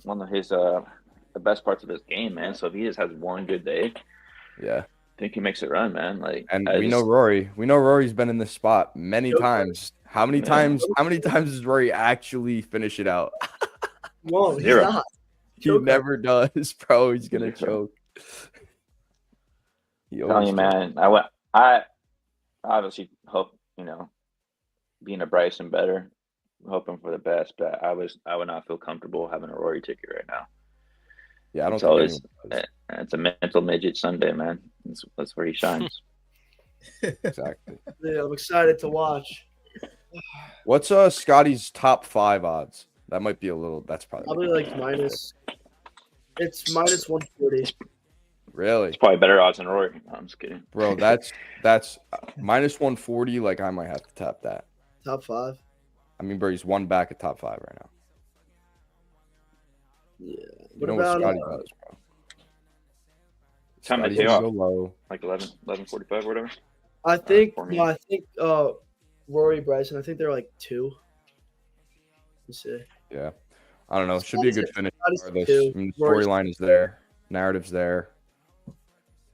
one of his the best parts of his game, man. So if he just has one good day, I think he makes it run, man. Like, and we know Rory's been in this spot many times. How many times does Rory actually finish it out? Whoa, 0. He never does, bro. He's gonna choke. Telling you, man. I obviously hope, being a Bryson better, hoping for the best, but I would not feel comfortable having a Rory ticket right now. Yeah, I don't think it's a mental midget Sunday, man. That's where he shines. Exactly. Yeah, I'm excited to watch. What's Scotty's top 5 odds? That might be that's probably like minus. It's minus 140. Really? It's probably better odds than Rory. No, I'm just kidding. Bro, that's minus 140. Like, I might have to tap that. Top 5? I mean, bro, he's 1 back at top 5 right now. Yeah. What about Scotty does, bro? Time to pay off. So low. Like 11:45 or whatever. I think Rory, Bryson, I think they're like 2. Let's see. Yeah. I don't know. It should be a good finish. I mean, the storyline is there. Narrative's there.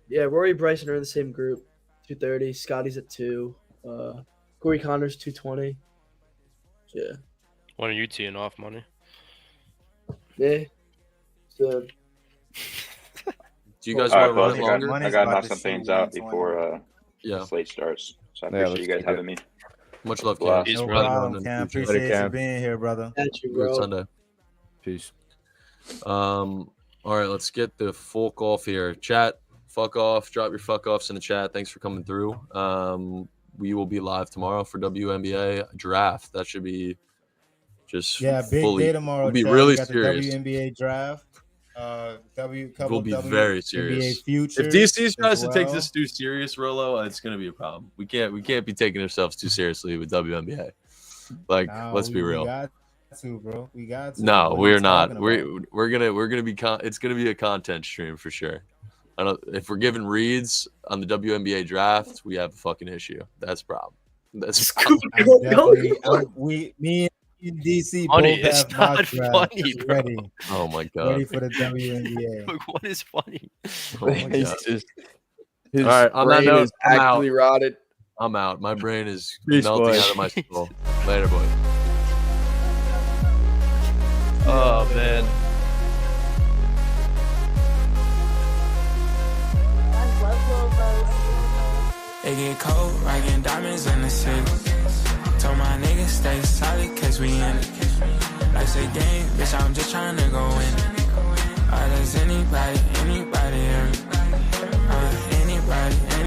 Yeah, Rory, Bryson are in the same group. 230. Scotty's at 2. Corey Connors 220. Yeah. When are you teeing off, money? Yeah. So. Do you guys want to run it longer? I got to knock some things out before the slate starts. So I appreciate you guys having me. Much love, Cam. No problem, Cam. Appreciate you being here, brother. Good Sunday. Peace. All right, let's get the full golf here. Chat, fuck off. Drop your fuck offs in the chat. Thanks for coming through. We will be live tomorrow for WNBA draft. That should be just big day tomorrow. We'll be really serious. The WNBA draft. We'll be very serious. If DC tries to take this too serious, Rolo, it's gonna be a problem. We can't be taking ourselves too seriously with WNBA. Like, let's be real. We got to, bro. We got to. No, we're not. We're gonna be. It's gonna be a content stream for sure. I don't. If we're giving reads on the WNBA draft, we have a fucking issue. That's a problem. That's a problem. Me and DC funny. both It's have not mock funny, bro. ready. Oh my god. Ready for the WNBA. Like, what is funny? Oh my god. His all right, on that brain note, is actually rotted. I'm out. My brain is Peace, melting boys. out of my skull. Later, boys. Oh man. It get cold, rockin' diamonds in the city. Told my niggas stay solid, cause we in it. Life's a game, bitch, I'm just tryna go in it. Does anybody